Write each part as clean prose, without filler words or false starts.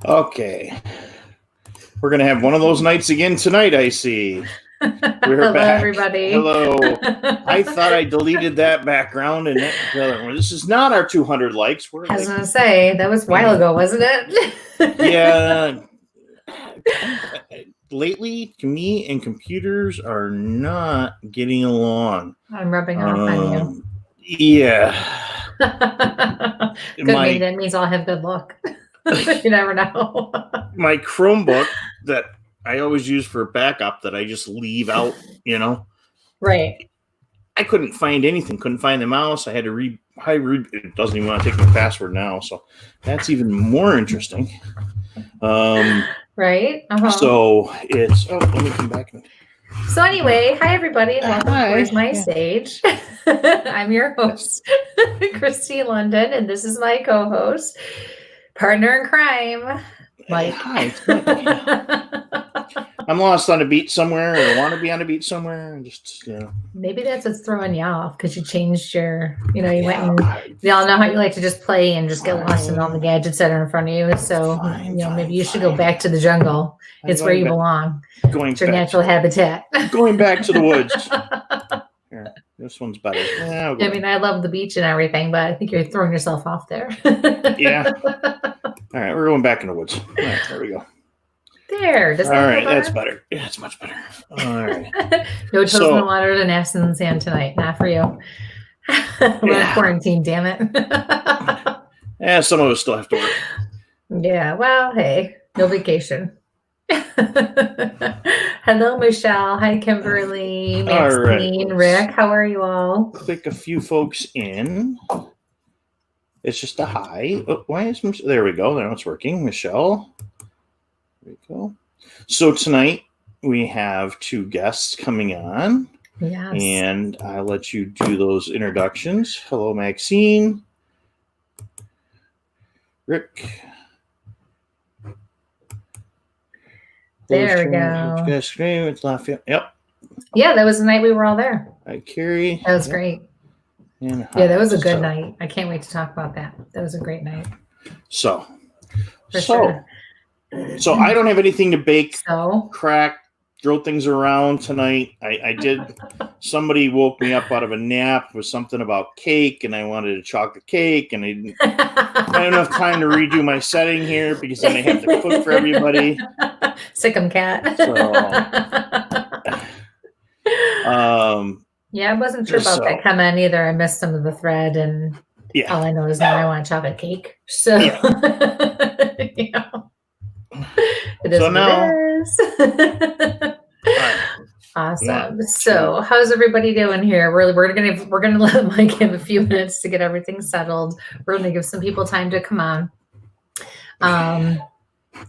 Okay. We're going to have one of those nights again tonight, I see. We're Hello, back. everybody. Hello. I thought I deleted that background and this is not our 200 likes. I was going to say, that was a while ago, wasn't it? Yeah. Lately, me and computers are not getting along. I'm rubbing off on you. Yeah. Good, maybe that means I'll have good luck. You never know. My Chromebook that I always use for backup that I just leave out, Right. I couldn't find anything. Couldn't find the mouse. I had to it doesn't even want to take my password now, so that's even more interesting. Right. So it's let me come back. So anyway, hi everybody, and welcome to Where's My Stage. I'm your host, Kristie London, and this is my co-host, partner in crime, Mike. Hi. I'm lost on a beach somewhere, or want to be on a beach somewhere, and just Maybe that's what's throwing you off because you changed your, you went and we all know how you like to just play and just get lost in all the gadgets that are in front of you. So maybe you should go back to the jungle. It's where you belong. It's your natural habitat. Going back to the woods. Here, this one's better. I mean, I love the beach and everything, but I think you're throwing yourself off there. Yeah. All right, we're going back in the woods. All right, there we go. There. All right, that's better. Yeah, it's much better. All right. No toes in the water and ass in the sand tonight. Not for you. We're in quarantine, damn it. Yeah, some of us still have to work. Yeah, well, hey, no vacation. Hello, Michelle. Hi, Kimberly, Maxine, Rick. How are you all? Click a few folks in. It's just a hi. Oh, why is there we go. Now it's working. Michelle. There we go. So tonight we have two guests coming on. Yes. And I'll let you do those introductions. Hello, Maxine. Rick. There we go. It's Lafayette. Yep. Yeah, that was the night we were all there. Hi, Carrie. That was great. And that was a good night. I can't wait to talk about that. That was a great night. So sure. So I don't have anything to bake, so crack, throw things around tonight. I did. Somebody woke me up out of a nap with something about cake, and I wanted a chocolate cake, and I didn't have enough time to redo my setting here because then I have to cook for everybody. Sick 'em cat. So, yeah, I wasn't sure about that comment either. I missed some of the thread, and all I know is now I want chocolate cake. So, it is what it is. Awesome. Yeah. So, how's everybody doing here? We're gonna let Mike have a few minutes to get everything settled. We're gonna give some people time to come on.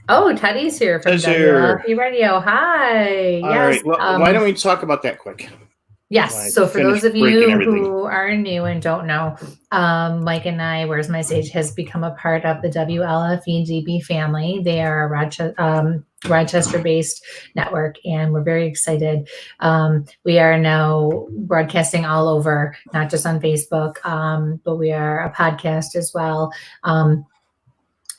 Oh, Teddy's here from WLP Radio. Hi. All right. Well, why don't we talk about that quick? Yes. So for those of you who are new and don't know, Mike and I, Where's My Stage, has become a part of the WLFE family. They are a Rochester-based network, and we're very excited. We are now broadcasting all over, not just on Facebook, but we are a podcast as well.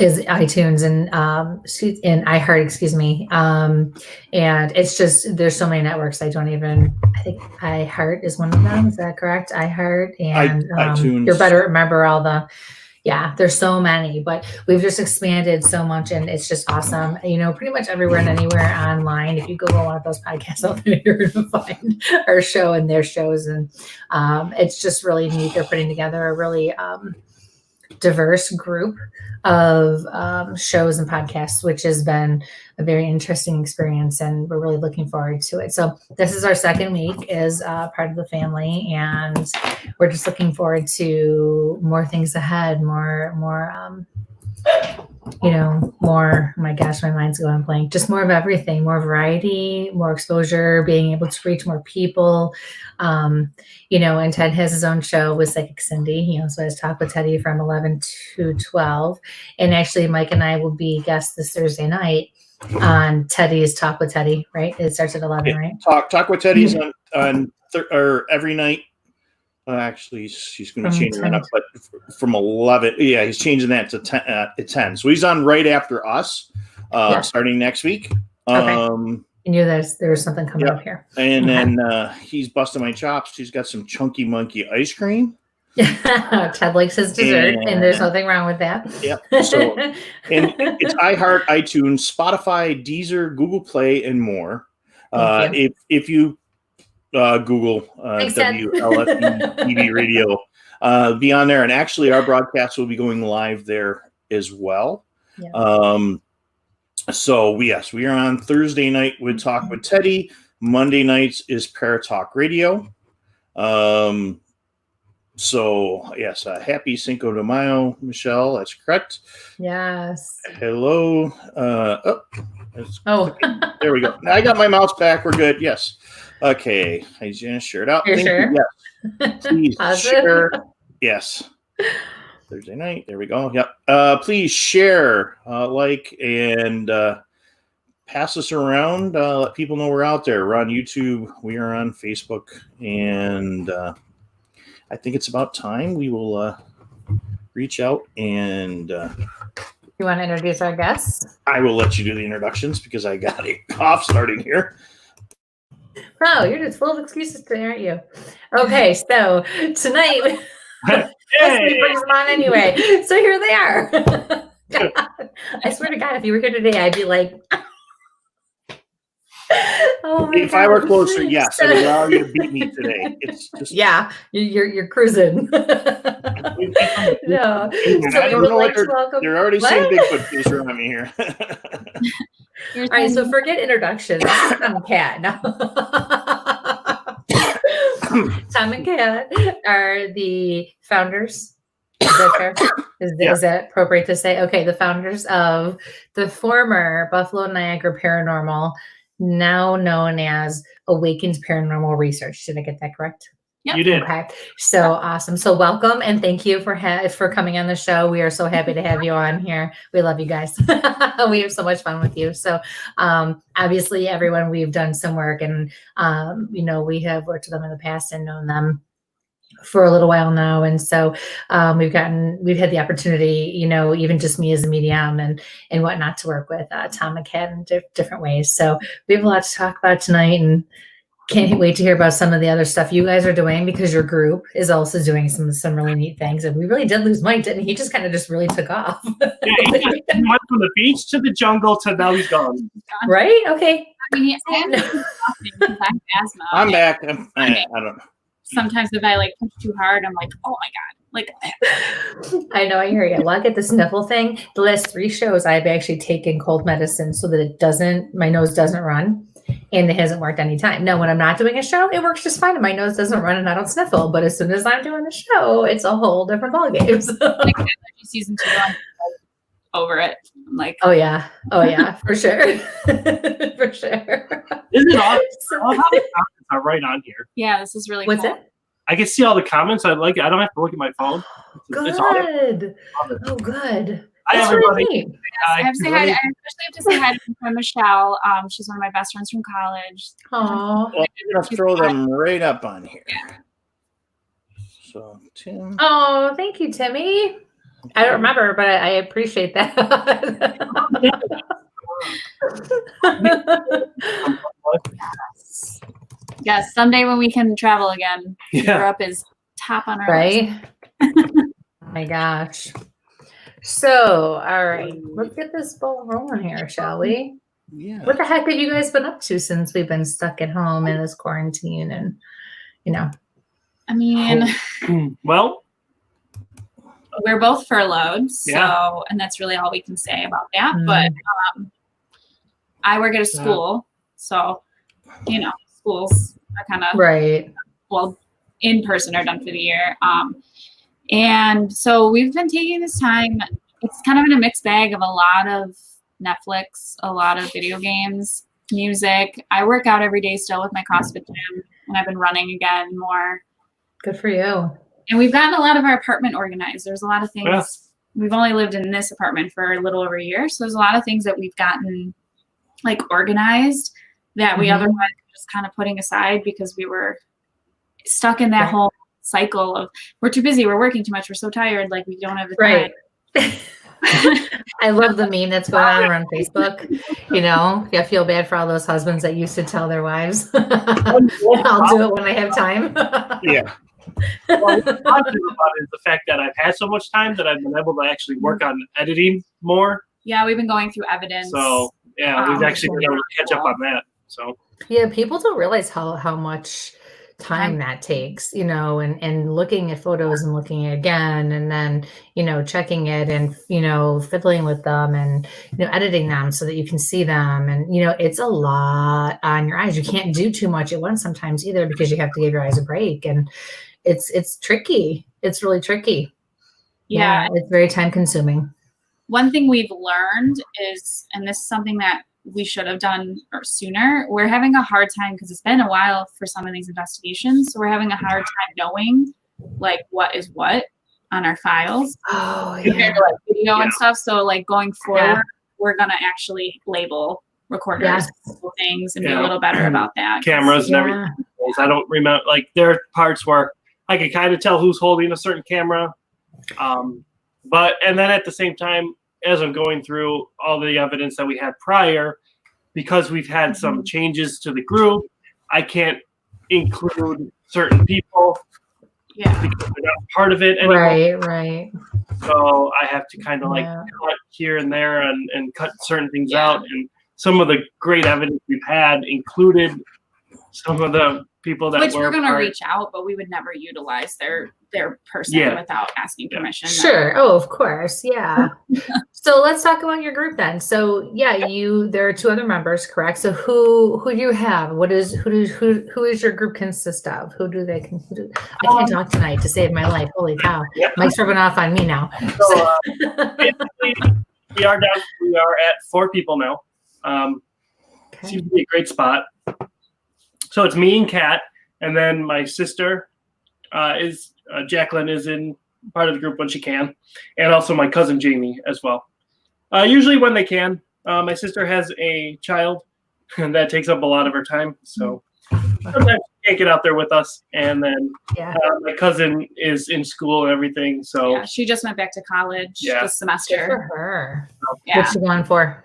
Is iTunes and iHeart, excuse me. And it's just, there's so many networks. I think iHeart is one of them. Is that correct? iHeart and iTunes. You're better remember all there's so many, but we've just expanded so much, and it's just awesome. Pretty much everywhere and anywhere online. If you Google one of those podcasts out there, you're going to find our show and their shows. And it's just really neat. They're putting together a really diverse group of shows and podcasts, which has been a very interesting experience, and we're really looking forward to it. So this is our second week as part of the family, and we're just looking forward to more things ahead, more more, my gosh, my mind's going blank, just more of everything, more variety, more exposure, being able to reach more people. And Ted has his own show with Psychic Cindy, so I Talk with Teddy from 11 to 12. And actually, Mike and I will be guests this Thursday night on Teddy's Talk with Teddy, right? It starts at 11, right? Talk with Teddy's on every night Actually, he's going to be From changing that 10 up, but from 11. Yeah, he's changing that to 10. So he's on right after us, starting next week. Okay. I knew there was something coming up here. And then he's busting my chops. He's got some Chunky Monkey ice cream. Ted likes his dessert, and there's nothing wrong with that. Yep. So, and it's iHeart, iTunes, Spotify, Deezer, Google Play, and more. If you Google WLFE TV radio, be on there. And actually, our broadcast will be going live there as well. Yeah. So yes, we are on Thursday night with Talk with Teddy. Monday nights is Paratalk Radio. So yes, happy Cinco de Mayo, Michelle. That's correct. Yes. Hello. There we go. I got my mouse back. We're good. Yes. Okay. I just shared out. You're sure? Yes. Please share. Yes. Thursday night. There we go. Yep. Please share, like, and pass us around. Let people know we're out there. We're on YouTube. We are on Facebook. And I think it's about time we will reach out and... You want to introduce our guests? I will let you do the introductions because I got a cough starting here. Bro, you're just full of excuses today, aren't you? Okay, so tonight... Hey. Brings them on anyway. So here they are. God, I swear to God, if you were here today, I'd be like, oh my if God. I were closer, yes, I would allow you to beat me today. It's just you're cruising. No, so I don't know what they're already saying Bigfoot face around me here. All right, so forget introductions. I'm a cat now. Tom and Kat are the founders. Is that fair? Is that appropriate to say? Okay, the founders of the former Buffalo Niagara Paranormal, now known as Awakened Paranormal Research. Did I get that correct? Yep. You did. Okay. So awesome. So welcome and thank you for coming on the show. We are so happy to have you on here. We love you guys. We have so much fun with you. So obviously everyone, we've done some work and we have worked with them in the past and known them for a little while now. And so we've had the opportunity, even just me as a medium and whatnot to work with Tom and Kat in different ways. So we have a lot to talk about tonight and can't wait to hear about some of the other stuff you guys are doing because your group is also doing some really neat things. And we really did lose Mike, didn't he? He just kind of just really took off. Yeah, he went from the beach to the jungle to now he's gone. Right? Okay. I mean, I have asthma. I'm back. I don't know. Sometimes if I push too hard, I'm like, oh my God. I know, I hear you. Well, I get the sniffle thing. The last 3 shows I've actually taken cold medicine so that my nose doesn't run. And it hasn't worked any time. Now, when I'm not doing a show, it works just fine. And my nose doesn't run and I don't sniffle. But as soon as I'm doing a show, it's a whole different ballgame. So. Season 2, I'm over it. I'm like, oh yeah, for sure. For sure. Isn't it awesome? All the comments are right on here. Yeah, this is really What's cool. it? I can see all the comments. I like it. I don't have to look at my phone. Good. Oh, good. Hi, everybody. I especially have to say hi to my friend Michelle. She's one of my best friends from college. Aww. Well, I'm going to throw them right up on here. Yeah. So, Tim. Oh, thank you, Timmy. I don't remember, but I appreciate that. Yes, someday when we can travel again, Europe is top on our list. Oh my gosh. So, all right, let's get this ball rolling here, shall we? Yeah. What the heck have you guys been up to since we've been stuck at home in this quarantine and, I mean, well, we're both furloughed, so, and that's really all we can say about that. But I work at a school, so, schools are kind of, right. Well, in person are done for the year. And so we've been taking this time. It's kind of in a mixed bag of a lot of Netflix, a lot of video games, music. I work out every day still with my CrossFit gym, and I've been running again more. Good for you. And we've gotten a lot of our apartment organized. There's a lot of things. Yeah. We've only lived in this apartment for a little over a year. So there's a lot of things that we've gotten organized that we otherwise were just kind of putting aside because we were stuck in that whole cycle of we're too busy, we're working too much, we're so tired, like we don't have the Right. time. I love the meme that's going on around Facebook. You know, I feel bad for all those husbands that used to tell their wives, I'll do it when I have time. Yeah. Well, what's positive about it is the fact that I've had so much time that I've been able to actually work on editing more. Yeah, we've been going through evidence. So yeah, we've actually been able to catch up on that. So Yeah, people don't realize how much time that takes, you know, and looking at photos and looking again, and then, you know, checking it and, you know, fiddling with them and, you know, editing them so that you can see them. And, you know, it's a lot on your eyes. You can't do too much at once sometimes either, because you have to give your eyes a break. And it's tricky. It's really tricky. Yeah. It's very time consuming. One thing we've learned is, and this is something that we should have done sooner, we're having a hard time because it's been a while for some of these investigations. So we're having a hard time knowing like what is what on our files compared to like video and stuff. So like going forward, we're going to actually label recorders, things, and be a little better about that. Cameras and everything. I don't remember, like there are parts where I can kind of tell who's holding a certain camera. But, and then at the same time, as I'm going through all the evidence that we had prior, because we've had some changes to the group, I can't include certain people because they're not part of it anymore. Right. So I have to kind of like cut here and there and cut certain things out. And some of the great evidence we've had included some of the people that we're going to reach out, but we would never utilize their person without asking permission. Sure. Oh, of course. Yeah. So let's talk about your group then. So there are 2 other members, correct? So who do you have? Who is your group consist of? I can't talk tonight to save my life. Holy cow. Mike's rubbing off on me now. So basically, we are at 4 people now. Seems to be a great spot. So it's me and Kat, and then my sister is Jacqueline is in part of the group when she can, and also my cousin Jamie as well. Usually when they can. My sister has a child, and that takes up a lot of her time. So sometimes she can't get out there with us. And then my cousin is in school and everything. So she just went back to college this semester. Good for her. Yeah. What's she going for?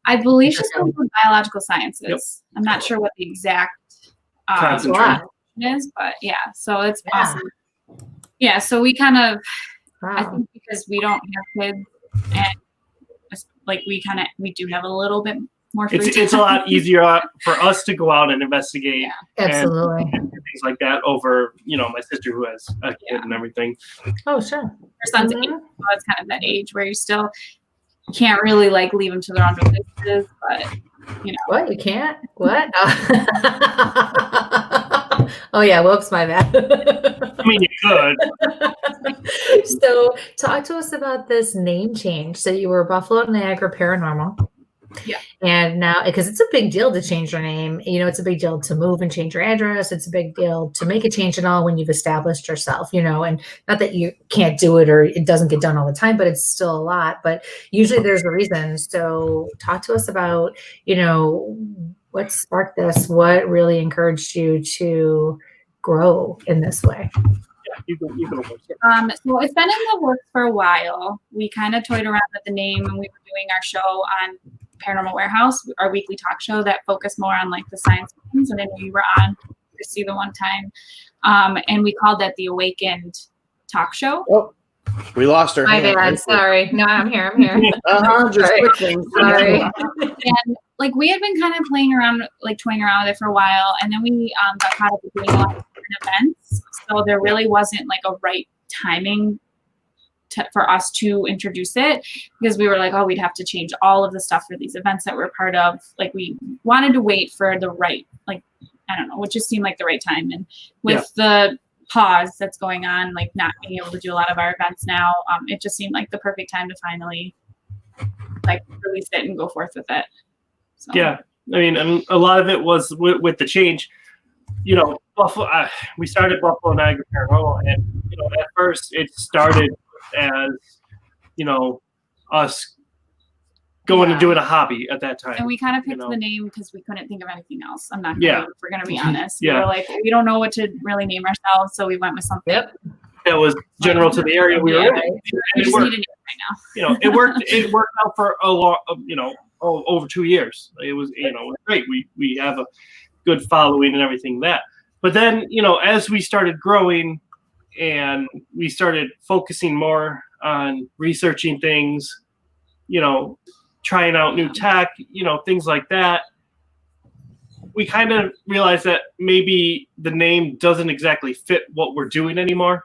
I believe she's going for biological sciences. Yep. I'm not sure what the exact concentration is, but so it's awesome. Yeah, so we kind of, I think because we don't have kids, and like we do have a little bit more free time. It's a lot easier for us to go out and investigate, absolutely, and things like that over, my sister who has a kid and everything. Oh, sure. Her son's 8, so it's kind of that age where you still can't really like leave them to their own devices, but What? You can't? What? Oh yeah, whoops, my bad. I mean, you could. So talk to us about this name change. So you were Buffalo Niagara Paranormal. Yeah. And now, because it's a big deal to change your name, it's a big deal to move and change your address. It's a big deal to make a change and all when you've established yourself, and not that you can't do it or it doesn't get done all the time, but it's still a lot. But usually there's a reason. So talk to us about, what sparked this? What really encouraged you to grow in this way? You can So it's been in the works for a while. We kind of toyed around with the name, and we were doing our show on Paranormal Warehouse, our weekly talk show that focused more on like the science things. And then we were on Kristie the one time, and we called that the Awakened Talk Show. Oh, we lost her. My bad. Sorry. No, I'm here. Just quickly. Sorry. And like we had been kind of toying around with it for a while, and then we got caught up with doing a lot of different events. So there really wasn't like a right timing for us to introduce it, because we were like, we'd have to change all of the stuff for these events that we're part of. Like we wanted to wait for the right, like, I don't know, what just seemed like the right time. And with the pause that's going on, like not being able to do a lot of our events now, it just seemed like the perfect time to finally like release it and go forth with it. So. Yeah. I mean, and a lot of it was with the change, Buffalo, we started Buffalo Niagara Paranormal, and, at first it started as, us going to do it a hobby at that time. And we kind of picked you know? the name because we couldn't think of anything else. I'm not Yeah. if we're gonna be honest. Yeah. We were like, we don't know what to really name ourselves, so we went with something. Yep. That was general to the area we were in. We And just it need a worked. name right now. You know, it worked. It worked out for a long, over 2 years. It was, it was great. We have a good following and everything that. But then, as we started growing and we started focusing more on researching things, trying out new tech, things like that, we kind of realized that maybe the name doesn't exactly fit what we're doing anymore.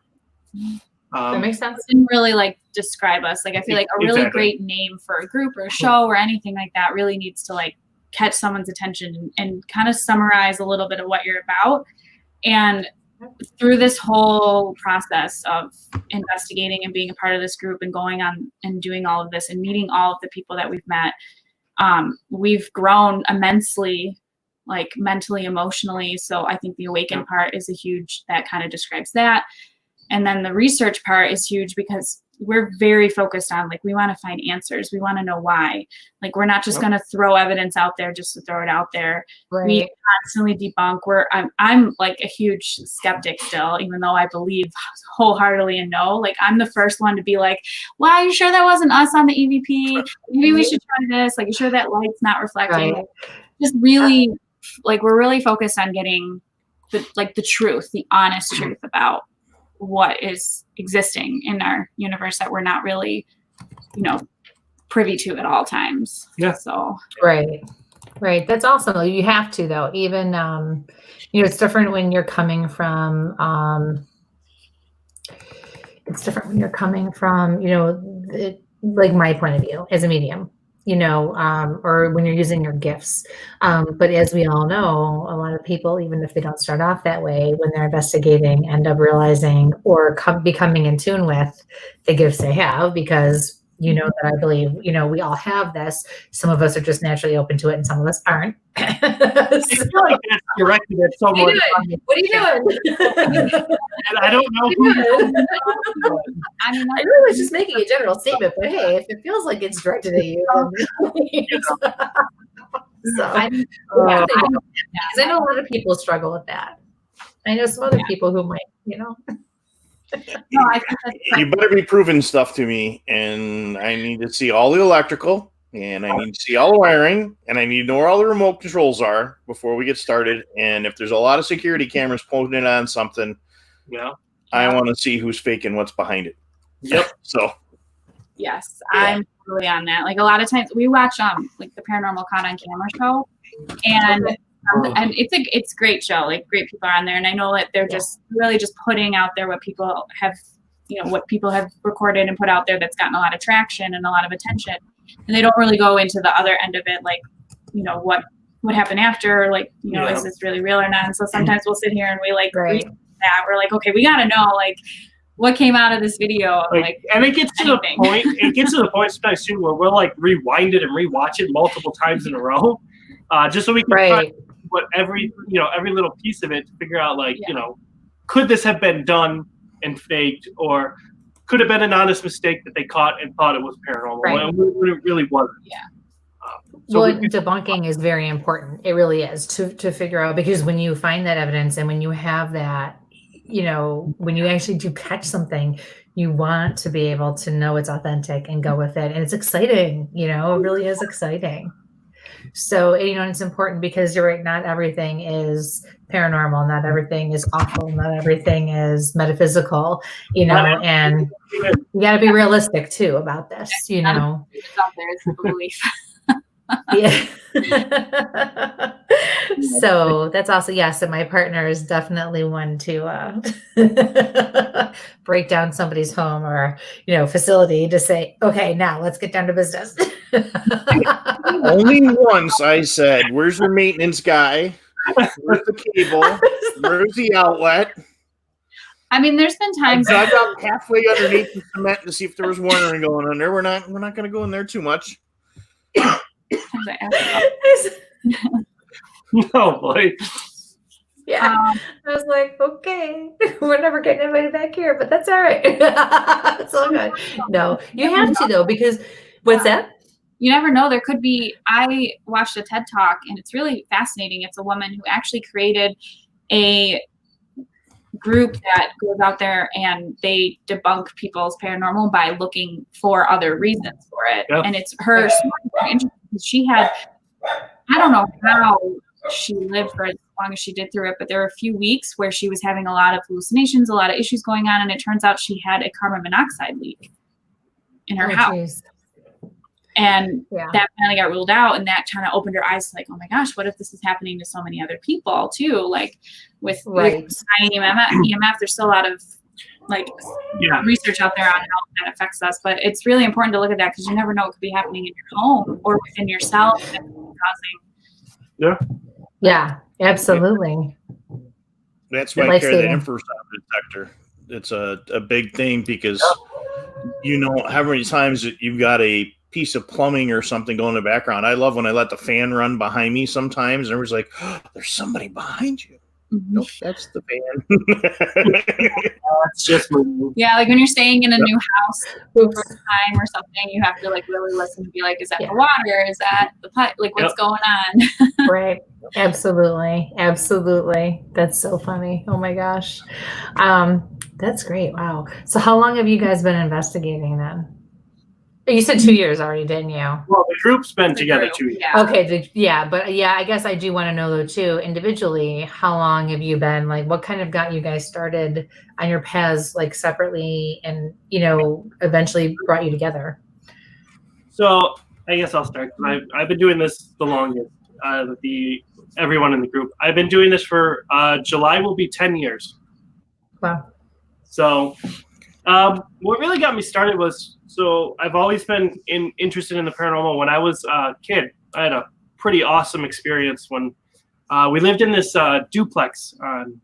That makes sense. It didn't really describe us. I feel like a really Exactly. great name for a group or a show or anything like that really needs to catch someone's attention and kind of summarize a little bit of what you're about. And through this whole process of investigating and being a part of this group and going on and doing all of this and meeting all of the people that we've met, we've grown immensely, mentally, emotionally. So I think the Awakened part is that kind of describes that. And then the research part is huge because we're very focused on, we want to find answers. We want to know why. We're not just going to throw evidence out there just to throw it out there. Right. We constantly debunk. I'm a huge skeptic still, even though I believe wholeheartedly and know. I'm the first one to be like, well, are you sure that wasn't us on the EVP? Maybe we should try this. You sure that light's not reflecting? Right. Just really, we're really focused on getting the truth, the honest truth about what is existing in our universe that we're not really, privy to at all times. Yeah. So. Right. That's awesome. You have to, though. Even, it's different when you're coming from, my point of view as a medium, or when you're using your gifts. But as we all know, a lot of people, even if they don't start off that way, when they're investigating, end up realizing or becoming in tune with the gifts they have, because that I believe, we all have this. Some of us are just naturally open to it and some of us aren't. I feel like that's directed at someone. What are you doing? And I don't know who. I really was just making a general statement, but hey, if it feels like it's directed at you, then because I know a lot of people struggle with that. I know some other people who might, No, I think that's You better be proving stuff to me, and I need to see all the electrical, and I need to see all the wiring, and I need to know where all the remote controls are before we get started. And if there's a lot of security cameras pointing on something, I want to see who's faking what's behind it. Yep. So. yes, I'm totally on that. A lot of times we watch the Paranormal Caught on Camera show, and it's a great show. Great people are on there, and I know that they're just really just putting out there what people have, what people have recorded and put out there that's gotten a lot of traction and a lot of attention. And they don't really go into the other end of it, what happened after, is this really real or not? And so sometimes we'll sit here and we research that. We're okay, we got to know what came out of this video. And it gets to the point. It gets to the point sometimes too where we'll rewind it and rewatch it multiple times in a row, just so we can find what every little piece of it to figure out could this have been done and faked, or could have been an honest mistake that they caught and thought it was paranormal when it really wasn't. Debunking is very important. It really is to figure out, because when you find that evidence and when you have that, when you actually do catch something, you want to be able to know it's authentic and go with it. And it's exciting, it really is exciting. So, it's important because you're right. Not everything is paranormal. Not everything is awful. Not everything is metaphysical, and you got to be realistic too about this, It's out there, it's a belief. Yeah. So that's also, yes, and my partner is definitely one to break down somebody's home or, facility to say, okay, now let's get down to business. Only once I said, where's your maintenance guy? Where's the cable? Where's the outlet? I mean, there's been times I dug up halfway underneath the cement to see if there was wiring going on there. We're not going to go in there too much. No, boy. Yeah. I was like, okay, we're never getting invited back here, but that's all right. It's all good. No, you have to though, because what's that? you never know. There could be, I watched a TED Talk and it's really fascinating. It's a woman who actually created a group that goes out there and they debunk people's paranormal by looking for other reasons for it. Yep. And it's her story very interesting because she had, I don't know how she lived for as long as she did through it, but there were a few weeks where she was having a lot of hallucinations, a lot of issues going on, and it turns out she had a carbon monoxide leak in her house. Geez. And that finally got ruled out, and that kind of opened her eyes to like, oh my gosh, what if this is happening to so many other people too? Like with EMF, there's still a lot of like research out there on how that affects us, but it's really important to look at that because you never know what could be happening in your home or within yourself and causing. Yeah, absolutely. That's why I carry the infrasound detector. It's a big thing because you know how many times you've got a piece of plumbing or something going in the background. I love when I let the fan run behind me sometimes and everyone's like, oh, there's somebody behind you. Mm-hmm. Nope, that's the fan. It's just moving. Yeah, like when you're staying in a new house for a time or something, you have to like really listen to be like, is that the water? Is that the pipe? Like what's going on? Right. Absolutely. That's so funny. Oh my gosh. That's great. Wow. So how long have you guys been investigating then? You said 2 years already, didn't you? Well, the group's been together 2 years. Yeah. Okay. But I guess I do want to know though too, individually, how long have you been, like, what kind of got you guys started on your paths, like separately and, you know, eventually brought you together? So I guess I'll start. I've been doing this the longest, everyone in the group. I've been doing this for, July will be 10 years. Wow. So what really got me started was, so I've always been interested in the paranormal. When I was a kid, I had a pretty awesome experience when we lived in this duplex on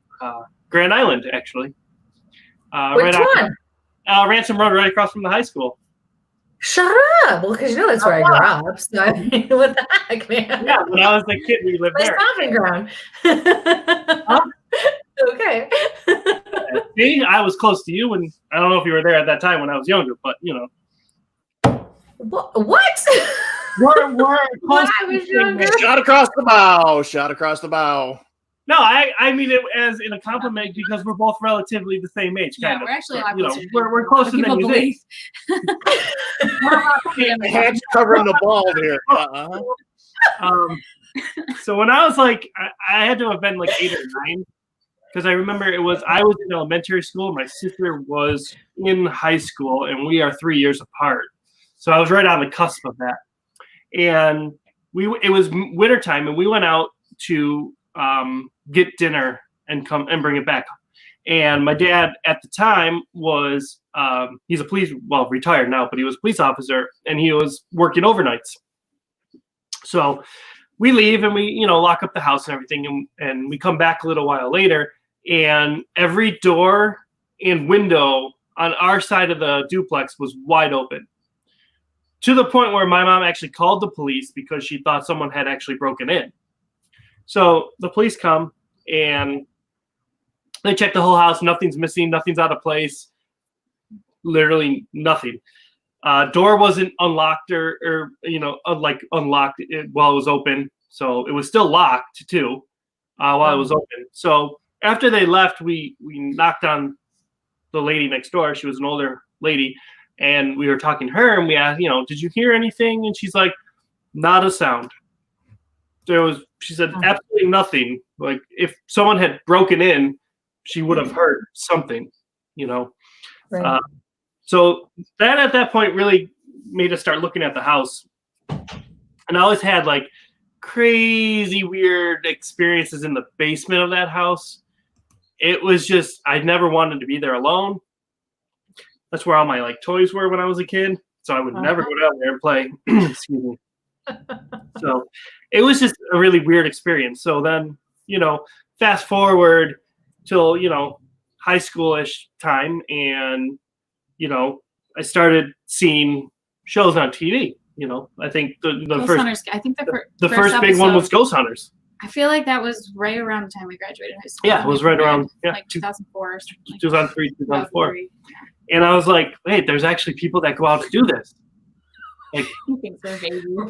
Grand Island, actually. Which one? Ransom Road, right across from the high school. Shut up! Well, because you know that's where I grew up. So I mean, what the heck, man? Yeah, when I was a kid, we lived there. Stomping ground. Okay. See, I was close to you, and I don't know if you were there at that time when I was younger, but you know. What? We're close. I was younger. Shot across the bow. No, I mean it as in a compliment because we're both relatively the same age. Kind of. We're actually a lot closer. We're closer than you think. Hands covering the ball here. So when I was like, I had to have been like 8 or 9. Because I remember I was in elementary school, my sister was in high school, and we are 3 years apart. So I was right on the cusp of that. And it was wintertime, and we went out to get dinner and come and bring it back. And my dad at the time was, he's a retired now, but he was a police officer, and he was working overnights. So we leave and we, lock up the house and everything, and we come back a little while later. And every door and window on our side of the duplex was wide open, to the point where my mom actually called the police because she thought someone had actually broken in. So the police come and they check the whole house. Nothing's missing. Nothing's out of place. Literally nothing. Door wasn't unlocked or unlocked while it was open. So it was still locked too while it was open. So after they left, we knocked on the lady next door. She was an older lady, and we were talking to her, and we asked, did you hear anything? And she's like, not a sound. She said absolutely nothing. Like if someone had broken in, she would have heard something, Right. So that at that point really made us start looking at the house. And I always had like crazy weird experiences in the basement of that house. It was just, I never wanted to be there alone. That's where all my like toys were when I was a kid. So I would never go down there and play. Excuse me. So it was just a really weird experience. So then, fast forward till, high schoolish time. And, I started seeing shows on TV. I think the Ghost first Hunters. I think the first big one was Ghost Hunters. I feel like that was right around the time we graduated high school. Yeah, it was right around like 2004 or something. 2003, 2004. And I was like, wait, there's actually people that go out to do this. Like, He thinks we're babies. you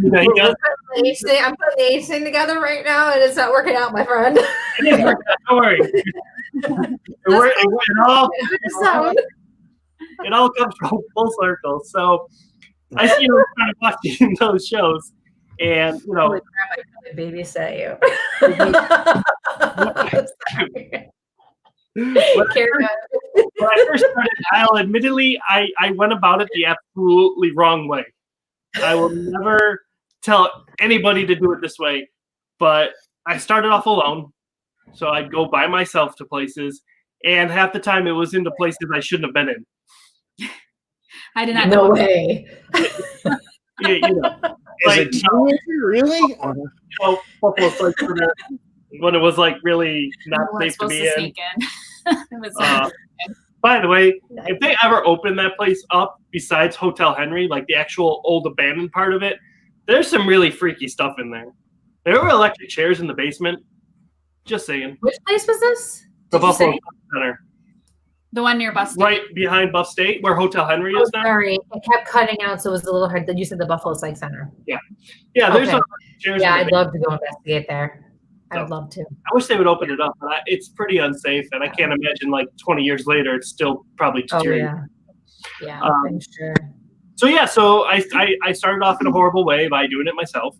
know, you I'm got- putting the age thing together right now, and it's not working out, my friend. it is working out, don't worry. It all comes from full circle. So I see you kind of watching those shows, and you know, Holy crap, I probably babysat you. when I first started, I'll admittedly, I went about it the absolutely wrong way. I will never tell anybody to do it this way, but I started off alone. So I'd go by myself to places, and half the time it was into places I shouldn't have been in. I did not No know. way. Yeah, you know, As a like, teenager, really? you know, Buffalo Soldier when it was like really not We weren't safe to supposed be to in. sneak in. It was By the way, if they ever open that place up besides Hotel Henry, like the actual old abandoned part of it, there's some really freaky stuff in there. There were electric chairs in the basement. Just saying. Which place was this? The Did you Buffalo say? Center. the one near Bus Stop. Right behind Buff State, where Hotel Henry Oh, is now. sorry, it kept cutting out, so it was a little hard. You said the Buffalo Psych Center. Yeah, there's Okay. some chairs Yeah, in I'd the love to go investigate there. So- I'd love to. I wish they would open it up, but it's pretty unsafe, and I can't imagine like 20 years later it's still probably Oh deteriorating. yeah, Um, I'm sure. So yeah, so I started off in a horrible way by doing it myself,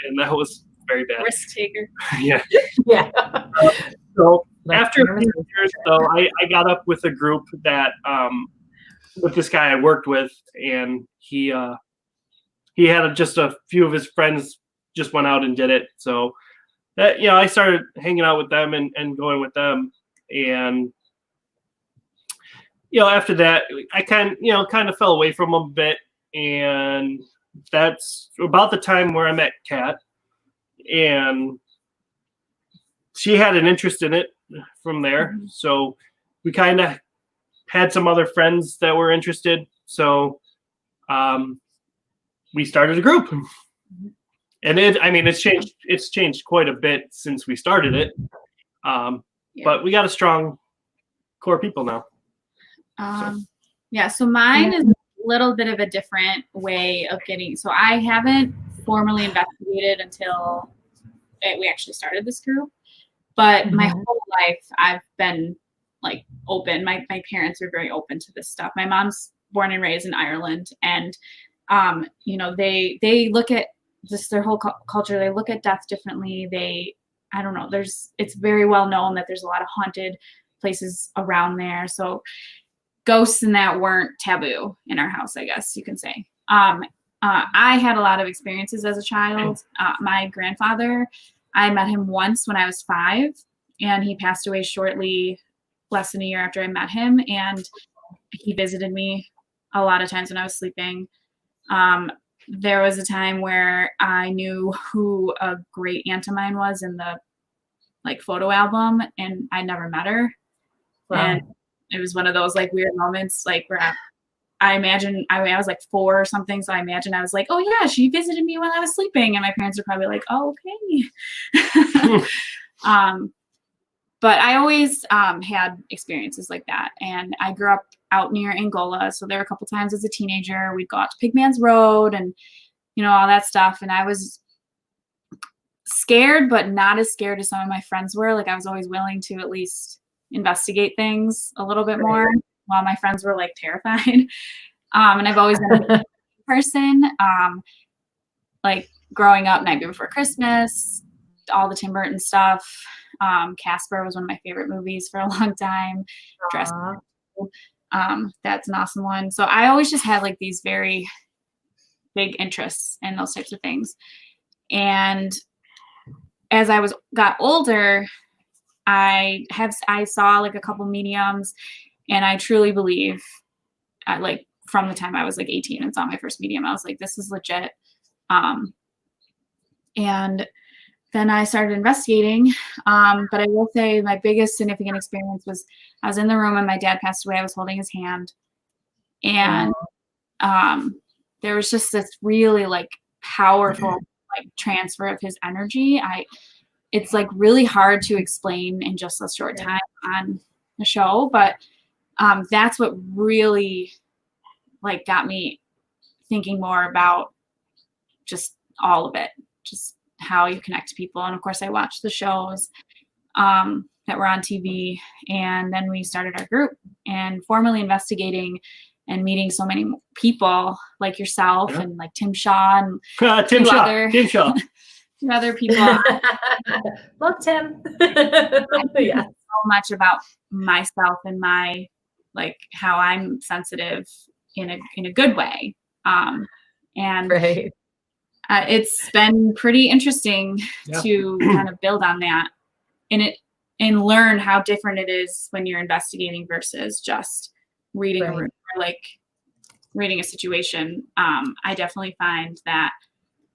and that was very bad. Risk taker. Yeah. Yeah. So Like, after a few years, though, I got up with a group that with this guy I worked with, and he had just a few of his friends just went out and did it. So that I started hanging out with them and going with them, and after that I kind of fell away from them a bit, and that's about the time where I met Kat, and she had an interest in it from there. Mm-hmm. So we kind of had some other friends that were interested. So we started a group, and it's changed quite a bit since we started it. But we got a strong core people now. Yeah, so mine is a little bit of a different way of getting. So I haven't formally investigated until we actually started this group. But my whole life, I've been like open. My parents are very open to this stuff. My mom's born and raised in Ireland, and they look at just their whole culture. They look at death differently. I don't know. It's very well known that there's a lot of haunted places around there. So ghosts and that weren't taboo in our house, I guess you can say. I had a lot of experiences as a child. My grandfather, I met him once when I was 5, and he passed away shortly, less than a year after I met him. And he visited me a lot of times when I was sleeping. There was a time where I knew who a great aunt of mine was in the photo album, and I never met her. Wow. And it was one of those weird moments, where I imagine I was 4 or something. So I imagine I was like, oh yeah, she visited me while I was sleeping. And my parents are probably like, oh, okay. But I always had experiences like that. And I grew up out near Angola. So there were a couple times as a teenager, we'd go out to Pigman's Road and, all that stuff. And I was scared, but not as scared as some of my friends were. I was always willing to at least investigate things a little bit more, while my friends were terrified. And I've always been a person, growing up Night Before Christmas, all the Tim Burton stuff. Casper was one of my favorite movies for a long time. That's an awesome one. So I always just had like these very big interests in those types of things. And as I got older, I saw like a couple mediums, and I truly believe, from the time I was like 18 and saw my first medium, I was like, this is legit. And then I started investigating. But I will say my biggest significant experience was I was in the room and my dad passed away. I was holding his hand, and there was just this really like powerful like transfer of his energy. It's like really hard to explain in just a short time on the show, but that's what really like got me thinking more about just all of it, just how you connect to people. And of course, I watched the shows that were on TV, and then we started our group and formally investigating and meeting so many people like yourself and like Tim Shaw and Tim Shaw. two other people. Love Tim. Yeah, so much about myself and my like how I'm sensitive in a good way, and Right. It's been pretty interesting to kind of build on that and learn how different it is when you're investigating versus just reading a room or like reading a situation. I definitely find that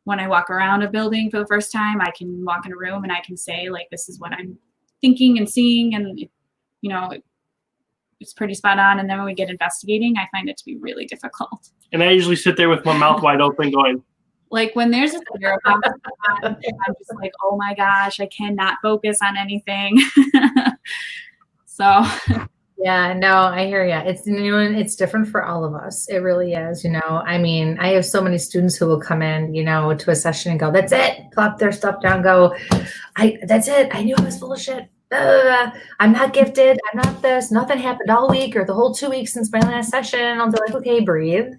when I walk around a building for the first time, I can walk in a room and I can say like, this is what I'm thinking and seeing, and you know, it's pretty spot on. And then when we get investigating, I find it to be really difficult. And I usually sit there with my mouth wide open going, like when there's a zero on, I'm just like, oh my gosh, I cannot focus on anything. So yeah, no, I hear you. It's new and it's different for all of us. It really is. You know, I mean, I have so many students who will come in, you know, to a session and go, that's it, plop their stuff down, go, that's it. I knew I was full of shit. I'm not gifted. I'm not this. Nothing happened all week or the whole 2 weeks since my last session. I'll be like, okay, breathe.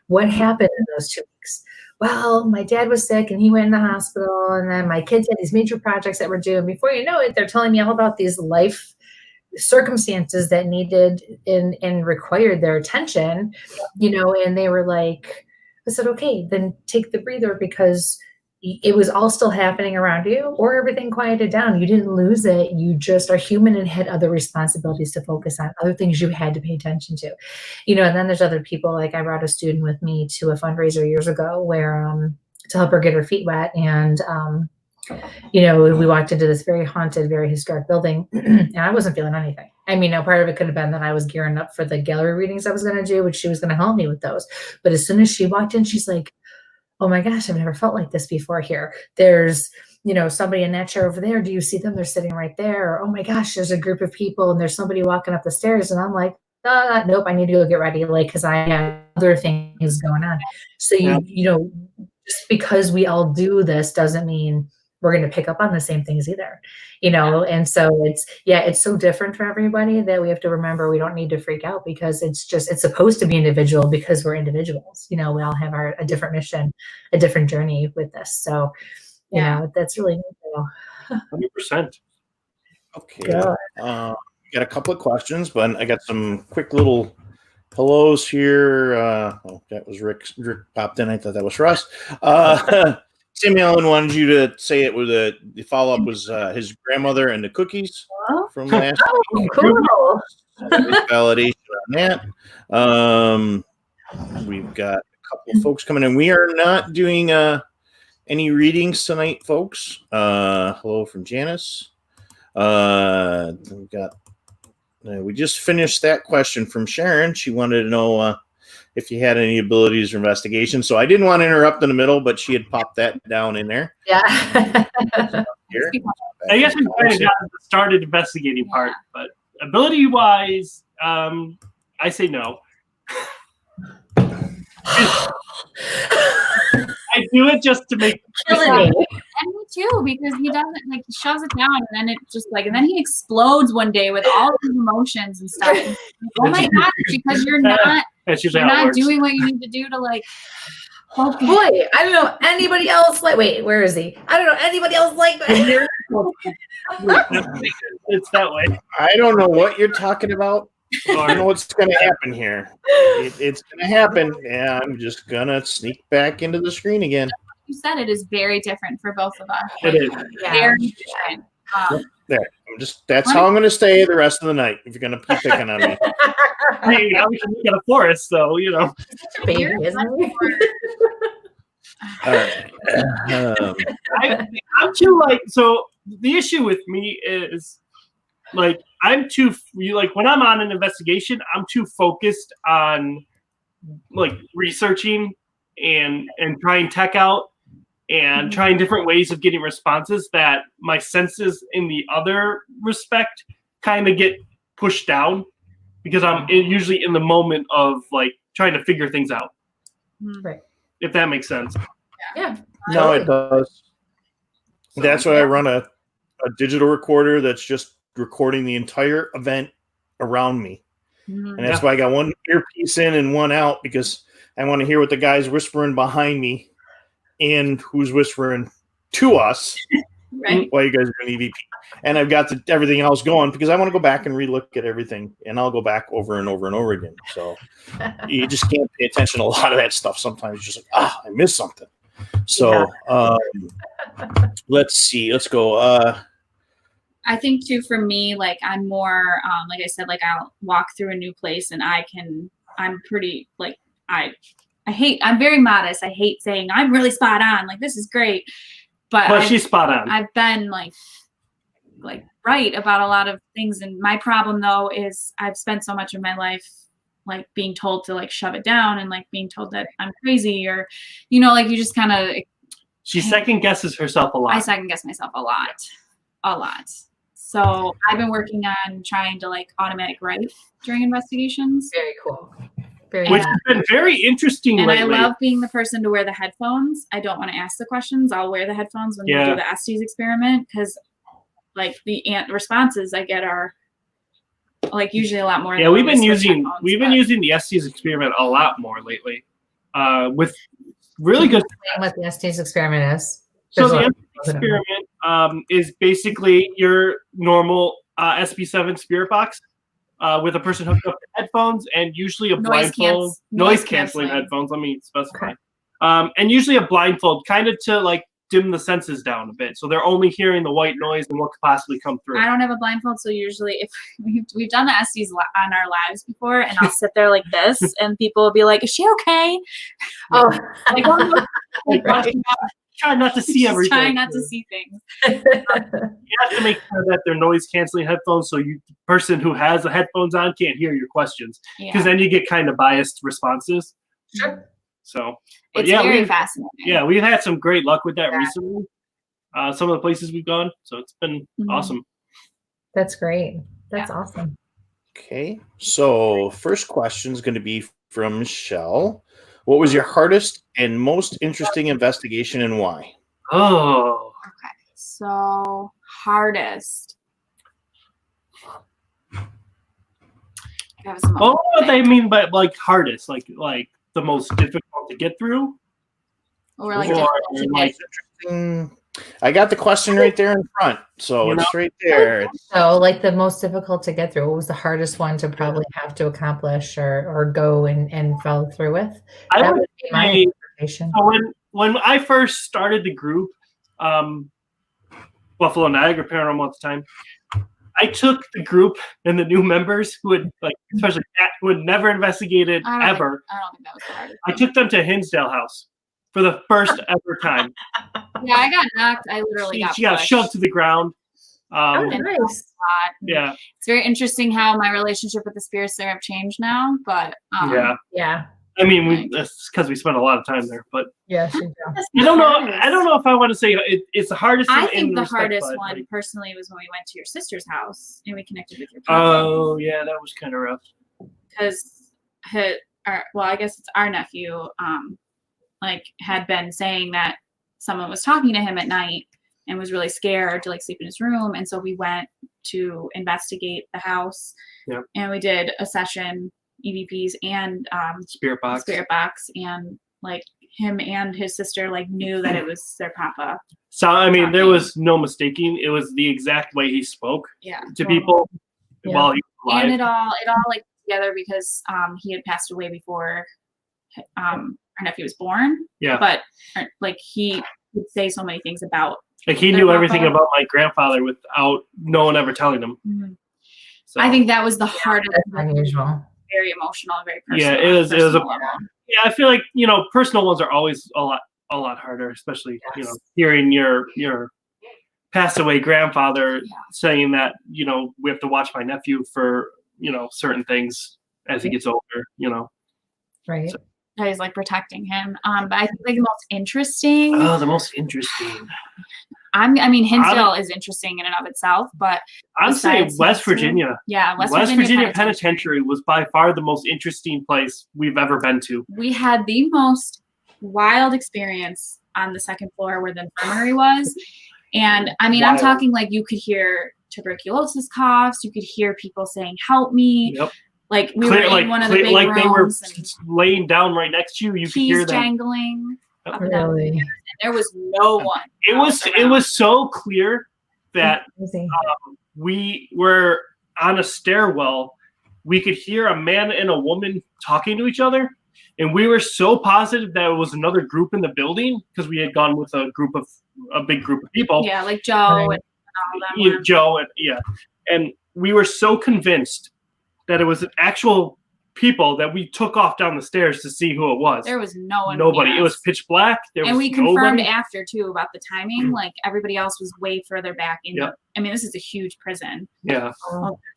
What happened in those 2 weeks? Well, my dad was sick and he went in the hospital, and then my kids had these major projects that were due. And before you know it, they're telling me all about these life circumstances that needed and required their attention, you know, and they were like, I said, okay, then take the breather, because it was all still happening around you, or everything quieted down. You didn't lose it. You just are human and had other responsibilities to focus on, other things you had to pay attention to, you know. And then there's other people, like I brought a student with me to a fundraiser years ago where to help her get her feet wet. And you know, we walked into this very haunted, very historic building, and I wasn't feeling anything. I mean, now part of it could have been that I was gearing up for the gallery readings I was going to do, which she was going to help me with those. But as soon as she walked in, she's like, oh my gosh, I've never felt like this before here. There's, you know, somebody in that chair over there. Do you see them? They're sitting right there. Or, oh my gosh, there's a group of people and there's somebody walking up the stairs. And I'm like, nope, I need to go get ready. Like, because I have other things going on. So, you know, just because we all do this doesn't mean we're going to pick up on the same things either, you know? And so it's so different for everybody that we have to remember we don't need to freak out, because it's supposed to be individual, because we're individuals, you know, we all have a different mission, a different journey with this. So, you know, that's really neat. 100%. Okay. Got a couple of questions, but I got some quick little hellos here. That was Rick popped in. I thought that was for us. Tim Allen wanted you to say it with the follow-up was his grandmother and the cookies from last week. Cool. Validation on that. We've got a couple of folks coming in. We are not doing any readings tonight, folks. Hello from Janice. We just finished that question from Sharon. She wanted to know if you had any abilities or investigation. So I didn't want to interrupt in the middle, but she had popped that down in there. Yeah. Here. I guess we kind of got the started investigating part, but ability-wise, I say no. I do it just to make and me too, because he doesn't like, he shoves it down and then it just like, and then he explodes one day with all of his emotions and stuff. And, oh my gosh, because you're not doing what you need to do to like. Okay. Boy, I don't know anybody else like. Wait, where is he? I don't know anybody else like that. It's that way. I don't know what you're talking about. I know what's going to happen here. It's going to happen. Yeah, I'm just going to sneak back into the screen again. You said it is very different for both of us. It is. Very different. There. That's how I'm going to stay the rest of the night if you're going to keep picking on me. Hey, now we can look at a forest, though, you know. Baby, isn't it? All right. I'm too like, so the issue with me is like, I'm too, like when I'm on an investigation, I'm too focused on like researching and trying tech out and trying different ways of getting responses that my senses in the other respect kind of get pushed down because I'm usually in the moment of like trying to figure things out. Right. If that makes sense. Yeah. No, it does. So, That's why I run a digital recorder that's just recording the entire event around me. And that's why I got one earpiece in and one out, because I want to hear what the guy's whispering behind me and who's whispering to us Right. while you guys are doing EVP. And I've got everything else going because I want to go back and relook at everything, and I'll go back over and over and over again. So you just can't pay attention to a lot of that stuff. Sometimes you're just like, I missed something. So let's see. Let's go. I think too, for me, like I'm more, like I said, like I'll walk through a new place and I'm pretty like, I'm very modest. I hate saying I'm really spot on. Like, this is great. But she's spot on. I've been like right about a lot of things. And my problem though, is I've spent so much of my life like being told to like shove it down and like being told that I'm crazy, or, you know, like you just kind of. She second guesses herself a lot. I second guess myself a lot. So I've been working on trying to like automatic write during investigations. Very cool. Which has been very interesting and lately. I love being the person to wear the headphones. I don't want to ask the questions. I'll wear the headphones when we do the Estes experiment, because like the responses I get are like usually a lot more. Yeah, we've been using the Estes experiment a lot more lately, with really good. What the Estes experiment is. So the Estes experiment is basically your normal SB7 spirit box. With a person hooked up to headphones and usually a blindfold, noise canceling headphones. Let me specify. Okay. And usually a blindfold, kind of to like dim the senses down a bit, so they're only hearing the white noise and what could possibly come through. I don't have a blindfold, so usually if we've done the Estes on our lives before, and I'll sit there like this, and people will be like, "Is she okay?" Oh, Try not to see everything. Try not to see things. You have to make sure that they're noise canceling headphones, so the person who has the headphones on can't hear your questions, because then you get kind of biased responses. Sure. So it's very fascinating. Yeah, we've had some great luck with that recently. Some of the places we've gone, so it's been awesome. That's great. That's awesome. Okay, so first question is going to be from Michelle. What was your hardest and most interesting investigation, and why? Oh. Okay. So hardest. Oh, what they mean by like hardest, like the most difficult to get through, or like I got the question right there in front, so it's right there. So, like the most difficult to get through. What was the hardest one to probably have to accomplish or go and follow through with? That would be my interpretation. So when I first started the group, Buffalo Niagara Paranormal at the time, I took the group and the new members who had especially Kat, who had never investigated ever. I don't think that was the hardest. I took them to Hinsdale House for the first ever time. Yeah, I got knocked. I literally she got shoved to the ground. Nice. Yeah. It's very interesting how my relationship with the spirits there have changed now, but yeah. I mean, that's because we spent a lot of time there, but yeah, I don't know if I want to say it's the hardest. I think the hardest one personally was when we went to your sister's house and we connected with your cousin. Oh yeah, that was kind of rough. Because I guess it's our nephew, had been saying that someone was talking to him at night and was really scared to sleep in his room, and so we went to investigate the house. Yep. And we did a session. EVPs and spirit box, and him and his sister knew that it was their papa. So I mean, there was no mistaking. It was the exact way he spoke to people while he was alive. And it all together because he had passed away before our nephew was born. Yeah. But he would say so many things about he knew everything about my grandfather without no one ever telling him. Mm-hmm. So I think that was the hardest. Unusual. Very emotional, very personal. Yeah, it was yeah, I feel like personal ones are always a lot harder, especially hearing your passed away grandfather saying that we have to watch my nephew for certain things as he gets older. Right. So, he's protecting him. But I think the most interesting. Oh, the most interesting. I mean, Hinsdale is interesting in and of itself, but I'd say West Virginia. Yeah, West Virginia Penitentiary was by far the most interesting place we've ever been to. We had the most wild experience on the second floor where the infirmary was. And I mean, I'm talking like you could hear tuberculosis coughs. You could hear people saying, "Help me." Yep. Like we were in one of the big like rooms. They were laying down right next to you. You could hear them jangling. Really? And there was no one. It was so clear that we were on a stairwell. We could hear a man and a woman talking to each other, and we were so positive that it was another group in the building because we had gone with a big group of people. Yeah, like Joe and all them. Joe and we were so convinced that it was actual people that we took off down the stairs to see who it was. There was no one. Nobody. It was pitch black. And we confirmed after too about the timing. Like everybody else was way further back in. Yep. I mean, this is a huge prison. Yeah.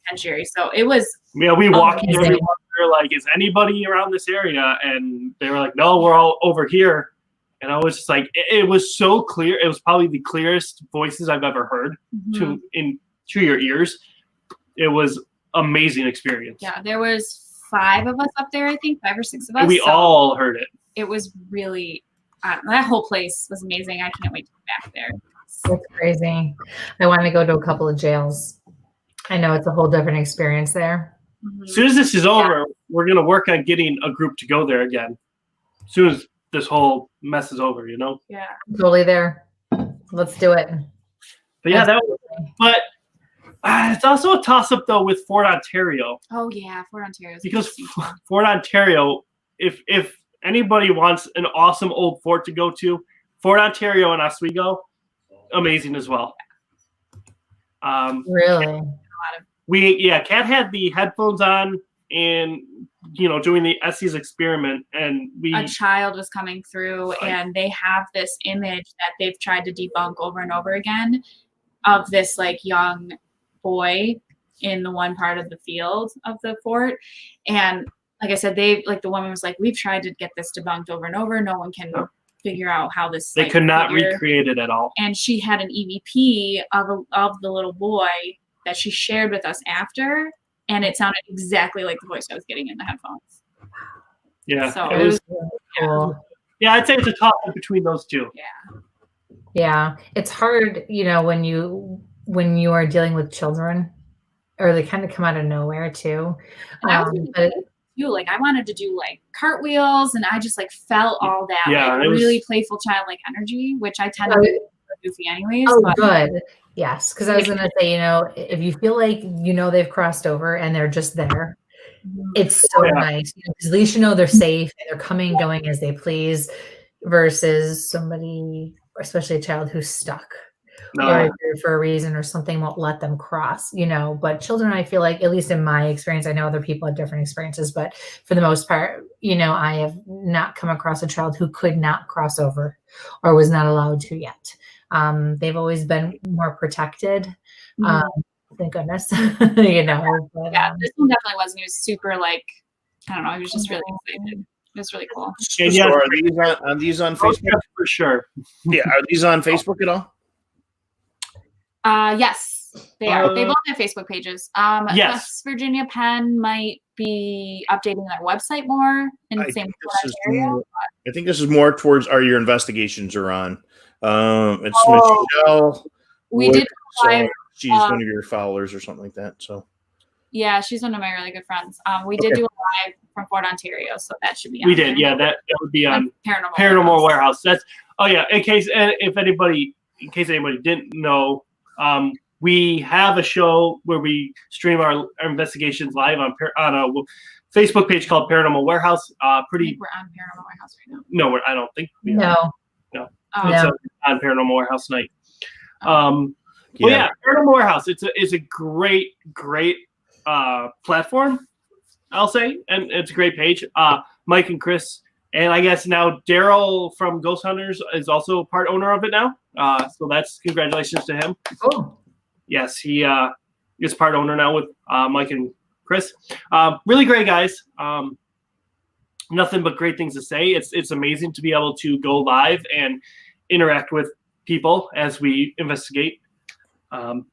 Penitentiary. So it was. Yeah, we walked in. We were like, "Is anybody around this area?" And they were like, "No, we're all over here." And I was just like, it was so clear. It was probably the clearest voices I've ever heard to your ears. It was amazing experience. Yeah, there was 5 of us up there, I think 5 or 6 of us. And we all heard it. It was really that whole place was amazing. I can't wait to get back there. That's crazy. I want to go to a couple of jails. I know it's a whole different experience there. As soon as this is over, we're gonna work on getting a group to go there again. As soon as this whole mess is over, Yeah. Totally there. Let's do it. But yeah, but it's also a toss-up though with Fort Ontario. Oh yeah, Fort Ontario. Because Fort Ontario, if anybody wants an awesome old fort to go to, Fort Ontario and Oswego, amazing as well. Really? Kat had the headphones on and doing the Essie's experiment, and a child was coming through, and they have this image that they've tried to debunk over and over again of this like young boy in the one part of the field of the fort. And like I said, the woman was like, "We've tried to get this debunked over and over. No one can figure out how this." They could not recreate it at all. And she had an EVP of the little boy that she shared with us after, and it sounded exactly like the voice I was getting in the headphones. Yeah. So it was cool. Yeah, I'd say it's a toss-up between those two. Yeah. Yeah, it's hard, when you are dealing with children, or they kind of come out of nowhere too. I wanted to do like cartwheels, and I just like felt all that really playful childlike energy, which I tend to be goofy anyways. Oh, good. Yes, because I was gonna say, if you feel like they've crossed over and they're just there, it's so nice. Because at least they're safe and they're coming, going as they please, versus somebody, especially a child who's stuck. Or for a reason or something won't let them cross, but children, I feel like, at least in my experience, I know other people have different experiences, but for the most part, I have not come across a child who could not cross over or was not allowed to yet. They've always been more protected. Thank goodness, but, yeah, this one definitely was. And he was super I don't know. He was just really excited. It was really cool. And yeah, are these on Facebook? For sure. Yeah, are these on Facebook at all? Yes, they are. They both have Facebook pages. Yes. West Virginia Penn might be updating their website more in the same area. I think this is more towards your investigations are on. It's Michelle. We did live. She's one of your followers or something like that. So. Yeah, she's one of my really good friends. We did do a live from Fort Ontario, so that should be on. We did, yeah. That would be on Paranormal Warehouse. That's in case anybody didn't know. We have a show where we stream our investigations live on a Facebook page called Paranormal Warehouse. I think we're on Paranormal Warehouse right now. No, I don't think we are. No. It's on Paranormal Warehouse tonight. Paranormal Warehouse. It's a great platform, I'll say, and it's a great page. Mike and Chris, and I guess now Daryl from Ghost Hunters is also part owner of it now. So that's congratulations to him. Oh, yes, he is part owner now with Mike and Chris. Really great guys. Nothing but great things to say. It's amazing to be able to go live and interact with people as we investigate. So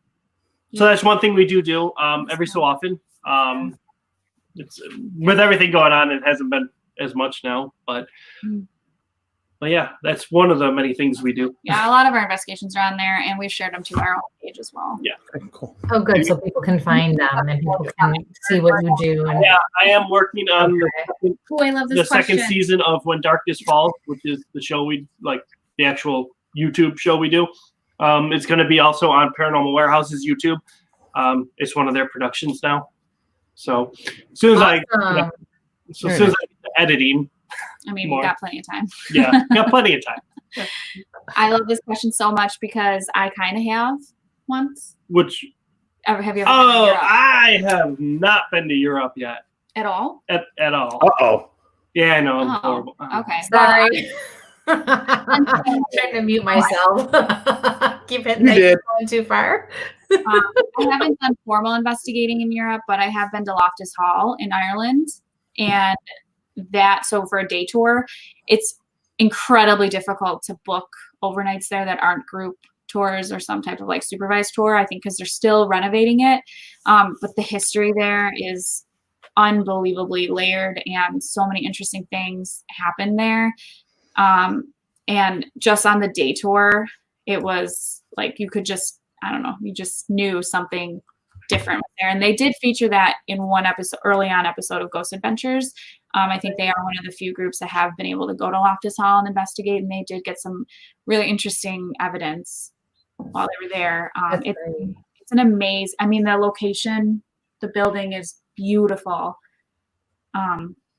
that's one thing we do every so often. It's with everything going on, it hasn't been as much now, but yeah, that's one of the many things we do. Yeah, a lot of our investigations are on there, and we've shared them to our own page as well. Yeah, cool. Oh, good. So people can find them and people can see what you do. And yeah, I am working on I love this second season of When Darkness Falls, which is the show the actual YouTube show we do. It's going to be also on Paranormal Warehouse's YouTube. It's one of their productions now. So as soon as I get to editing, I mean, we got plenty of time. Yeah, got plenty of time. I love this question so much because I kind of have once. Which? Have you ever been to Oh, Europe? I have not been to Europe yet. At all? At all. Uh-oh. Yeah, I know. I'm horrible. Okay. Sorry. I'm trying to mute myself. Keep it going too far. I haven't done formal investigating in Europe, but I have been to Loftus Hall in Ireland. And so for a day tour, it's incredibly difficult to book overnights there that aren't group tours or some type of like supervised tour, I think, because they're still renovating it. But the history there is unbelievably layered, and so many interesting things happen there. And just on the day tour, it was like you could just, I don't know, you just knew something different there. And they did feature that in one early on episode of Ghost Adventures. I think they are one of the few groups that have been able to go to Loftus Hall and investigate, and they did get some really interesting evidence while they were there. It's an amaze. I mean, the location, the building is beautiful.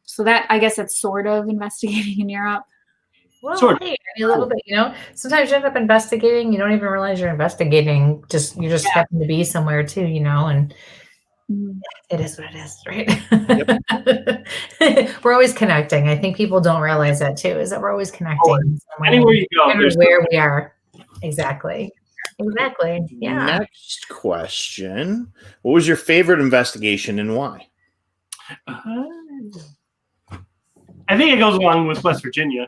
So that, I guess it's sort of investigating in Europe. Well, hey, a little bit, sometimes you end up investigating, you don't even realize you're investigating. You just happen to be somewhere too, and it is what it is, right? Yep. We're always connecting. I think people don't realize that too, is that we're always connecting. Anywhere you go, where we are. Exactly. Yeah. Next question. What was your favorite investigation and why? I think it goes along with West Virginia.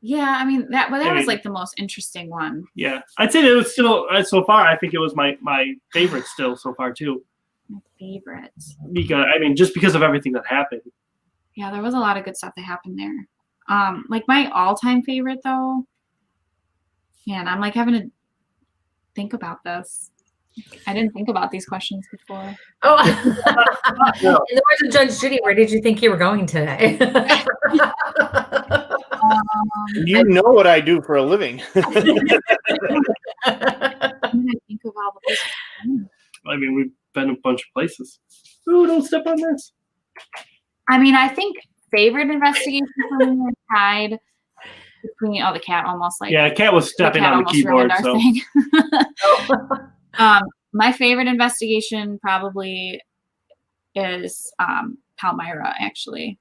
Yeah, I mean that was like the most interesting one. Yeah, I'd say it was still so far. I think it was my favorite still so far too. My favorite. Because just because of everything that happened. Yeah, there was a lot of good stuff that happened there. Like my all-time favorite though. Man, I'm like having to think about this. I didn't think about these questions before. Oh, in the words of Judge Judy, where did you think you were going today? You know what I do for a living. I'm gonna think of all the places. I mean, we've been a bunch of places. Ooh, don't step on this. I mean, I think favorite investigation for me was tied between the cat almost like Cat was stepping on the keyboard. So my favorite investigation probably is Palmyra, actually.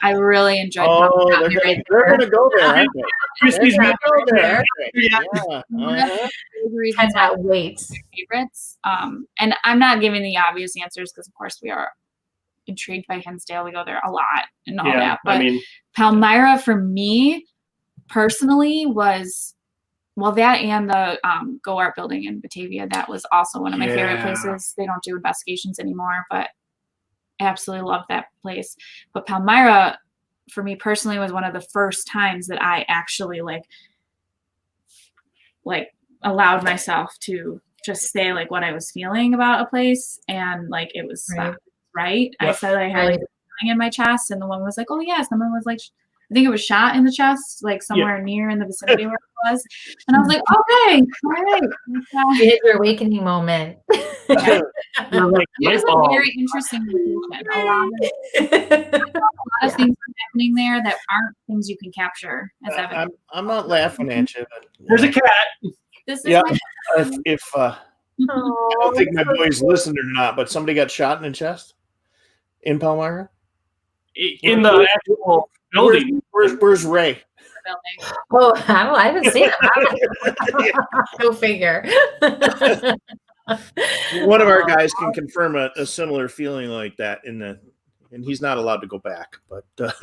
I really enjoyed Palmyra. They're going to go there, aren't they? Kristy's going to go there. Yeah. Cannot wait. Favorites. And I'm not giving the obvious answers because, of course, we are intrigued by Hinsdale. We go there a lot and all that. But Palmyra, for me personally, was that and the Go Art building in Batavia. That was also one of my favorite places. They don't do investigations anymore, but I absolutely love that place. But Palmyra, for me personally, was one of the first times that I actually like allowed myself to just say like what I was feeling about a place, and like it was right. Yep. I said I had like a feeling in my chest, and the one was like, "Oh yeah," someone was like, I think it was shot in the chest, like somewhere near in the vicinity where it was. And I was like, okay, all right. You hit your awakening moment. It was a very interesting location. A lot of things are happening there that aren't things you can capture as evidence. I'm not laughing at you. But, there's a cat. This is I don't think my boys listened or not, but somebody got shot in the chest in Palmyra? In the actual building. Where's Ray? Oh, I haven't seen him. Go figure. One of our guys can confirm a similar feeling like that in the and he's not allowed to go back. But that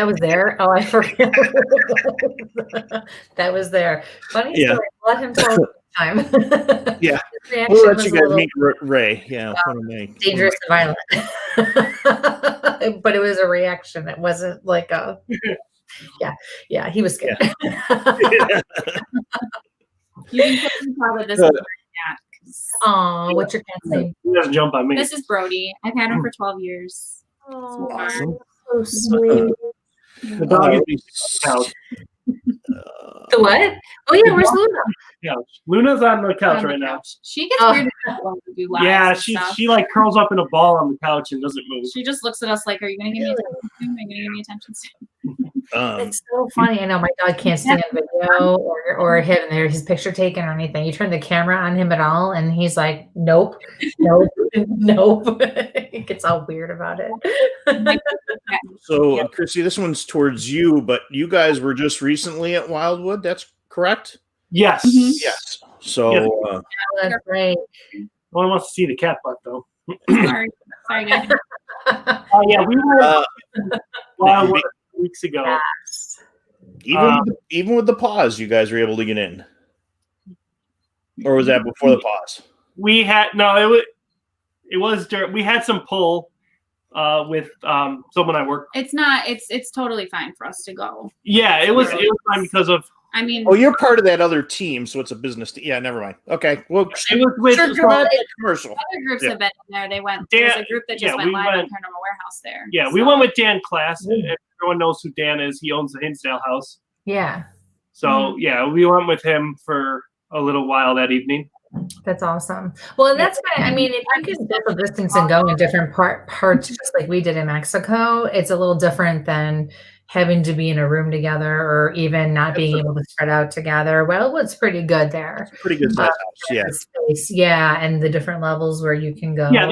was there. Oh, I forgot. That was there. Funny story. Let him tell us time. Yeah, His we'll reaction let you was a guys little meet Ray. Yeah, one of my dangerous and violent. But it was a reaction. It wasn't like a. Yeah, he was scared. Yeah. You can tell that this is my cat. Oh, what's your cat's name? He doesn't jump on me. This is Brody. I've had him for 12 years. Oh, Awesome. so sweet. The dog is on the couch. The what? Oh yeah, where's Luna? Couch. Luna's on the couch On the right now. couch. She gets weird when we do lives Yeah, and she stuff. she like curls up in a ball on the couch and doesn't move. She just looks at us like, "Are you going to give me attention soon? Are you going to give me attention soon?" It's so funny. I know my dog can't stand video or him there his picture taken or anything. You turn the camera on him at all, and he's like, "Nope, nope, nope." He gets all weird about it. So, Kristie, this one's towards you, but you guys were just recently at Wildwood. That's correct? Yes. Mhm. Yes. So, That's great. No one wants to see the cat butt though. Sorry, guys. Yeah, we were Wildwood weeks ago. even with the pause, you guys were able to get in, or was that before the pause? We had it was during, we had some pull with someone I work. It's totally fine for us to go. Yeah, it was fine because of. I mean, Oh, you're part of that other team, so it's a business team. Yeah, never mind. Okay, well, It was with go ahead, commercial. other groups have been in there. They went. Dan- There's a group that just yeah, went we live on went- Paranormal Warehouse there. Yeah, we went with Dan Class. If everyone knows who Dan is, he owns the Hinsdale house. Yeah, So yeah, we went with him for a little while that evening. that's awesome. Well, and that's kind of, I mean, if you can social distance and go in different parts, just like we did in Mexico, it's a little different than having to be in a room together or even not being able to spread out together. Wildwood's pretty good there. Pretty good size house. Yeah. Space, yeah, and the different levels where you can go. Yeah,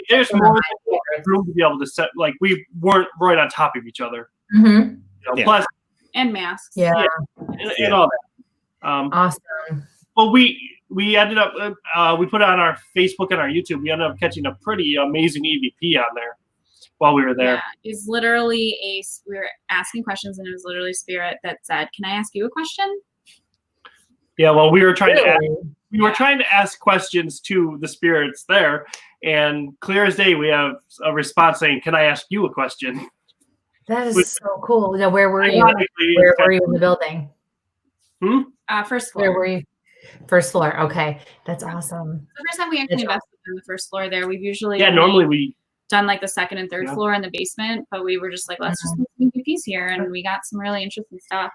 there's One of more my room to be able to set. Like we weren't right on top of each other. Mhm. Yeah. Plus, And masks. Yeah, and all that. awesome. Well, we ended up we put it on our Facebook and our YouTube. We ended up catching a pretty amazing EVP on there while we were there. Yeah, it's literally we were asking questions, and it was literally Spirit that said, "Can I ask you a question?" Yeah, well, we were trying to ask, Really? we were trying to ask questions to the spirits there, and clear as day, we have a response saying, "Can I ask you a question?" That is so cool. Now, where were you? Ironically, Where were you in the building? First Where floor. were you? First floor. Okay, that's awesome. The first time we actually invested in the first floor there, we've usually Yeah, only normally we. done like the second and third Yeah. floor in the basement, but we were just like, let's just make some EVPs here, and we got some really interesting stuff.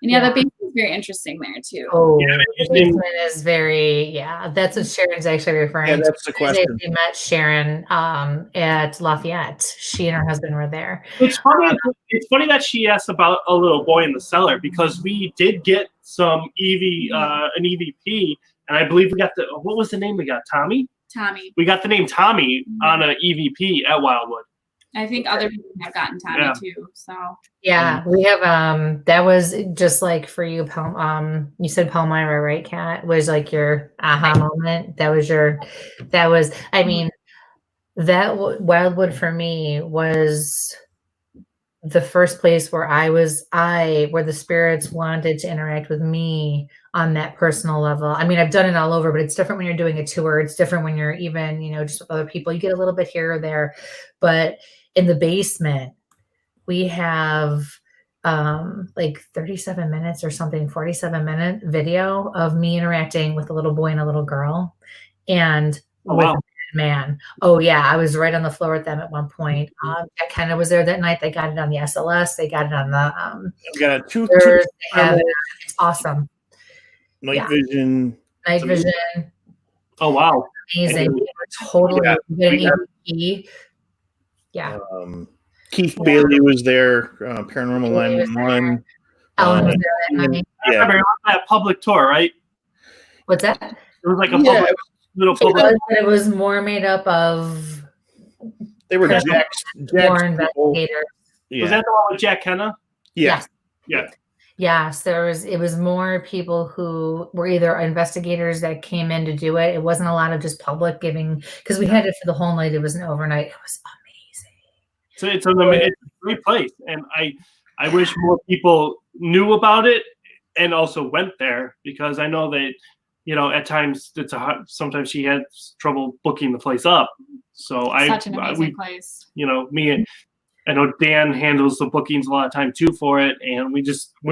And yeah, the basement's very interesting there too. Oh, Yeah, the basement is very, that's what Sharon's actually referring Yeah, to. that's the question. We met Sharon at Lafayette. She and her husband were there. It's funny. It's funny that she asked about a little boy in the cellar because we did get some an EVP, and I believe we got what was the name we got? Tommy. Tommy. We got the name Tommy on an EVP at Wildwood. I think other people have gotten Tommy too. So Yeah, we have that was just like for you, you said Palmyra, right, Kat? Was like your aha moment. That was I mean, that Wildwood for me was the first place where where the spirits wanted to interact with me on that personal level. I mean, I've done it all over, but it's different when you're doing a tour. It's different when you're even, just with other people. You get a little bit here or there, but in the basement, we have like 37 minutes or something, 47-minute video of me interacting with a little boy and a little girl, and with a man. Oh yeah, I was right on the floor with them at one point. I kind of was there that night. They got it on the SLS. They got it on the We got two they have it. It's awesome. night vision. Night vision. Oh wow! Amazing. Totally. EVP. Yeah. Keith Bailey was there. Paranormal 911. Ellen was there that night. I remember that public tour, right? What's that? It was like a public, little public. It was more made up of. They were Jack's more people. investigators. Yeah. Was that the one with Jack Kenna? Yeah. Yeah. Yes, it was more people who were either investigators that came in to do it. It wasn't a lot of just public giving, because we had it for the whole night. It was an overnight. It was amazing. So it's a great place, and I wish more people knew about it and also went there, because I know that, you know, at times sometimes she had trouble booking the place up. So Such an amazing place. You know, I know Dan handles the bookings a lot of time too for it, and we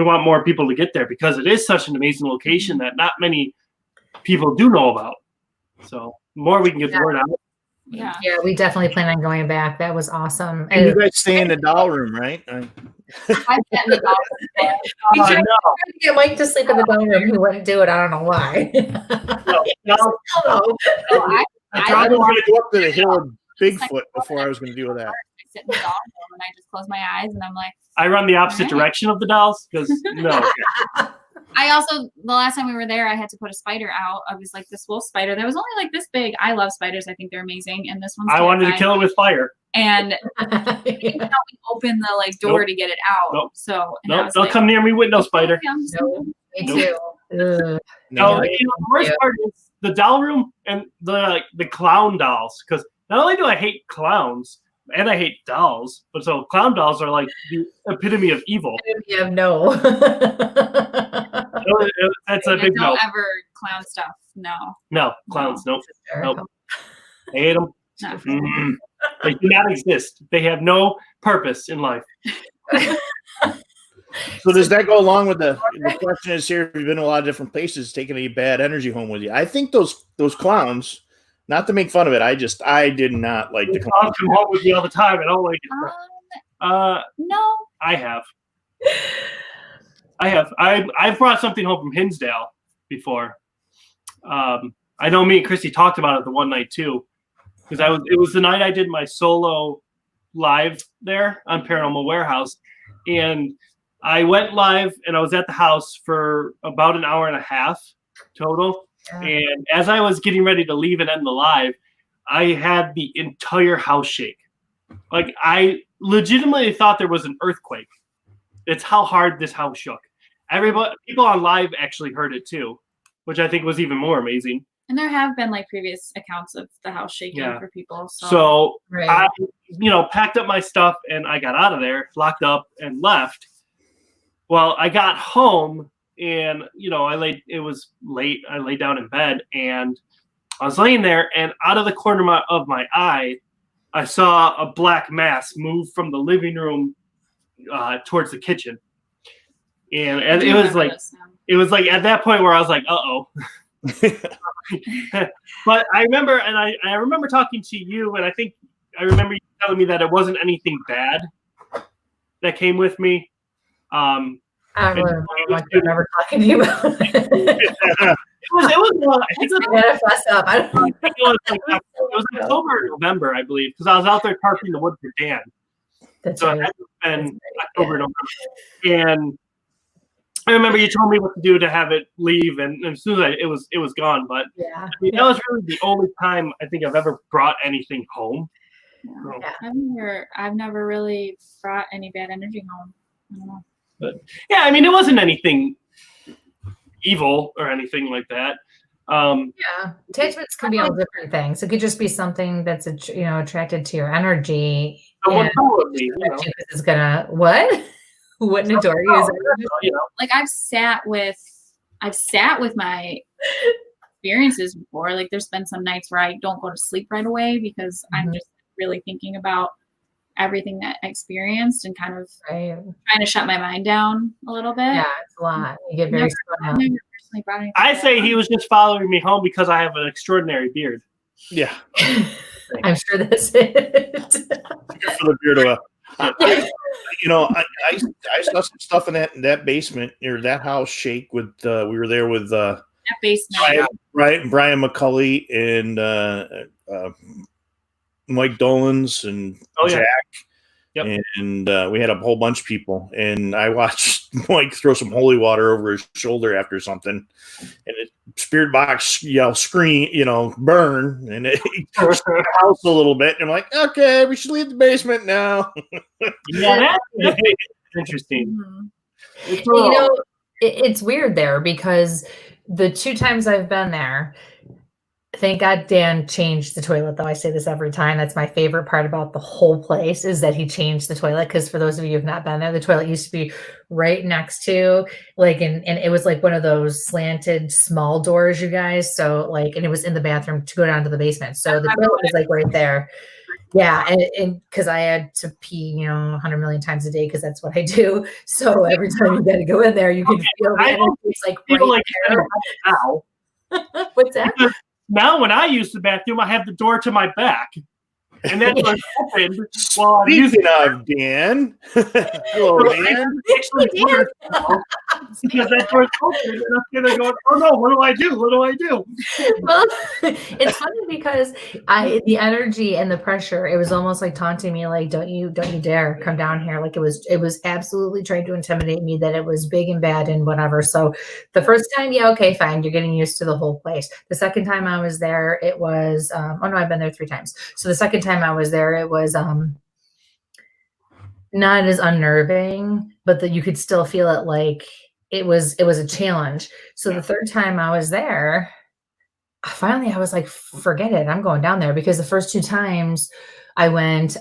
want more people to get there, because it is such an amazing location that not many people do know about. So the more we can get the word out. Yeah, we definitely plan on going back. That was awesome. And you guys stay in the doll room, right? I've been in the doll room. We tried to get Mike to sleep in the doll room. He wouldn't do it. I don't know why. I probably was going to go up to the hill of Bigfoot before I was going to deal with that. I sit in the doll room and I just close my eyes and I'm like, I run the opposite direction of the dolls, because no. I also, the last time we were there, I had to put a spider out. I was like, this wolf spider that was only like this big. I love spiders. I think they're amazing. And this one's I wanted to kill it with fire. And we open the door to get it out. Nope. So don't come near me with no spider. Me too. No, the worst part is the doll room and the clown dolls, because not only do I hate clowns and I hate dolls, but so clown dolls are like the epitome of evil. Yeah, no. That's a big no. Don't ever clown stuff. No, clowns. Nope. I hate them. Mm-hmm. They do not exist. They have no purpose in life. So does that go along with the question is here? You've been to a lot of different places, taking any bad energy home with you. I think those clowns, not to make fun of it, I did not like the clowns. Come home with me all the time. I don't like it. No. I have. I've brought something home from Hinsdale before. I know me and Kristie talked about it the one night too, because it was the night I did my solo live there on Paranormal Warehouse, and I went live and I was at the house for about an hour and a half total. And as I was getting ready to leave and end the live, I had the entire house shake. Like, I legitimately thought there was an earthquake. It's how hard this house shook. People on live actually heard it too, which I think was even more amazing. And there have been previous accounts of the house shaking for people. So right. I, packed up my stuff and I got out of there, locked up and left. Well, I got home and, it was late. I laid down in bed and I was laying there, and out of the corner of my eye, I saw a black mass move from the living room towards the kitchen. And it was like at that point where I was like, uh-oh. But I remember talking to you, and I remember you telling me that it wasn't anything bad that came with me. I don't remember what I remember talking to you about. It was I gotta fuss up. I don't know. It was October or November, I believe, because I was out there tarping the wood for Dan. That's so right. it had been October, November. And I remember you told me what to do to have it leave, and as soon as it was gone. But yeah, that was really the only time I think I've ever brought anything home. Yeah. I've never really brought any bad energy home. I don't know. But yeah, it wasn't anything evil or anything like that. Attachments can be all different things. It could just be something that's attracted to your energy. Someone followed me. It's gonna what? Wouldn't adore you. Like I've sat with my experiences before. Like there's been some nights where I don't go to sleep right away because I'm just really thinking about everything that I experienced and kind of trying to shut my mind down a little bit. Yeah, it's a lot. You get very I say he was just following me home because I have an extraordinary beard. Yeah. I'm sure that's it. Good for the beard. I saw some stuff in that basement or that house shake with we were there with that basement. Brian McCulley and Mike Dolans and Jack. Yep. And we had a whole bunch of people, and I watched Mike throw some holy water over his shoulder after something, and it spirit box scream, burn, and it house a little bit. And I'm like, okay, we should leave the basement now. Yeah, that's interesting. It's weird there because the 2 times I've been there, thank God Dan changed the toilet, though. I say this every time. That's my favorite part about the whole place is that he changed the toilet. Because for those of you who have not been there, the toilet used to be right next to, like, and it was like one of those slanted small doors, you guys. So, like, and it was in the bathroom to go down to the basement. So the toilet was like right there. Yeah, and because I had to pee, 100 million times a day because that's what I do. So every time you got to go in there, you can feel the energy. It's like right there. Now. What's that? Now, when I use the bathroom, I have the door to my back, and that's what's open. While I'm using of Dan. Hello, Dan. Because that door's open, and I'm gonna go. Oh no! What do I do? What do I do? Well, it's funny because the energy and the pressure. It was almost like taunting me, like, "Don't you dare come down here!" Like it was absolutely trying to intimidate me that it was big and bad and whatever. So the first time, yeah, okay, fine, you're getting used to the whole place. The second time I was there, it was. Oh no, I've been there 3 times. So the second time I was there, it was not as unnerving, but that you could still feel it like it was a challenge. So the third time I was there, finally I was like, forget it, I'm going down there, because the first 2 times I went,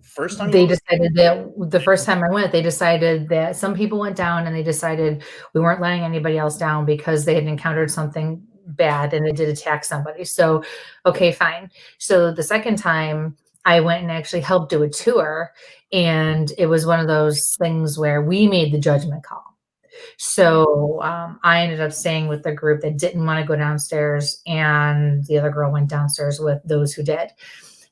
first time they decided that the first time I went, they decided that some people went down and they decided we weren't letting anybody else down because they had encountered something bad and it did attack somebody. So, okay, fine. So the second time I went and actually helped do a tour, and it was one of those things where we made the judgment call. So I ended up staying with the group that didn't want to go downstairs, and the other girl went downstairs with those who did.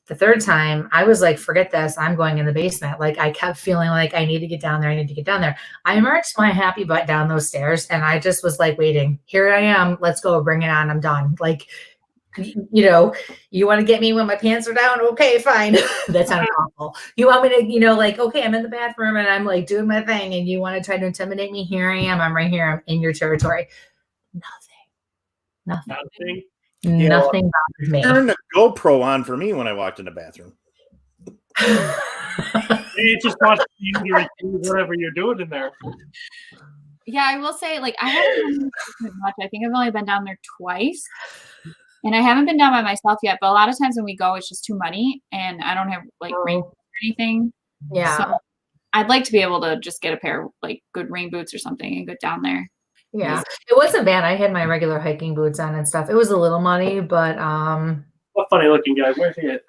The third time, I was like, forget this. I'm going in the basement. Like, I kept feeling like I need to get down there. I need to get down there. I marched my happy butt down those stairs, and I just was like, waiting. Here I am. Let's go. Bring it on. I'm done. Like, you want to get me when my pants are down? Okay, fine. That sounds awful. You want me to, like, okay, I'm in the bathroom and I'm like doing my thing, and you want to try to intimidate me? Here I am. I'm right here. I'm in your territory. Nothing. Nothing bothers me. Turn the GoPro on for me when I walked in the bathroom. It just wants you to record whatever you're doing in there. Yeah, I will say, like, I haven't been there much. I think I've only been down there twice. And I haven't been down by myself yet, but a lot of times when we go, it's just too muddy, and I don't have like rain boots or anything. Yeah. So I'd like to be able to just get a pair of like good rain boots or something and go down there. Yeah. It wasn't bad. I had my regular hiking boots on and stuff. It was a little muddy, but what funny looking guy. Where's he at?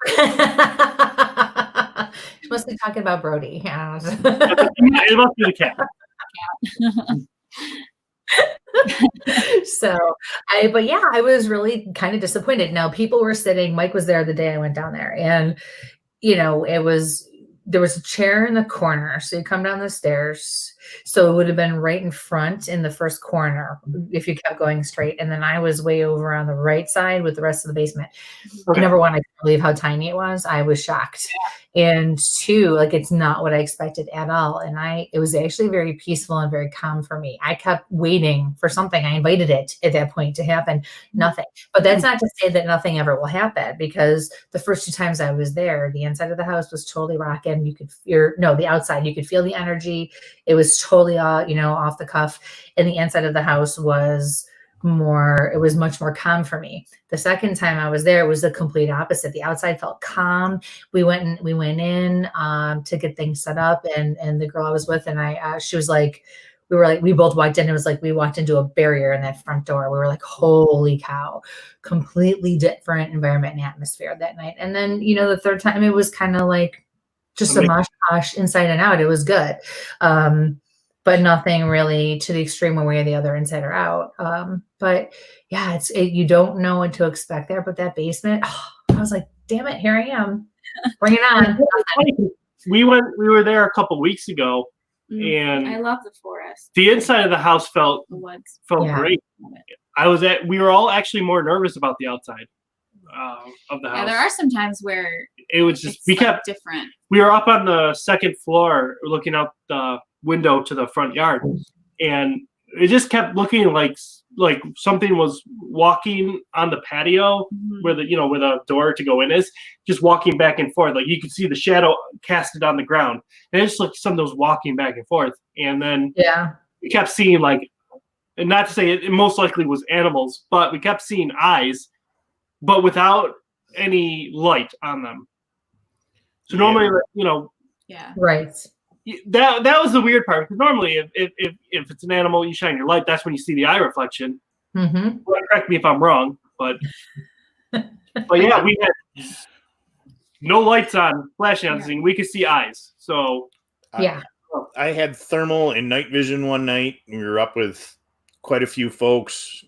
She must be talking about Brody. Yeah. It must be the cat. But yeah, I was really kind of disappointed. Now, people were sitting, Mike was there the day I went down there, and there was a chair in the corner. So you come down the stairs. So it would have been right in front in the first corner if you kept going straight. And then I was way over on the right side with the rest of the basement. Okay. Number one, I couldn't believe how tiny it was. I was shocked. And 2, like, it's not what I expected at all. And it was actually very peaceful and very calm for me. I kept waiting for something. I invited it at that point to happen. Nothing. But that's not to say that nothing ever will happen, because the first 2 times I was there, the inside of the house was totally rocking. The outside, you could feel the energy. It was totally, off the cuff. And the inside of the house was much more calm for me. The second time I was there, it was the complete opposite. The outside felt calm. We went in to get things set up, and the girl I was with, and she was like, we both walked in. It was like we walked into a barrier in that front door. We were like, holy cow, completely different environment and atmosphere that night. And then, the third time it was kind of like just a mosh posh inside and out. It was good. But nothing really to the extreme one way or the other, inside or out. But yeah, you don't know what to expect there. But that basement, I was like, damn it, here I am. Bring it on. We were there a couple weeks ago, and I love the forest. The inside of the house felt great. We were all actually more nervous about the outside of the house. Yeah, there are some times where it was just different. We were up on the second floor looking out the window to the front yard, and it just kept looking like something was walking on the patio where the door to go in is, just walking back and forth. Like you could see the shadow casted on the ground, and it just looked something was walking back and forth. And then we kept seeing like, and not to say it most likely was animals, but we kept seeing eyes, but without any light on them. So normally, right. That was the weird part, because normally if it's an animal, you shine your light, that's when you see the eye reflection. Mm-hmm. Well, correct me if I'm wrong, but yeah, we had no lights on, flashing on the scene. We could see eyes. So yeah, I had thermal and night vision one night. We were up with quite a few folks.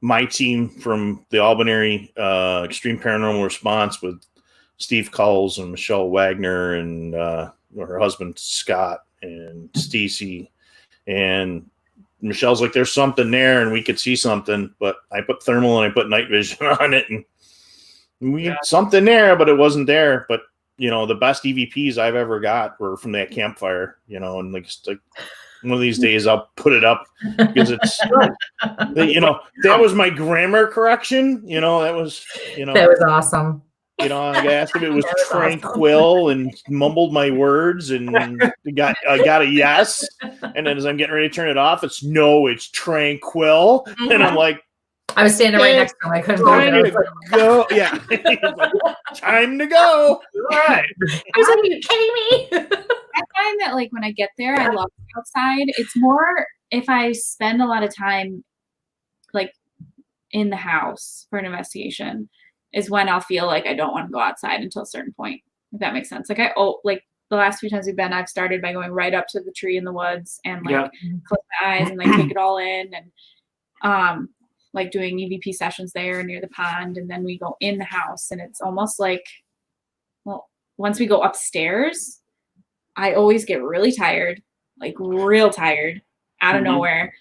My team from the Albany Extreme Paranormal Response with Steve Culls and Michelle Wagner and her husband Scott and Stacy, and Michelle's like, there's something there, and we could see something, but I put thermal and I put night vision on it, and we had something there, but it wasn't there. But the best EVPs I've ever got were from that campfire, and like one of these days I'll put it up, because it's that was my grammar correction. That was that was awesome. I asked if it was tranquil and mumbled my words, and I got a yes. And then as I'm getting ready to turn it off, it's tranquil. Mm-hmm. And I'm like, I was standing right next to him. I couldn't go. Yeah. Time to go. All right. I was like, are you kidding me? I find that like when I get there, I love outside. It's more if I spend a lot of time like in the house for an investigation is when I'll feel like I don't want to go outside until a certain point, if that makes sense. Like like the last few times we've been, I've started by going right up to the tree in the woods and like close my eyes and like take it all in, and like doing EVP sessions there near the pond, and then we go in the house, and it's almost like, well, once we go upstairs, I always get really tired, like real tired out of nowhere.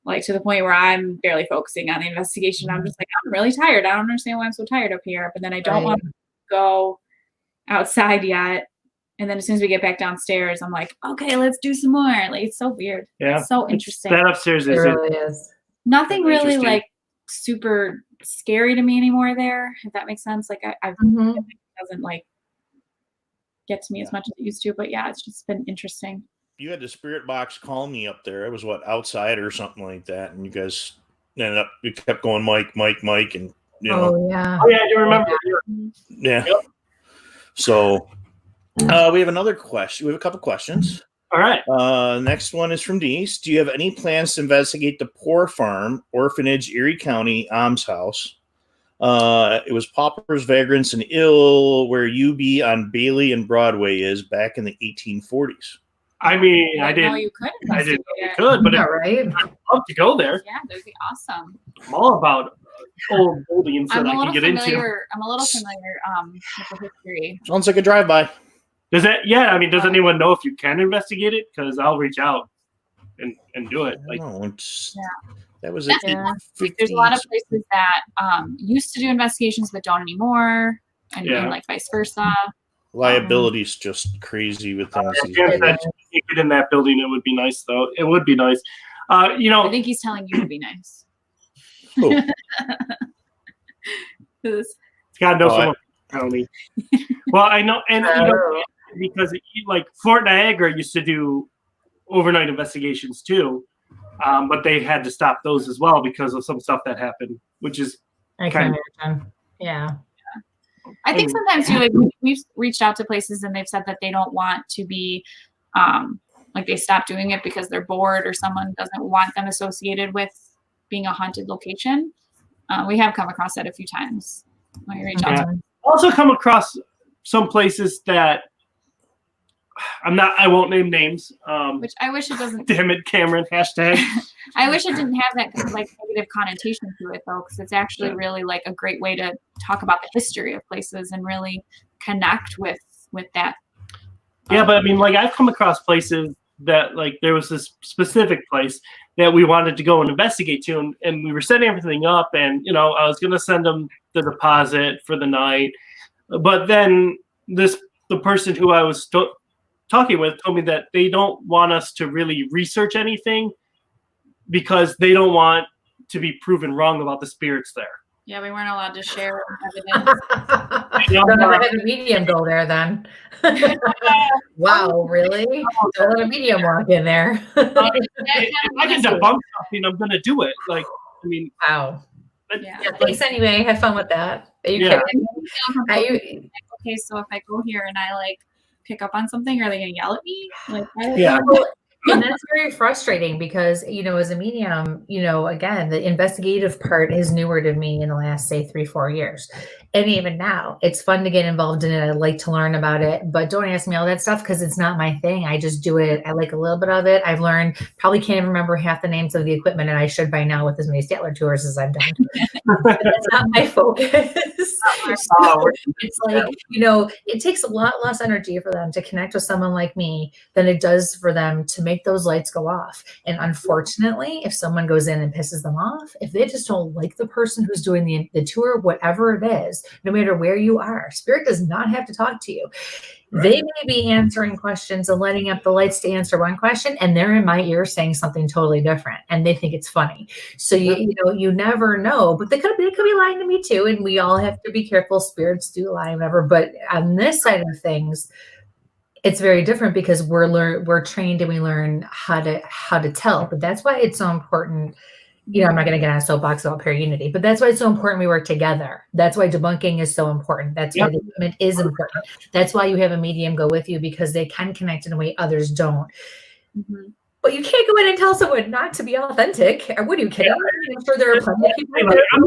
Like to the point where I'm barely focusing on the investigation. I'm just like, I'm really tired. I don't understand why I'm so tired up here. But then I don't want to go outside yet. And then as soon as we get back downstairs, I'm like, okay, let's do some more. Like it's so weird. Yeah. It's so interesting. That upstairs is really is. Nothing really like super scary to me anymore there, if that makes sense. Like it doesn't like get to me as much as it used to. But yeah, it's just been interesting. You had the spirit box call me up there. I was outside or something like that, and you guys ended up. You kept going, Mike, and Oh yeah. Oh yeah, I do remember. Yeah. Yep. So we have another question. We have a couple questions. All right. Next one is from Denise. Do you have any plans to investigate the Poor Farm Orphanage, Erie County Alms House? It was paupers, vagrants, and ill, where UB on Bailey and Broadway is back in the 1840s. I mean, I didn't know you could, but I'd love to go there. Yeah, that'd be awesome. I'm all about old buildings that I can get into. I'm a little familiar with the history. Sounds like a drive-by. Does that? Yeah, I mean, does anyone know if you can investigate it? Because I'll reach out and do it. Like, that was it. Yeah. There's a lot of places that used to do investigations but don't anymore, and like vice versa. Liability's just crazy with things. If you get in that building, it would be nice, though. It would be nice. I think he's telling you to be nice. Oh. God knows someone tell me. Well, I know, and because like Fort Niagara used to do overnight investigations too, but they had to stop those as well because of some stuff that happened, which is kind of yeah. I think sometimes too, like we've reached out to places and they've said that they don't want to be, like they stopped doing it because they're bored or someone doesn't want them associated with being a haunted location. We have come across that a few times when we reach out to them. Also come across some places that I won't name names. Which I wish it doesn't. Damn it, Cameron, hashtag. I wish it didn't have that like negative connotation to it though, because it's actually really like a great way to talk about the history of places and really connect with that. Yeah, but I mean, like I've come across places that like there was this specific place that we wanted to go and investigate to, and we were setting everything up, and I was gonna send them the deposit for the night, but then the person who I was talking with told me that they don't want us to really research anything because they don't want to be proven wrong about the spirits there. Yeah, we weren't allowed to share evidence. Don't ever have a medium go there then. Wow, really? Don't let a medium walk in there. If I can debunk something, I'm going to do it. Like, I mean, wow. Yeah. Thanks anyway. Have fun with that. Are you kidding? Okay, so if I go here and I like pick up on something, are they going to yell at me? Like, yeah. And that's very frustrating because, as a medium, again, the investigative part is newer to me in the last, say, 3-4 years. And even now, it's fun to get involved in it. I like to learn about it, but don't ask me all that stuff because it's not my thing. I just do it. I like a little bit of it. I've learned, probably can't even remember half the names of the equipment, and I should by now with as many Statler tours as I've done. But that's not my focus. So it's like, it takes a lot less energy for them to connect with someone like me than it does for them to make those lights go off. And unfortunately, if someone goes in and pisses them off, if they just don't like the person who's doing the tour, whatever it is, no matter where you are, spirit does not have to talk to you. Right. They may be answering questions and lighting up the lights to answer one question, and they're in my ear saying something totally different, and they think it's funny. So you never know, but they could be lying to me too, and we all have to be careful. Spirits do lie, whatever. But on this side of things, it's very different because we're trained and we learn how to tell. But that's why it's so important. I'm not going to get on a soapbox about paraunity, but that's why it's so important we work together. That's why debunking is so important. That's why the equipment is important. That's why you have a medium go with you, because they can connect in a way others don't. Mm-hmm. But you can't go in and tell someone not to be authentic. Or what are you kidding? I'm sure there are plenty of people that have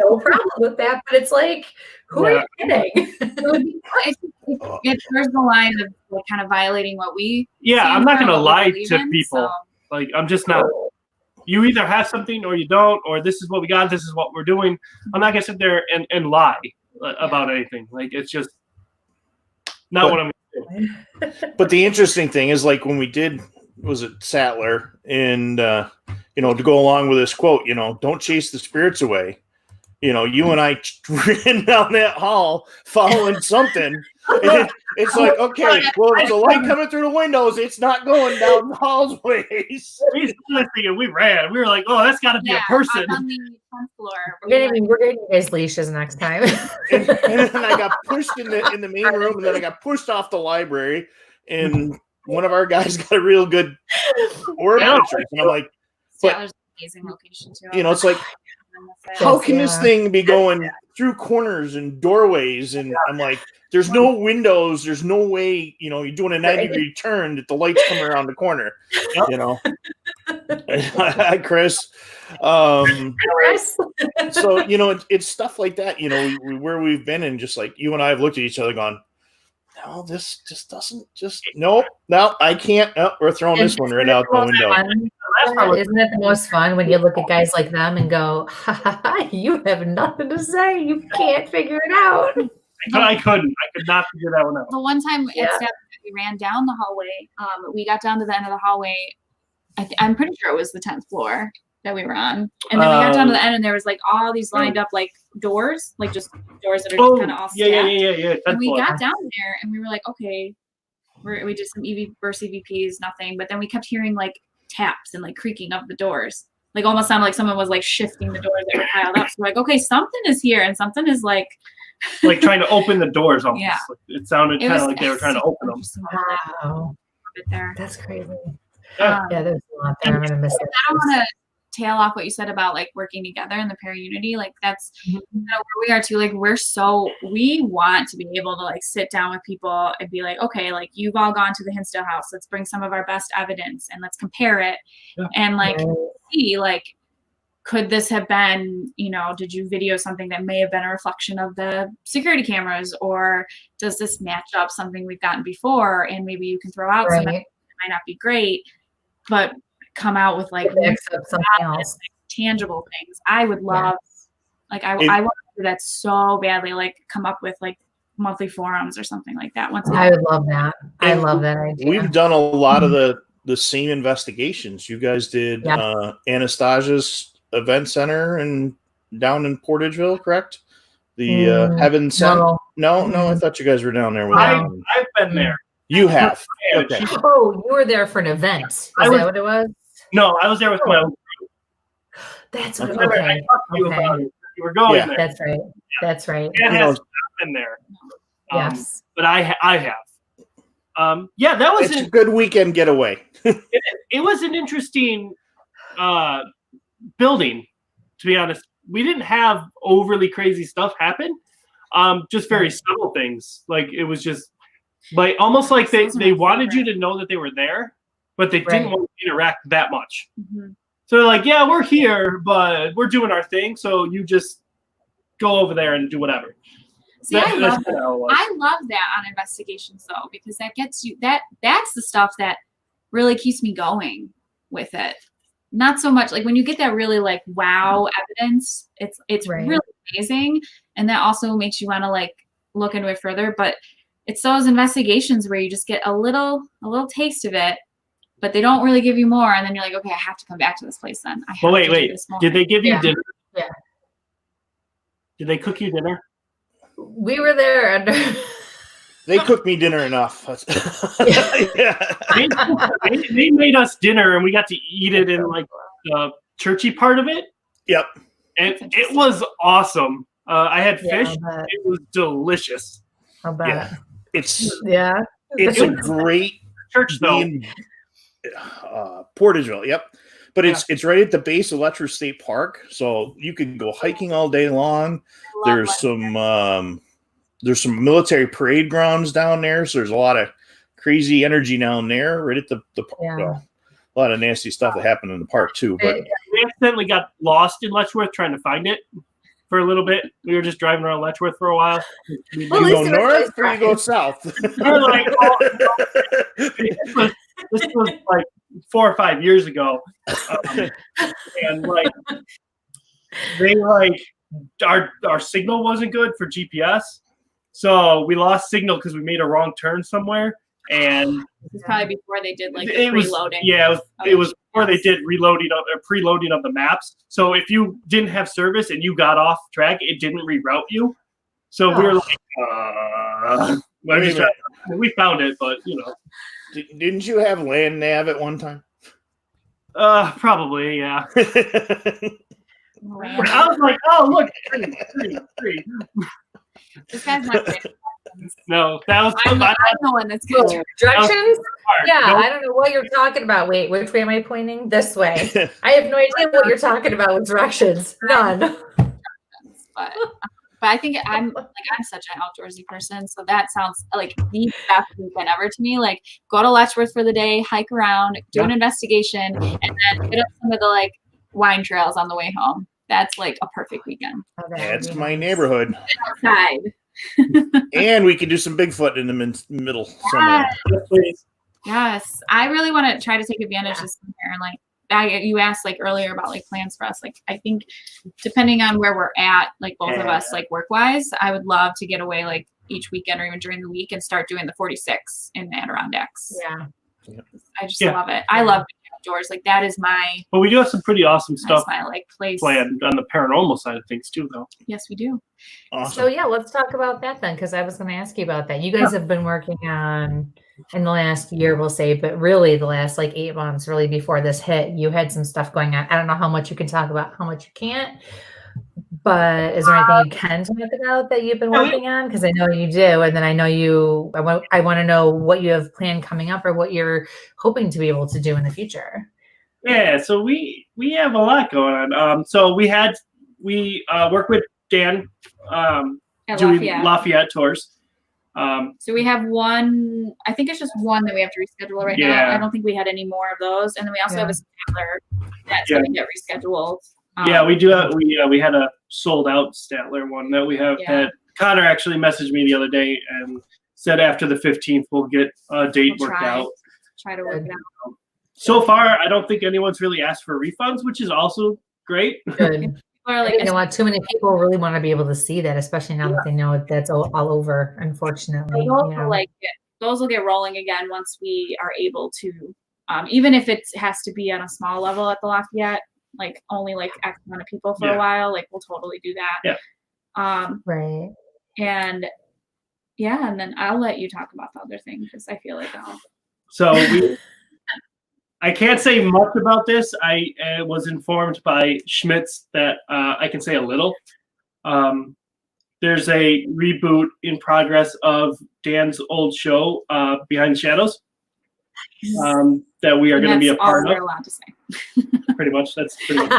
no problem with that, but it's like, who are you kidding? It there's the line of like kind of violating what we. Yeah, I'm not going to lie to people. So. Like, I'm just not. You either have something or you don't, or this is what we got, this is what we're doing. I'm not going to sit there and lie about anything. Like, it's just not what I'm going to do. But the interesting thing is, like, when we did, was it Sattler? And, to go along with this quote, don't chase the spirits away. You and I ran down that hall following something. And it's like, okay, well, there's a light coming through the windows. It's not going down the hallways. We ran. We were like, oh, that's got to be a person. On the 10th floor. We're getting you guys leashes next time. and then I got pushed in the main room, and then I got pushed off the library, and one of our guys got a real good orb entrance. And I'm like, Statler's amazing location too. It's like, how can this thing be going through corners and doorways? And I'm like, there's no windows. There's no way, you're doing a 90-degree turn that the lights come around the corner. Hi, Chris. So, it's stuff like that, where we've been, and just like you and I have looked at each other going, no, this just doesn't no, I can't. Oh, we're throwing this one right out the window. Isn't it the most fun when you look at guys like them and go, you have nothing to say. You can't figure it out. I could not figure that one out. The one time at Statler, we ran down the hallway. We got down to the end of the hallway. I'm pretty sure it was the 10th floor that we were on. And then we got down to the end, and there was like all these lined up like doors, like just doors that are kind of all stacked. Yeah. And we got down there, and we were like, okay, we did some burst EVPs, nothing. But then we kept hearing like taps and like creaking of the doors. Like almost sounded like someone was like shifting the doors that were piled up. So we're like, okay, something is here, and something is like trying to open the doors almost. Yeah. It sounded kind of like they were trying to open them. Wow. There. That's crazy. Yeah, there's a lot there. I'm gonna miss it. I don't want to tail off what you said about like working together in the paraunity. Like that's where we are too. Like we want to be able to like sit down with people and be like, okay, like you've all gone to the Hinsdale house. Let's bring some of our best evidence and let's compare it and like see like, could this have been, did you video something that may have been a reflection of the security cameras, or does this match up something we've gotten before? And maybe you can throw out some evidence that might not be great, but come out with like something else, tangible things. I would love, I want to do that so badly. Like come up with like monthly forums or something like that. I would love that. I love that idea. We've done a lot of the same investigations. You guys did Anastasia's event center and down in Portageville, correct? The Heaven Center. No, I thought you guys were down there with I've been there. You have. Yeah, Okay. Oh, you were there for an event. Is that what it was? No, I was there with my own. That's what. I Okay. talked to you about it. You were going Yeah. there. That's right. That's right. It has not been there. Yes. But I have. Yeah, that was It's a good weekend getaway. it was an interesting building, to be honest. We didn't have overly crazy stuff happen. Just very subtle things. Like it was just like almost like they wanted you to know that they were there, but they didn't want to interact that much. Mhm. So they're like, yeah, we're here, but we're doing our thing. So you just go over there and do whatever. See, I love that on investigations though, because that gets you that's the stuff that really keeps me going with it. Not so much like when you get that really like wow evidence, it's really amazing. And that also makes you want to like look into it further. But it's those investigations where you just get a little taste of it, but they don't really give you more. And then you're like, okay, I have to come back to this place then. I have well, wait. do this more. Did they give you dinner? Yeah. Did they cook you dinner? We were there under. They cooked me dinner enough. Yeah. They made us dinner and we got to eat it in like the churchy part of it. Yep. And it was awesome. I had fish. Yeah, it was delicious. How bad? Yeah. It's Yeah. a great Church though. Portageville. Yep. But it's right at the base of Letcher State Park, so you can go hiking all day long. There's some military parade grounds down there, so there's a lot of crazy energy down there. Right at the well, a lot of nasty stuff that happened in the park too. But we accidentally got lost in Letchworth trying to find it for a little bit. We were just driving around Letchworth for a while. You go north or you go south? We're like, this was like 4 or 5 years ago, and like they like our signal wasn't good for GPS, so we lost signal because we made a wrong turn somewhere. And this is probably before they did like it preloading. It was before they did preloading of the maps. So if you didn't have service and you got off track, it didn't reroute you. So we were like, we found it, but you know. Didn't you have land nav at one time? Probably, yeah. I was like, oh, look, tree. This guy's not great. No, that was I'm the one that's good. Directions? Yeah, Nope. I don't know what you're talking about. Wait, which way am I pointing? This way. I have no idea what you're talking about with directions. None. But I think I'm such an outdoorsy person, so that sounds like the best weekend ever to me. Like go to Letchworth for the day, hike around, do an investigation, and then hit up some of the like wine trails on the way home. That's like a perfect weekend. That's my neighborhood. Outside. And we can do some Bigfoot in the middle somewhere. Yes, I really want to try to take advantage of some here. And like you asked like earlier about like plans for us. Like I think depending on where we're at, like both of us, like work wise, I would love to get away like each weekend or even during the week and start doing the 46 in the Adirondacks. Yeah, I just love it. I love outdoors. Like that is my. But we do have some pretty awesome stuff my like place planned on the paranormal side of things too, though. Yes, we do. Awesome. So yeah, let's talk about that then, because I was going to ask you about that. You guys have been working on in the last year, we'll say, but really the last like 8 months, really before this hit, you had some stuff going on. I don't know how much you can talk about, how much you can't. But is there anything you can talk about that you've been working on? Because I know you do, and then I know you. I want to know what you have planned coming up, or what you're hoping to be able to do in the future. Yeah, so we have a lot going on. So we work with Dan doing Lafayette tours. So we have one. I think it's just one that we have to reschedule right now. I don't think we had any more of those, and then we also have a Statler that's going to get rescheduled. We do. We had a sold out Statler one that we have. That Connor actually messaged me the other day and said after the 15th we'll get a date worked out. Try to work it out. So far, I don't think anyone's really asked for refunds, which is also great. Good. Too many people really want to be able to see that, especially now that they know that's all over. Unfortunately, those will get rolling again once we are able to. Even if it has to be on a small level at the Lafayette. Like only like X amount of people for a while, like we'll totally do that. Right. And Yeah, and then I'll let you talk about the other thing because I feel like I can't say much about this. I was informed by Schmitz that I can say a little. There's a reboot in progress of Dan's old show, Behind the Shadows, that we are going to be a part of. That's all we're allowed to say. Pretty much. That's pretty much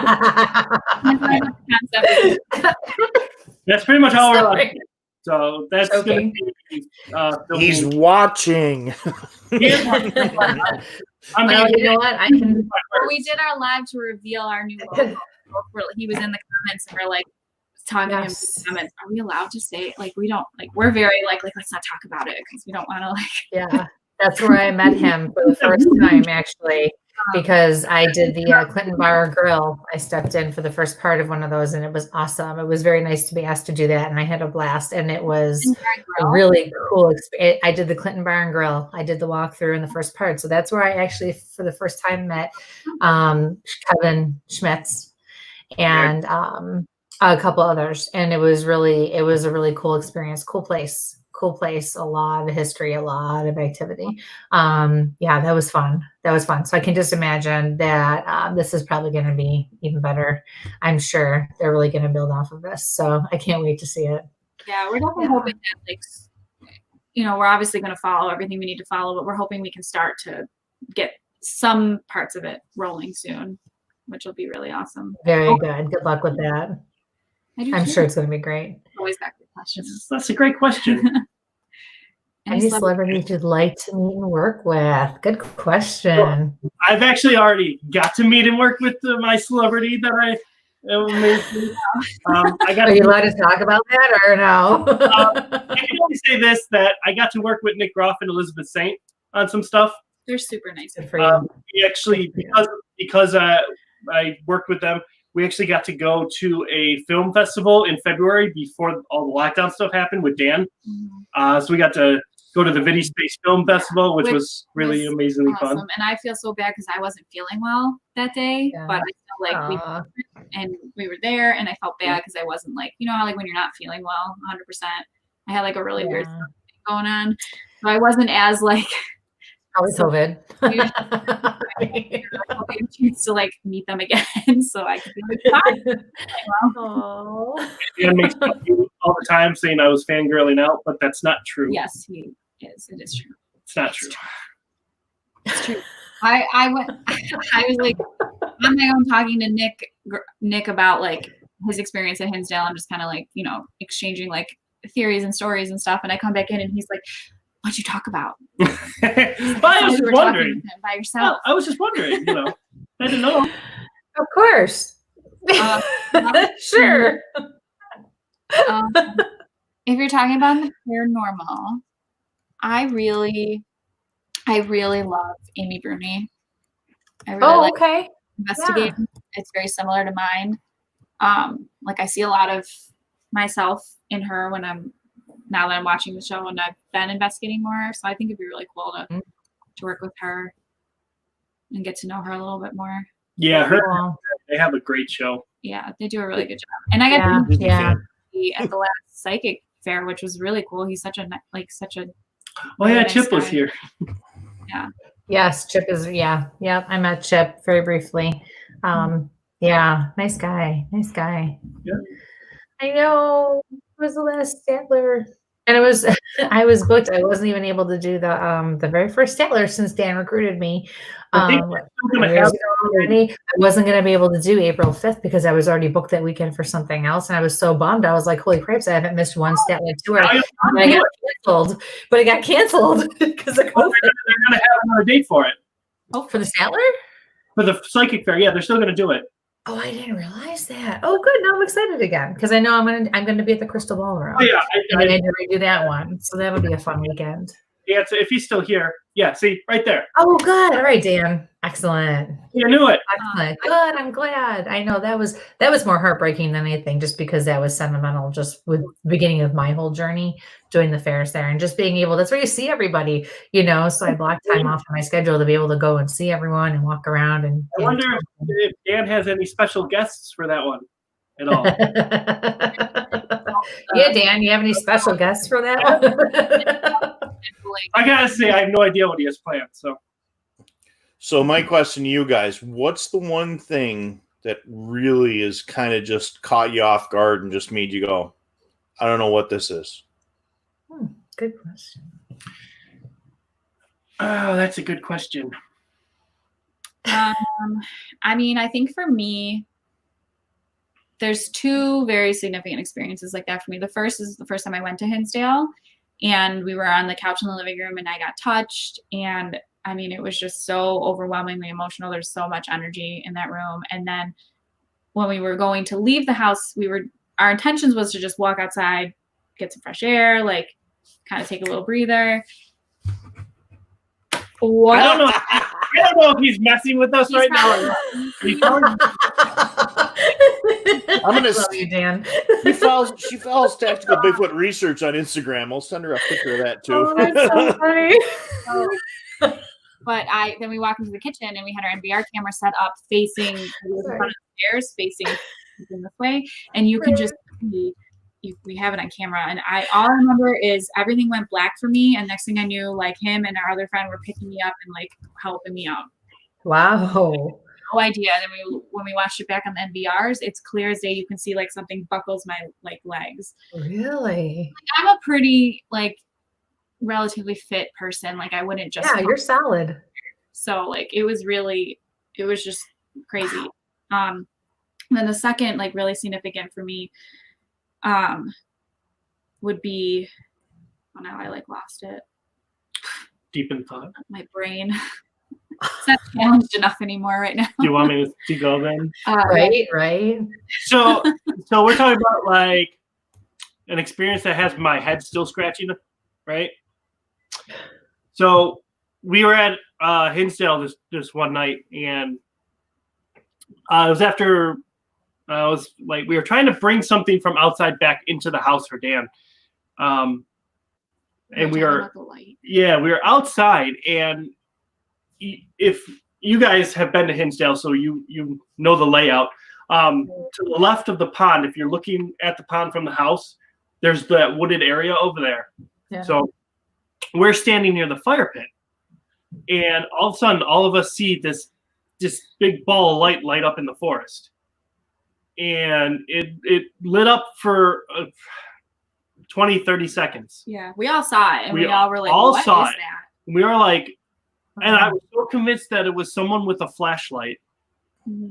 that's pretty much all we're allowed to say. So that's going to be he's watching. I mean, you know what? We did our live to reveal our new logo. He was in the comments and we're like talking to him in the comments. Are we allowed to say like we don't like we're very like let's not talk about it because we don't want to like yeah. That's where I met him for the first time actually. Because I did the Clinton Bar Grill. I stepped in for the first part of one of those and it was awesome. It was very nice to be asked to do that and I had a blast and it was a really cool experience. I did the Clinton Bar and Grill. I did the walkthrough in the first part. So that's where I actually for the first time met Kevin Schmitz and a couple others. And it was a really cool experience, cool place, a lot of history, a lot of activity. Yeah, that was fun. So I can just imagine that this is probably going to be even better. I'm sure they're really going to build off of this. So I can't wait to see it. Yeah, we're definitely hoping that like, we're obviously going to follow everything we need to follow, but we're hoping we can start to get some parts of it rolling soon, which will be really awesome. Very good. Good luck with that. I'm sure it's going to be great. Always got good questions. That's a great question. Any celebrities you'd like to meet and work with? Good question. Well, I've actually already got to meet and work with my celebrity that I Are you allowed to talk about that or no? I can only say this, that I got to work with Nick Groff and Elizabeth Saint on some stuff. They're super nice. Good for you. We actually, because I worked with them, we actually got to go to a film festival in February before all the lockdown stuff happened with Dan. So we got to go to the Vidi Space Film Festival, which was really amazingly fun. And I feel so bad because I wasn't feeling well that day, but I felt like we were there, and I felt bad because I wasn't like, how like when you're not feeling well 100%. I had like a really weird thing going on, so I wasn't as like. Probably COVID. To like meet them again, so I could be like, Dan makes fun of you all the time saying I was fangirling out, but that's not true. Yes, he is. It is true. It's not true. It's true. I was like on my own talking to Nick about like his experience at Hinsdale. I'm just kind of like exchanging like theories and stories and stuff, and I come back in and he's like, what'd you talk about? I was just wondering. By yourself. I was just wondering, I didn't know. Of course. Sure. If you're talking about the paranormal, I really love Amy Bruni. I really like investigating. Yeah. It's very similar to mine. Like I see a lot of myself in her now that I'm watching the show and I've been investigating more. So I think it'd be really cool to work with her and get to know her a little bit more. Yeah, they have a great show. Yeah, they do a really good job. And I got to at the last psychic fair, which was really cool. He's such a Oh yeah, Chip was here. Yeah. Yes, Chip is I met Chip very briefly. Nice guy. Yeah. I know. It was the last Statler. And I was booked. I wasn't even able to do the very first Statler since Dan recruited me. I wasn't going to be able to do April 5th because I was already booked that weekend for something else. And I was so bummed. I was like, holy crap, I haven't missed one Statler tour. And I got canceled. But it got canceled because of COVID. They're going to have another date for it. Oh, for the Statler? For the psychic fair, yeah, they're still going to do it. Oh, I didn't realize that. Oh, good. Now I'm excited again because I know I'm going to be at the Crystal Ballroom. Oh, yeah, I need to redo that one, so that'll be a fun weekend. Yeah, so if he's still here, see right there. Oh, good. All right, Dan. Excellent. You knew it. Excellent. Good. I'm glad. I know that was more heartbreaking than anything, just because that was sentimental. Just with the beginning of my whole journey doing the fairs there, and just being able. That's where you see everybody, So I blocked time off in my schedule to be able to go and see everyone and walk around. And I wonder if Dan has any special guests for that one. at all. Yeah, Dan, you have any special guests for that one? I gotta say, I have no idea what he has planned. So my question to you guys, what's the one thing that really is kind of just caught you off guard and just made you go, I don't know what this is? Good question. Oh, that's a good question. I mean, I think for me, there's two very significant experiences like that for me. The first is the first time I went to Hinsdale, and we were on the couch in the living room, and I got touched, and I mean, it was just so overwhelmingly emotional. There's so much energy in that room. And then when we were going to leave the house, our intentions was to just walk outside, get some fresh air, like kind of take a little breather. What? I don't know if he's messing with us right now. I'm gonna Love you, Dan. She follows Tactical Bigfoot Research on Instagram. I'll send her a picture of that too. Oh, that's so funny. But then we walked into the kitchen and we had our NVR camera set up facing the front of the stairs, facing this way, and you can just see. We have it on camera, and all I remember is everything went black for me, and next thing I knew, like him and our other friend were picking me up and like helping me out. Wow. No idea. And then when we watched it back on the NVRs, it's clear as day. You can see like something buckles my like legs. Really? Like, I'm a pretty like relatively fit person. Like I wouldn't just. Yeah, you're solid. So like it was just crazy. And then the second like really significant for me would be, oh now I like lost it. Deep in thought. My brain. It's not challenged enough anymore right now. Do you want me to go then? Right. So we're talking about like an experience that has my head still scratching, right? So we were at Hinsdale this one night, and it was after we were trying to bring something from outside back into the house for Dan. And we were outside, and if you guys have been to Hinsdale, so you know the layout. To the left of the pond, if you're looking at the pond from the house, there's that wooded area over there. Yeah. So we're standing near the fire pit, and all of a sudden, all of us see this big ball of light up in the forest, and it lit up for 20-30 seconds. Yeah, we all saw it, and we all were like, "What is that?" We were like, and I was so convinced that it was someone with a flashlight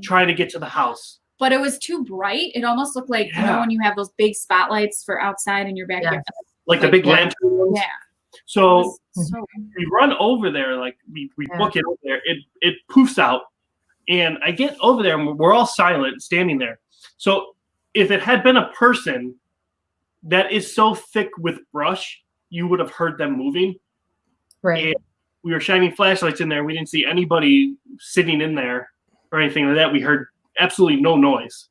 trying to get to the house. But it was too bright. It almost looked like, you know, when you have those big spotlights for outside in your backyard. Yeah. Like the big lantern ones? Yeah. So we run over there, like we book it over there. It poofs out, and I get over there, and we're all silent, standing there. So if it had been a person that is so thick with brush, you would have heard them moving. Right. And we were shining flashlights in there. We didn't see anybody sitting in there or anything like that. We heard absolutely no noise.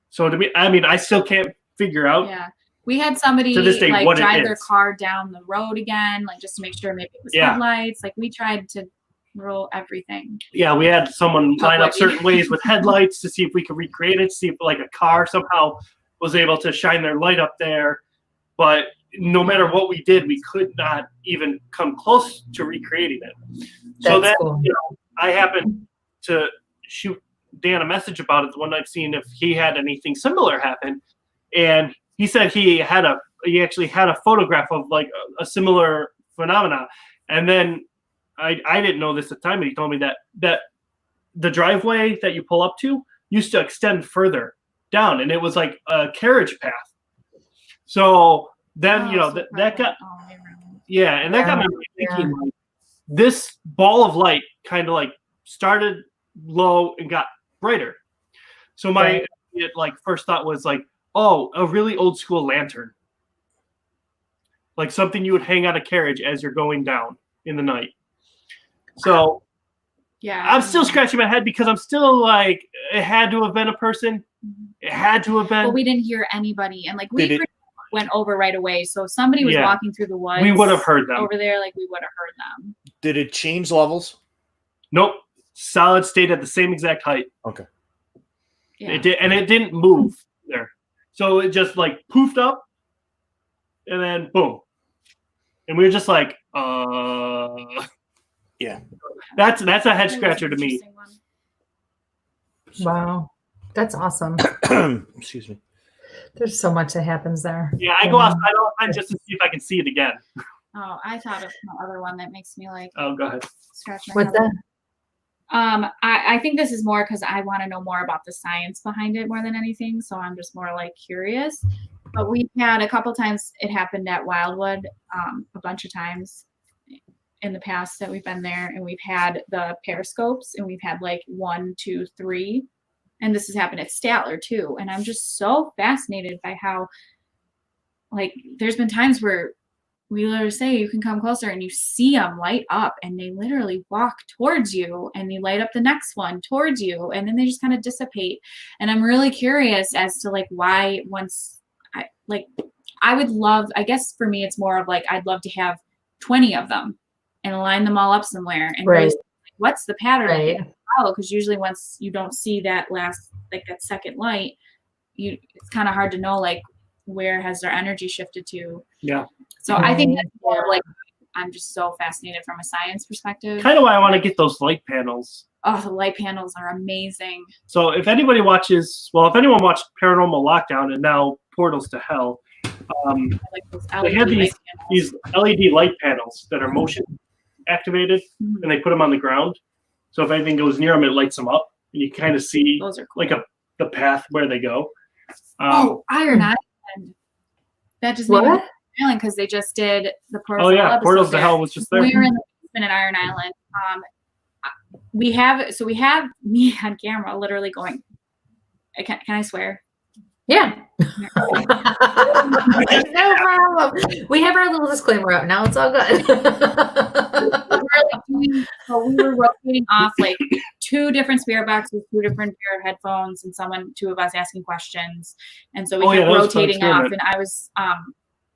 So to me, I mean, I still can't figure out. Yeah. We had somebody to this day, like drive their car down the road again, like just to make sure maybe it was headlights. Like we tried to roll everything. Yeah, we had someone line up certain ways with headlights to see if we could recreate it, see if like a car somehow was able to shine their light up there. But no matter what we did, we could not even come close to recreating it. So then, cool. You know, I happened to shoot Dan a message about it one night, seeing if he had anything similar happen. And he said he actually had a photograph of like a similar phenomena. And then I didn't know this at the time, but he told me that the driveway that you pull up to used to extend further down, and it was like a carriage path. So then, that got me thinking, like, this ball of light kind of like started low and got brighter. So my first thought was like, oh, a really old school lantern, like something you would hang on a carriage as you're going down in the night. So I'm still scratching my head because I'm still like, it had to have been a person. It had to have been. Well, we didn't hear anybody, and like we went over right away. So if somebody was walking through the woods, we would have heard them over there. Like we would have heard them. Did it change levels? Nope. Solid stayed at the same exact height. Okay. Yeah. It did, and it didn't move there. So it just like poofed up and then boom. And we were just like, Yeah. That's a head scratcher to me. Wow. That's awesome. Excuse me. There's so much that happens there. Yeah, I go outside all the time just to see if I can see it again. Oh, I thought of the other one that makes me like Oh, go ahead. scratch my What's head. that? I think this is more because I want to know more about the science behind it more than anything. So I'm just more like curious. But we've had a couple times it happened at Wildwood, a bunch of times in the past that we've been there, and we've had the periscopes, and we've had like 1, 2, 3, and this has happened at Statler too. And I'm just so fascinated by how, like, there's been times where we literally say you can come closer and you see them light up and they literally walk towards you and you light up the next one towards you and then they just kind of dissipate. And I'm really curious as to like why once I would love, I guess for me it's more of like I'd love to have 20 of them and line them all up somewhere and really see, like, what's the pattern? Right. Because usually once you don't see that last, like that second light, it's kind of hard to know like where has their energy shifted to. Yeah. So I think that's more like I'm just so fascinated from a science perspective. Kind of why I want to get those light panels. Oh, the light panels are amazing. So if anyone watched Paranormal Lockdown and now Portals to Hell, I like those they have LED light panels. these LED light panels that are motion activated, Mhm. and they put them on the ground. So if anything goes near them, it lights them up, and you kind of see Those are cool. like the path where they go. Iron Island. That just made me What? feeling because they just did the Portals Oh to yeah, Hell Portals episode to there. Hell was just there. We were in the basement at Iron Island. We have me on camera literally going. Can I swear? Yeah. No problem. We have our little disclaimer out now. It's all good. We were rotating off like 2 different spirit boxes, 2 different pair of headphones, and 2 of us asking questions. And so we kept that was fun rotating off. experiment. And I was,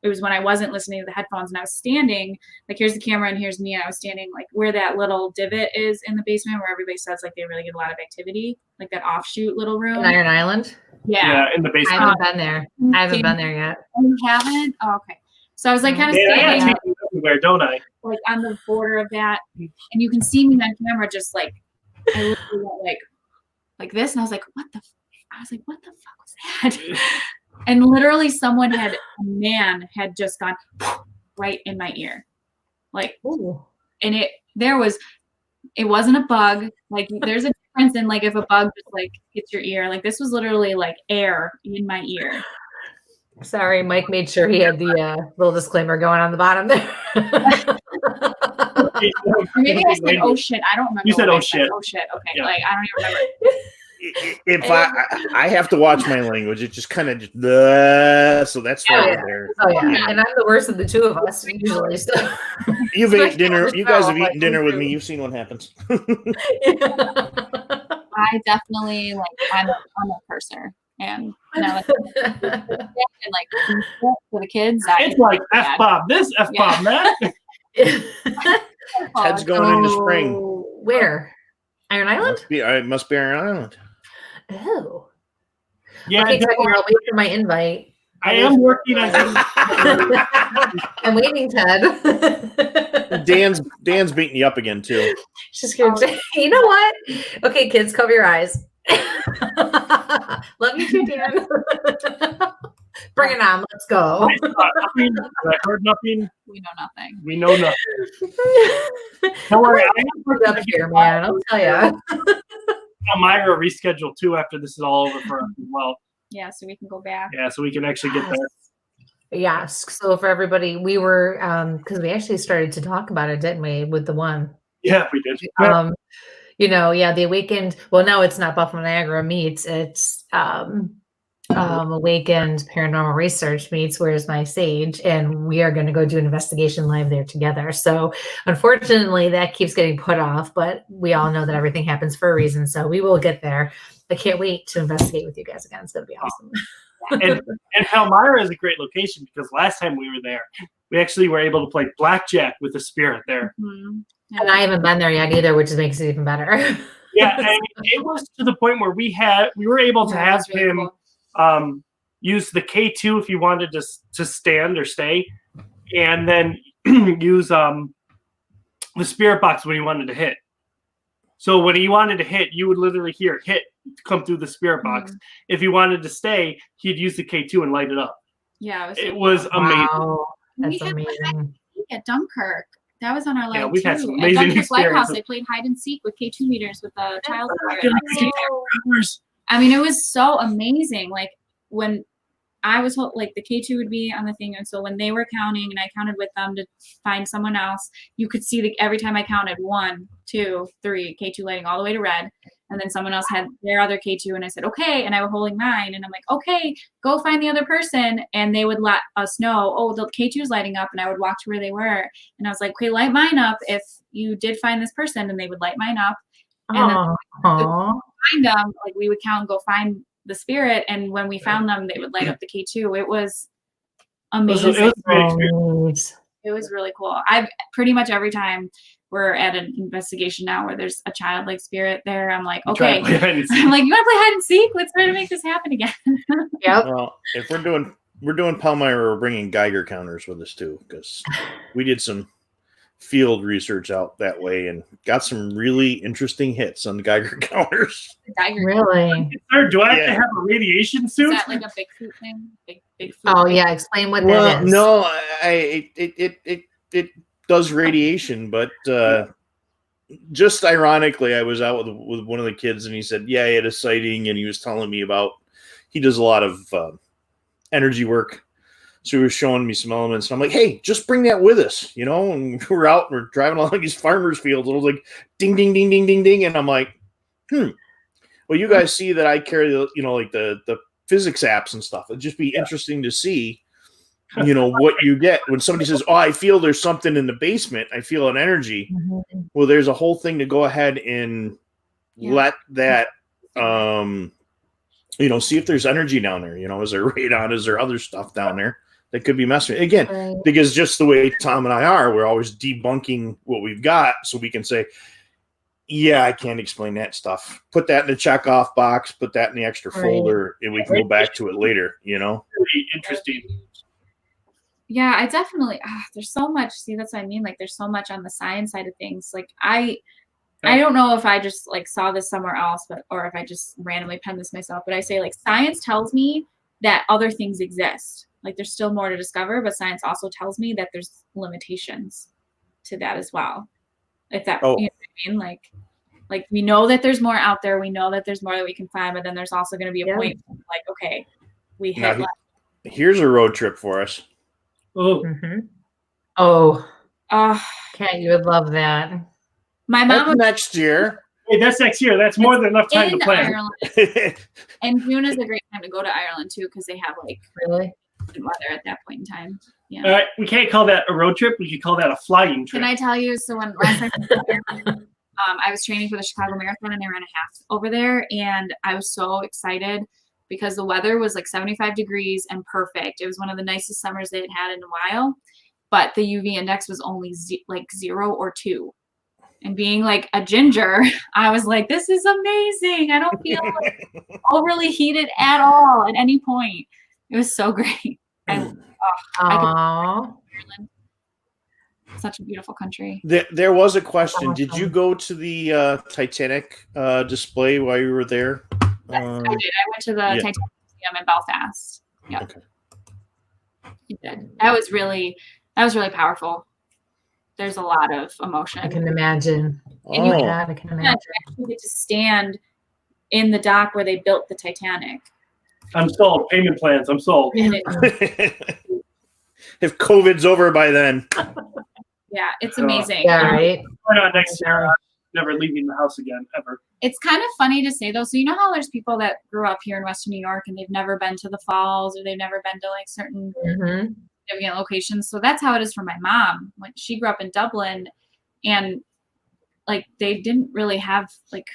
it was when I wasn't listening to the headphones and I was standing, like here's the camera and here's me. I was standing like where that little divot is in the basement where everybody says like they really get a lot of activity, like that offshoot little room. In Iron Island? Yeah, in the I basement. haven't been there. I haven't been there yet. You haven't? Oh, okay. So I was like kind of Man, I standing got TV everywhere, don't I? like on the border of that, and you can see me on camera just like I literally went like this, and I was like, what the fuck was that? And literally a man had just gone right in my ear, like, Ooh. and it wasn't a bug. Like there's a difference in like if a bug just like hits your ear, like this was literally like air in my ear. Sorry, Mike made sure he had the little disclaimer going on the bottom there. Or maybe I said, oh shit, I don't remember. You said, what I oh shit. Oh shit. Okay, Yeah. like I don't even remember. If I have to watch my language, it just kind of just so that's why we're there. Oh yeah, and I'm the worst of the 2 of us usually. So You've ate dinner. You guys have eaten dinner with me. You've seen what happens. I definitely like I'm a purser and like for the kids. It's like F-bomb this, F-bomb that. Ted's going into spring. Where? Iron Island? It must be Iron Island. Oh. Yeah, Okay, Ted, I'll wait for my invite. I am working on I'm waiting, Ted. Dan's beating you up again too. She's gonna say, you know what? Okay, kids, cover your eyes. Love you too, Dan. Bring it on. Let's go. I heard nothing. We know nothing. We know nothing. Don't worry. I Put up here, man. I'll tell you. Myra reschedule too after this is all over for us as well. Yeah, so we can go back. Yeah, so we can actually get there. Yes. So for everybody, we were because we actually started to talk about it, didn't we? With the one. Yeah, we did. The Awakened. Well, no, it's not Buffalo Niagara meets. It's Awakened Paranormal Research meets Where's My Sage, and we are going to go do an investigation live there together. So unfortunately, that keeps getting put off, but we all know that everything happens for a reason. So we will get there. I can't wait to investigate with you guys again. It's going to be awesome. And Palmyra is a great location because last time we were there, we actually were able to play blackjack with the spirit there. Mm-hmm. And I haven't been there yet either, which makes it even better. Yeah, and it was to the point where we were able to have that's really him cool. use the K2 if he wanted to stand or stay, and then use the spirit box when he wanted to hit. So when he wanted to hit, you would literally hear hit come through the spirit box. If he wanted to stay, he'd use the K2 and light it up. Yeah, It was amazing. Wow, We that's had amazing. at Dunkirk. That was on our line we've too. had some At amazing Dunkirk Lighthouse, experiences. they played hide and seek with K2 meters with a child. Hours. I mean, it was so amazing. Like when I was like the K2 would be on the thing, and so when they were counting and I counted with them to find someone else, you could see every time I counted 1, 2, 3, K2 lighting all the way to red, and then someone else had their other K2, and I said okay, and I was holding mine, and I'm like okay, go find the other person, and they would let us know, oh, the K2's lighting up, and I would walk to where they were, and I was like, okay, light mine up if you did find this person, and they would light mine up, and then find them, like we would count and go find the spirit, and when we found them, they would light up the K2. It was amazing. It was really cool. I've pretty much every time we're at an investigation now where there's a childlike spirit there, I'm like, okay. I'm like, you want to play hide and seek? Let's try to make this happen again. Yep. Well, if we're doing Palmyra, we're bringing Geiger counters with us too, because we did some field research out that way and got some really interesting hits on the Geiger counters. Really? Sir, do I have to have a radiation suit? Is that like a Bigfoot thing? Bigfoot Oh thing? yeah, explain what that is. No, it does radiation, but just ironically, I was out with one of the kids, and he said, yeah, he had a sighting, and he was telling me about he does a lot of energy work. So he was showing me some elements, and I'm like, hey, just bring that with us, you know? And we're out, and we're driving along these farmers' fields, and it was like, ding, ding, ding, ding, ding, ding. And I'm like, well, you guys see that I carry the, you know, like the physics apps and stuff. It'd just be interesting to see, you know, what you get when somebody says, oh, I feel there's something in the basement. I feel an energy. Mm-hmm. Well, there's a whole thing to go ahead and let that, you know, see if there's energy down there. You know, is there radon? Is there other stuff down there that could be messing with? Again, because just the way Tom and I are, we're always debunking what we've got so we can say, yeah, I can't explain that stuff. Put that in the check off box, put that in the extra folder, and we can go back to it later, you know? Really interesting. Yeah, I definitely, there's so much. See, that's what I mean. Like, there's so much on the science side of things. Like, I don't know if I just like saw this somewhere else, or if I just randomly penned this myself, but I say like science tells me that other things exist. Like there's still more to discover, but science also tells me that there's limitations to that as well. If that, you know what I mean? Like we know that there's more out there. We know that there's more that we can find, but then there's also going to be a point like, okay, we hit left. Here's a road trip for us. Oh, Kat, you would love that. My mom that's next year. Hey, that's next year. That's more than enough time to plan. And June is a great time to go to Ireland too, because they have like really good weather at that point in time. Yeah. All right, we can't call that a road trip. We could call that a flying trip. Can I tell you? So when last time I was training for the Chicago Marathon, and I ran a half over there, and I was so excited because the weather was like 75 degrees and perfect. It was one of the nicest summers they had in a while, but the UV index was only like 0 or 2. And being like a ginger, I was like, this is amazing. I don't feel like overly heated at all at any point. It was so great. Ireland. Such a beautiful country. There was a question. Did you go to the Titanic display while you were there? Yes, I did. I went to the Titanic Museum in Belfast. Yeah. Okay. I did. That was really powerful. There's a lot of emotion. I can imagine. And you actually get to stand in the dock where they built the Titanic. I'm sold. Payment plans. I'm sold. If COVID's over by then. Yeah, it's amazing. Yeah, right. Why not next year? I'm never leaving the house again, ever. It's kind of funny to say, though. So you know how there's people that grew up here in Western New York and they've never been to the falls, or they've never been to like certain significant locations. So that's how it is for my mom. When she grew up in Dublin, and like they didn't really have like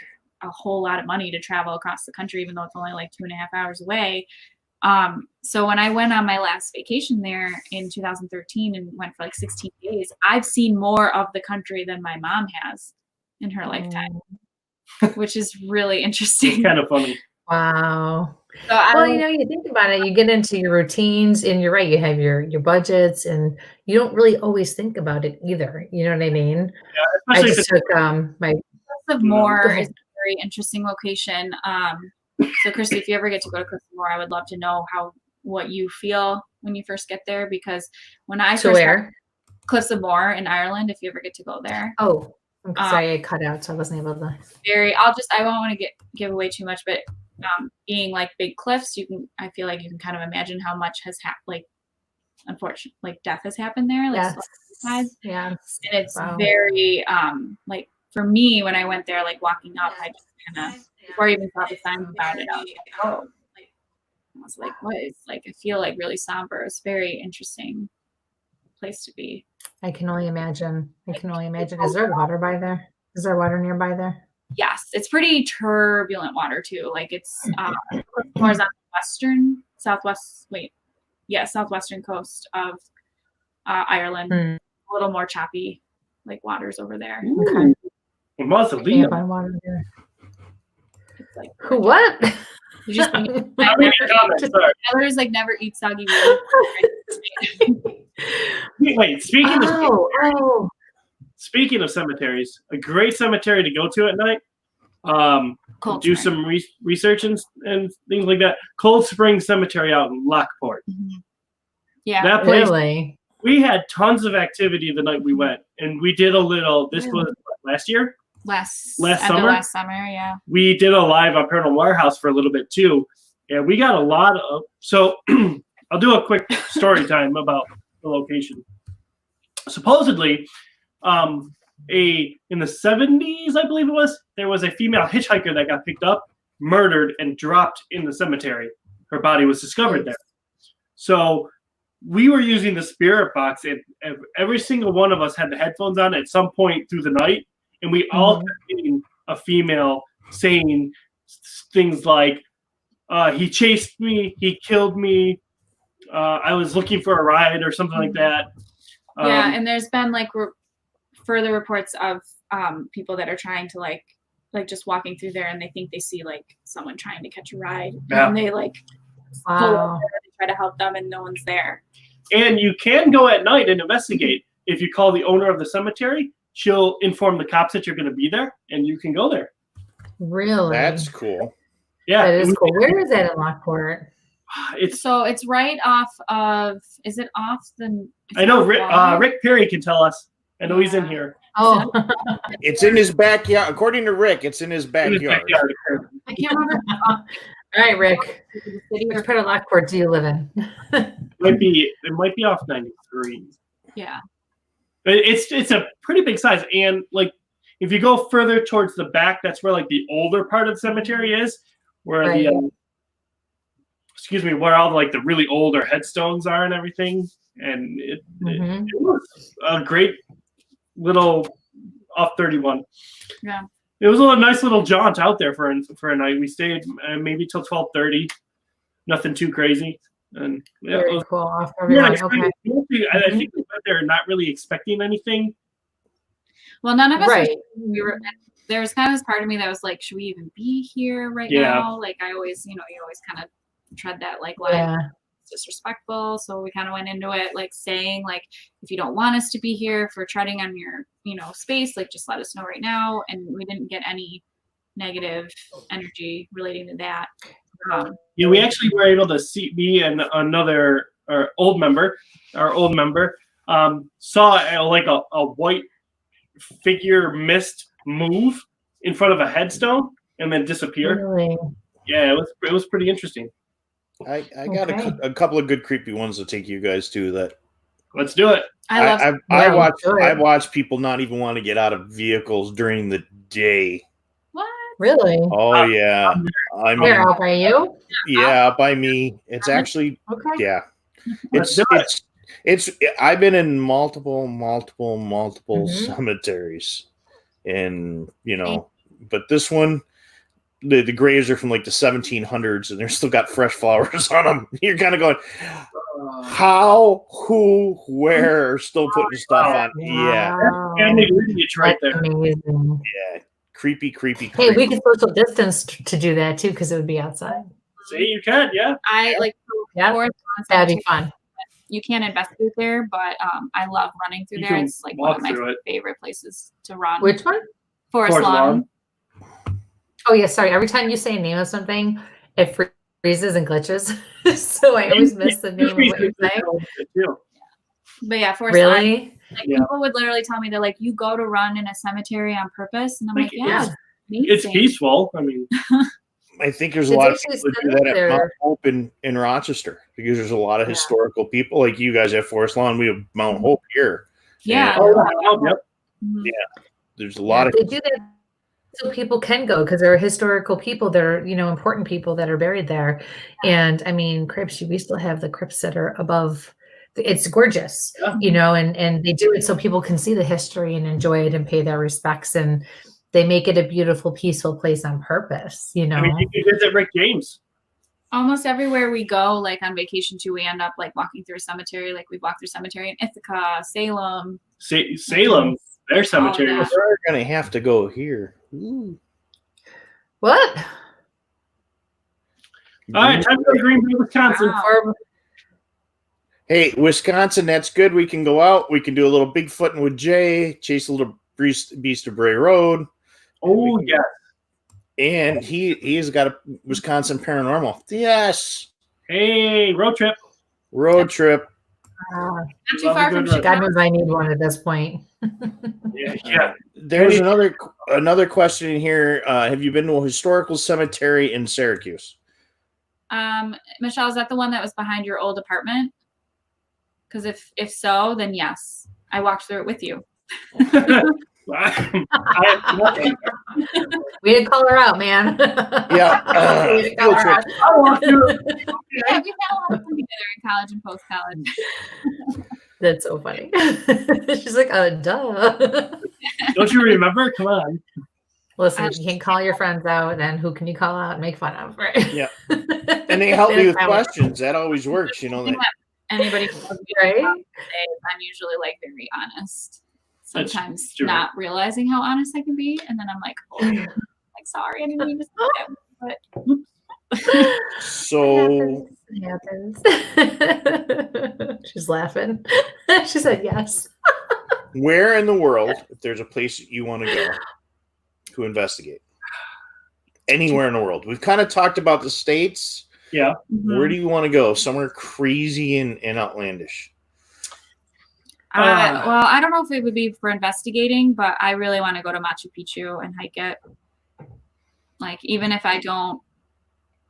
a whole lot of money to travel across the country, even though it's only like 2.5 hours away. So when I went on my last vacation there in 2013 and went for like 16 days, I've seen more of the country than my mom has in her lifetime. which is really interesting. It's kind of funny. Wow. So Well, you think about it, you get into your routines, and you're right, you have your budgets, and you don't really always think about it either. You know what I mean? Yeah, I especially just took my Cliffs of Go Moher ahead. is a very interesting location. So Kristie, if you ever get to go to Cliffs of Moher, I would love to know what you feel when you first get there, because when I to first got where? Cliffs of Moher in Ireland, if you ever get to go there. Oh, I'm sorry, I cut out, so I wasn't able to. I won't want to give away too much, but being like big cliffs, I feel like you can kind of imagine how much has unfortunately, like death has happened there, like suicides. Yes. And it's Wow. very like for me, when I went there, like walking up, I just kind of, before I even saw the signs about it, I was like, what is, like, I feel like really somber. It's a very interesting place to be. I can only imagine. Is there water by there? Is there water nearby there? Yes, it's pretty turbulent water too. Like it's more on the southwestern coast of Ireland. A little more choppy, like waters over there. Okay. It must have been. Water there. It's like What? you just Tyler's like never eat soggy meat. Wait, speaking of cemeteries, a great cemetery to go to at night. Do some research and things like that. Cold Spring Cemetery out in Lockport. Mm-hmm. Yeah, that place. Really? We had tons of activity the night we went, and we did a little. This was last year. Last summer, yeah. We did a live on Paranormal Warehouse for a little bit too, and we got a lot of. So I'll do a quick story time about the location. Supposedly, in the 70s, I believe it was, there was a female hitchhiker that got picked up, murdered, and dropped in the cemetery. Her body was discovered there. So we were using the spirit box, and every single one of us had the headphones on at some point through the night. And we all kept getting a female saying things like, he chased me, he killed me, I was looking for a ride, or something like that. Yeah, and there's been like further reports of people that are trying to like just walking through there, and they think they see like someone trying to catch a ride. Yeah. And they like pull over and try to help them, and no one's there. And you can go at night and investigate. If you call the owner of the cemetery, she'll inform the cops that you're going to be there, and you can go there. Really? That's cool. Yeah, that is cool. Where is that in Lockport? It's right off of. Is it off the? I know Rick Perry can tell us. I know he's in here. Oh, it's in his backyard. According to Rick, it's in his backyard. I can't remember. All right, Rick. Which part of Lockport do you live in? It might be off 93. Yeah. It's a pretty big size, and like if you go further towards the back, that's where like the older part of the cemetery is, where where all like the really older headstones are and everything. And it was a great little off 31. Yeah. It was a nice little jaunt out there for a night. We stayed maybe till 12:30. Nothing too crazy. And very cool. Off everyone. I think we went there not really expecting anything. Well, none of us right. There was kind of this part of me that was like, should we even be here right now? Like I always, you always kind of tread that like line. Yeah. Disrespectful, so we kind of went into it like saying like, if you don't want us to be here for treading on your space, like just let us know right now. And we didn't get any negative energy relating to that. We actually were able to see me and another our old member saw like a white figure mist move in front of a headstone and then disappear. Really? Yeah, it was pretty interesting. I got a couple of good creepy ones to take you guys to. That let's do it. I watch people not even want to get out of vehicles during the day. What? Really? Oh yeah. I mean, where, out by you? Yeah, out by me. It's actually yeah. It's I've been in multiple cemeteries, and but this one. The graves are from like the 1700s, and they're still got fresh flowers on them. You're kind of going, how, who, where are still putting stuff on? Yeah, family lineage right there. Amazing. Yeah, creepy. Hey, we could social distance to do that too, because it would be outside. See, you can, yeah. I like. Yeah, Forest Lawn that'd be Cemetery, fun. you can't investigate there, but I love running through You there. can It's like one walk of my through it. favorite places to run. Which one? Forest Lawn. Oh yeah, sorry. Every time you say a name of something, it freezes and glitches. So I always miss the name of what you're saying. Too. But yeah, Forest Lawn. Really? Like Yeah. people would literally tell me, they're like, you go to run in a cemetery on purpose, and I'm like, yeah, It's amazing. peaceful. I mean, I think there's a It's lot of actually people that do set that up at Mount there. Hope in Rochester because there's a lot of Yeah. historical people. Like you guys have Forest Lawn, we have Mount Hope here. Yeah. yep. Mhm. There's a lot of They do that so people can go because there are historical people that are, important people that are buried there. And I mean, crypts, we still have the crypts that are above. It's gorgeous, Yeah. and they do it so people can see the history and enjoy it and pay their respects. And they make it a beautiful, peaceful place on purpose, I mean, you can visit Rick James. Almost everywhere we go, like on vacation too, we end up like walking through a cemetery. Like we walked through cemetery in Ithaca, Salem. Salem, their cemetery. that. We're gonna have to go here. Ooh. What? All right, time to go to Green Bay, Wisconsin. Wow. Hey, Wisconsin, that's good. We can go out. We can do a little Bigfooting with Jay, chase a little beast of Bray Road. Oh, yeah. And he's got a Wisconsin Paranormal. Yes. Hey, road trip. Road trip. Not too Love a far good from road. Chicago. God knows I need one at this point. Yeah. There's another question in here. Have you been to a historical cemetery in Syracuse? Michelle, is that the one that was behind your old apartment? Because if so, then yes, I walked through it with you. We didn't call her out, man. Yeah. We didn't call her out. I walked through it. Yeah, we've had a lot of fun together in college and post college. That's so funny. She's like, duh. Don't you remember? Come on. Listen, you can't call your friends out, then who can you call out and make fun of, right? Yeah. And they help me with questions. That always works, That, Anybody who knows me, Right? I'm usually like very honest. That's Sometimes true. not realizing how honest I can be, and then I'm like, oh, like sorry, I didn't mean to say that. But so It happens. She's laughing. She said yes. where in the world, if there's a place that you want to go to investigate? Anywhere in the world. We've kind of talked about the States. Yeah. Where do you want to go? Somewhere crazy and outlandish. Well, I don't know if it would be for investigating, but I really want to go to Machu Picchu and hike it. Like, even if I don't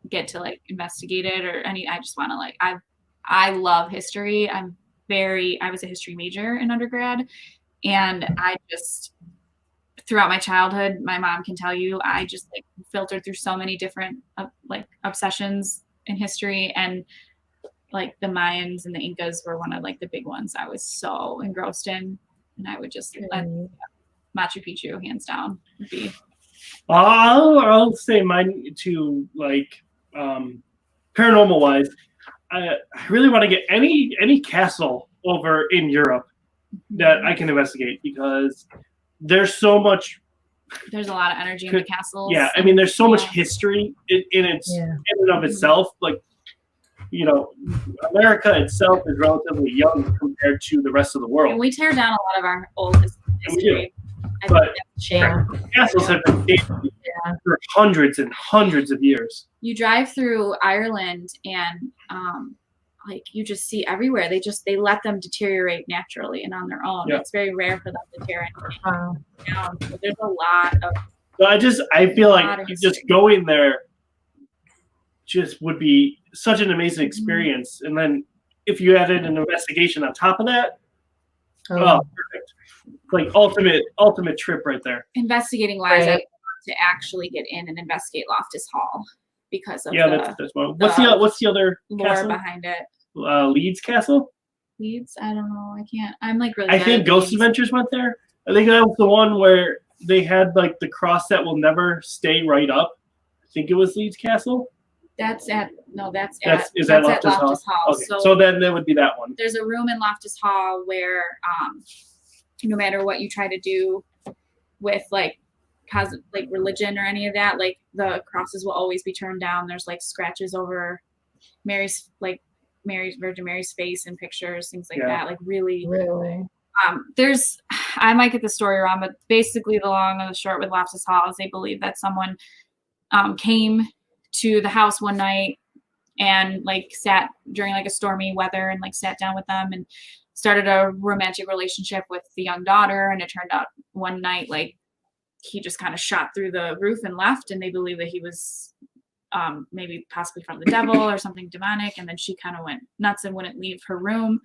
get to like investigate it or I just want to like, I love history. I was a history major in undergrad, and I just, throughout my childhood, my mom can tell you, I just like filtered through so many different like obsessions in history, and like the Mayans and the Incas were one of like the big ones I was so engrossed in, and I would just let Machu Picchu hands down would be. I'll say mine too, like paranormal wise. I really want to get any castle over in Europe that I can investigate, because there's a lot of energy in the castles. Yeah, I mean, there's so much history in and of itself. Like, America itself is relatively young compared to the rest of the world. And we tear down a lot of our old history. But castles have been dated for hundreds and hundreds of years. You drive through Ireland and like you just see everywhere. They let them deteriorate naturally and on their own. Yeah. It's very rare for them to tear anything down. So there's a lot of. So I feel like just going there just would be such an amazing experience. And then if you added an investigation on top of that, perfect. Like ultimate trip right there. Investigating wise, I want to actually get in and investigate Loftus Hall because of that's one. What's the other lore castle behind it? Leeds Castle. Leeds? I don't know. I can't. I'm like really. I think Ghost Adventures went there. I think that was the one where they had like the cross that will never stay right up. I think it was Leeds Castle. That's at Loftus Hall. Okay. So then that would be that one. There's a room in Loftus Hall where no matter what you try to do with like like religion or any of that. Like the crosses will always be turned down. There's like scratches over Virgin Mary's face in pictures, things like that. Like really. I might get the story wrong, but basically the long and the short with Loftus Hall is they believe that someone came to the house one night and like sat during like a stormy weather and like sat down with them and started a romantic relationship with the young daughter. And it turned out one night, like he just kind of shot through the roof and left. And they believe that he was maybe possibly from the devil or something demonic. And then she kind of went nuts and wouldn't leave her room.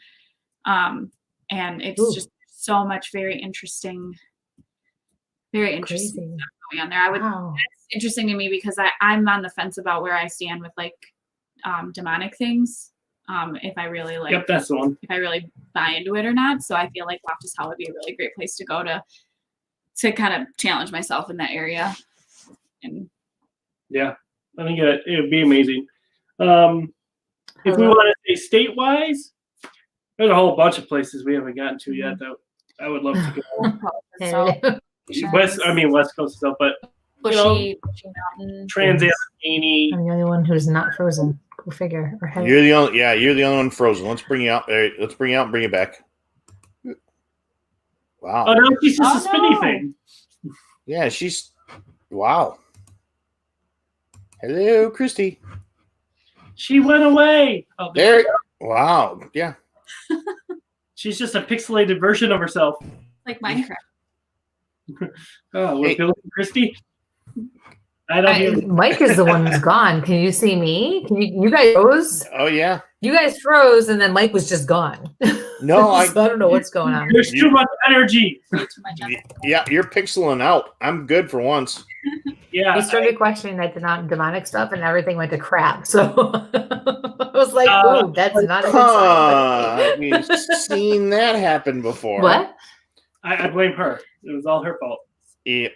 And it's just so much very interesting stuff going on there. It's interesting to me because I'm on the fence about where I stand with like demonic things. If I really like, yep, that's the one. If I really buy into it or not. So I feel like Loftus Hall would be a really great place to go to kind of challenge myself in that area. And yeah, I think it would be amazing. If we want to stay state-wise, there's a whole bunch of places we haven't gotten to yet that I would love to go. West Coast stuff, but Bushy Mountain, Trans-Allegheny. I'm the only one who's not frozen. Go figure. You're the only one frozen. Let's bring you out. Let's bring you out and bring you back. Wow. Oh, no, she's just a spinny thing. Yeah, wow. Hello, Kristie. She went away. Oh, there. Wow. Yeah. She's just a pixelated version of herself. Like Minecraft. We're building Kristie. Mike is the one who's gone. Can you see me? You guys froze? Oh yeah. You guys froze, and then Mike was just gone. No, I don't know what's going on. There's too much energy. Yeah, you're pixeling out. I'm good for once. Yeah. We started questioning that demonic stuff, and everything went to crap. So I was like, "Ooh, that's not a good sign." We've seen that happen before. What? I blame her. It was all her fault. Yeah.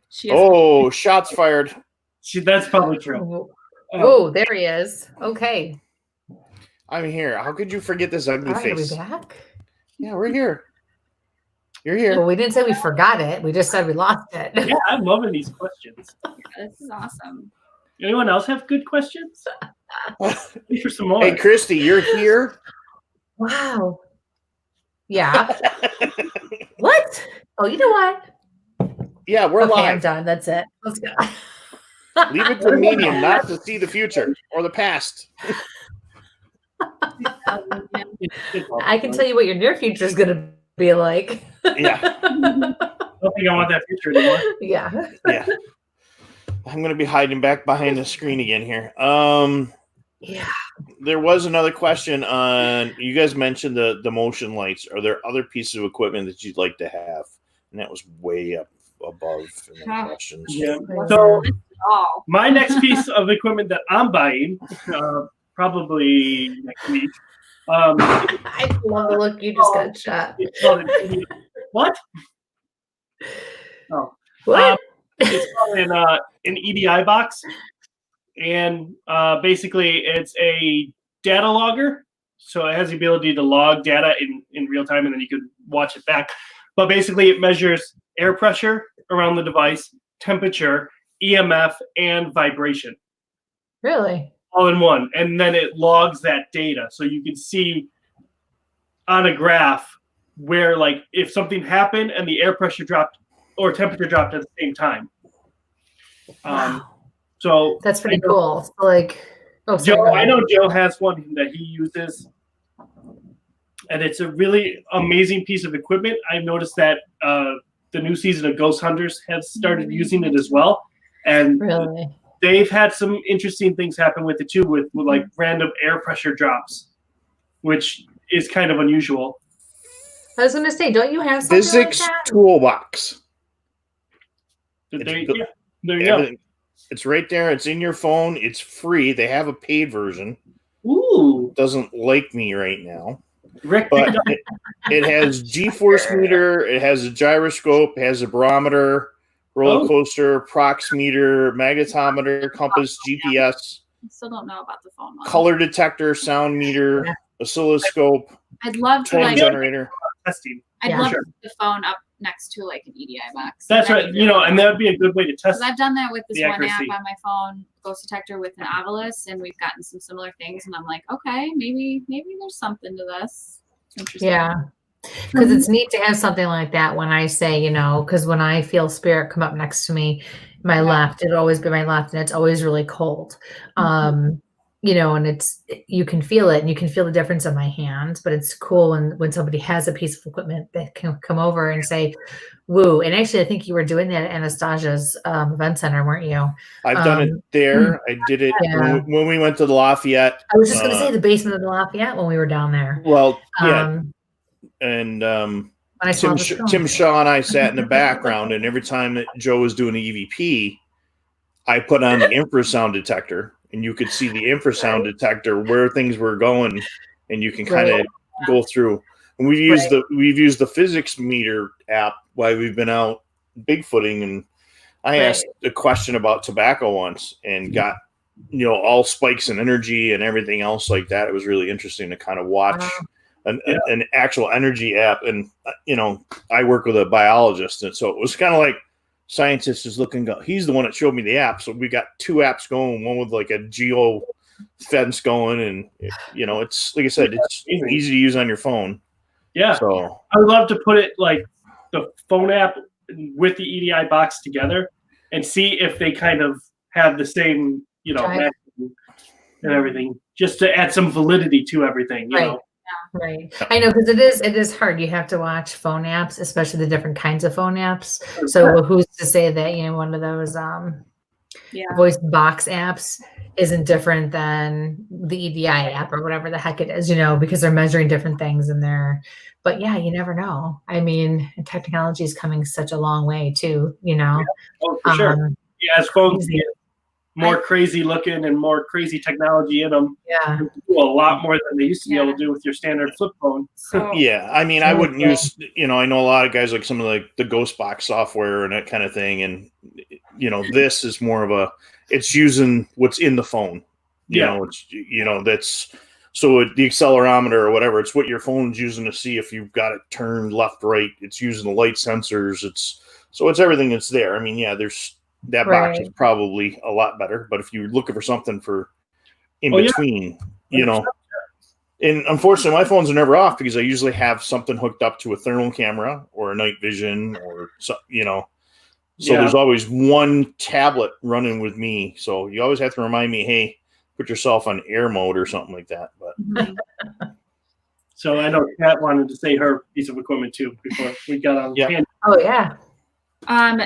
Shots fired. That's probably true. Oh, there he is. Okay. I'm here. How could you forget this ugly face? Are we back? Yeah, we're here. You're here. Well, we didn't say we forgot it. We just said we lost it. Yeah, I'm loving these questions. This is awesome. Anyone else have good questions? Wait for some more. Hey, Kristie, you're here? Wow. Yeah. What? Oh, you know what? Yeah, we're live. I'm done. That's it. Let's go. Leave it to the medium, not to see the future or the past. I can tell you what your near future is going to be like. Yeah. I don't think I want that future anymore. Yeah. Yeah. I'm going to be hiding back behind the screen again here. Yeah. There was another question on, you guys mentioned the motion lights. Are there other pieces of equipment that you'd like to have? And that was way up above in the questions. Yeah. So my next piece of equipment that I'm buying, probably next week. I love the look you just got shot. What? Oh. What? It's probably an EDI box. And basically it's a data logger. So it has the ability to log data in real time, and then you can watch it back. But basically it measures air pressure around the device, temperature, EMF, and vibration. Really? All in one. And then it logs that data. So you can see on a graph where, like, if something happened and the air pressure dropped or temperature dropped at the same time. Wow. So that's pretty cool. So like, Joe, I know Joe has one that he uses, and it's a really amazing piece of equipment. I've noticed that the new season of Ghost Hunters has started using it as well, and really, they've had some interesting things happen with it too, with like random air pressure drops, which is kind of unusual. I was going to say, don't you have something Physics like that? Toolbox? There you go. It's right there. It's in your phone. It's free. They have a paid version. Ooh. Doesn't like me right now. Rick, but it has G-force meter. It has a gyroscope. It has a barometer, roller coaster, prox meter, magnetometer, compass, GPS. I still don't know about the phone one. Color detector, sound meter, oscilloscope. I'd love to generator. Testing. I'd love to put the phone up next to like an EDI box. That's right. And that would be a good way to test. Because I've done that with this one app accuracy on my phone, Ghost Detector with an Ovilus, and we've gotten some similar things. And I'm like, okay, maybe there's something to this. It's interesting. Yeah. Because it's neat to have something like that when I say, because when I feel spirit come up next to me, my left, it'd always be my left, and it's always really cold. And you can feel it, and you can feel the difference in my hands, but it's cool when somebody has a piece of equipment that can come over and say, woo. And actually, I think you were doing that at Anastasia's event center, weren't you? I've done it there. I did it when we went to the Lafayette. I was just going to say the basement of the Lafayette when we were down there. Well, yeah. And Tim Shaw and I sat in the background, and every time that Joe was doing the EVP, I put on the infrasound detector, and you could see the infrasound detector where things were going, and you can kind of go through. And we've used the physics meter app while we've been out bigfooting, and I asked a question about tobacco once and got all spikes in energy and everything else like that. It was really interesting to kind of watch. An actual energy app, and I work with a biologist, and so it was kind of like scientists is looking. He's the one that showed me the app, so we got two apps going, one with like a geo fence going, and it's like I said, it's easy to use on your phone. Yeah, so I would love to put it like the phone app with the EDI box together and see if they kind of have the same and everything, just to add some validity to everything. You know. Right. I know, because it is hard. You have to watch phone apps, especially the different kinds of phone apps. So who's to say that, one of those voice box apps isn't different than the EDI app or whatever the heck it is, because they're measuring different things in there. But yeah, you never know. I mean, technology is coming such a long way too, Yeah. Oh, for sure. As phones get more crazy looking and more crazy technology in them. Yeah. They do a lot more than they used to be able to do with your standard flip phone. Yeah. I mean, I wouldn't use, I know a lot of guys like some of the Ghost Box software and that kind of thing. And, this is more of it's using what's in the phone. That's so the accelerometer or whatever, it's what your phone's using to see if you've got it turned left, right. It's using the light sensors. It's everything that's there. I mean, that box is probably a lot better, but if you're looking for something for in between, and unfortunately my phones are never off because I usually have something hooked up to a thermal camera or a night vision or so there's always one tablet running with me. So you always have to remind me, hey, put yourself on air mode or something like that. But so I know Kat wanted to say her piece of equipment too before we got on. Oh yeah.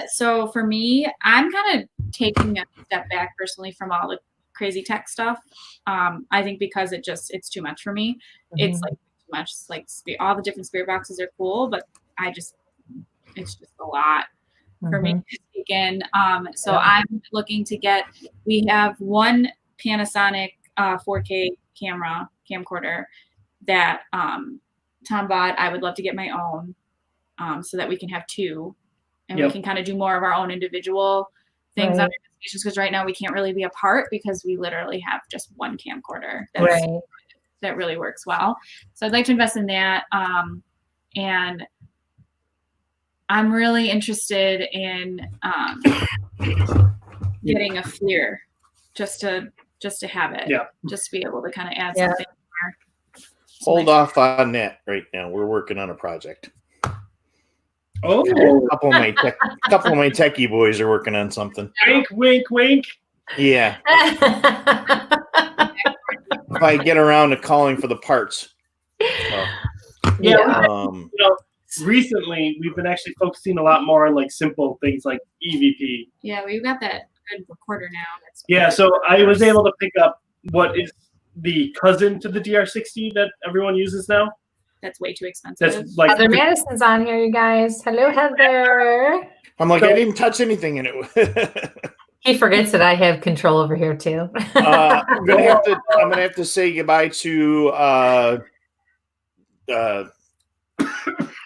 So for me, I'm kind of taking a step back personally from all the crazy tech stuff. I think because it's too much for me. Mm-hmm. It's like too much. It's like all the different spirit boxes are cool, but it's just a lot for me to take in. So I'm looking to we have one Panasonic 4K camcorder that Tom bought. I would love to get my own so that we can have two. And we can kind of do more of our own individual things on investigations, because right now we can't really be apart because we literally have just one camcorder that really works well. So I'd like to invest in that. And I'm really interested in getting a FLIR just to have it. Yeah. Just to be able to kind of add something more. Hold off on that right now. We're working on a project. Oh, a couple of my techie boys are working on something. Wink, wink, wink. Yeah. If I get around to calling for the parts. Recently we've been actually focusing a lot more on like simple things like EVP. Yeah, we've got that good recorder now. So I was able to pick up what is the cousin to the DR60 that everyone uses now. That's way too expensive. That's like Heather Madison's on here, you guys. Hello, Heather. I'm like, I didn't touch anything in it. He forgets that I have control over here too. I'm gonna have to say goodbye to WLFE.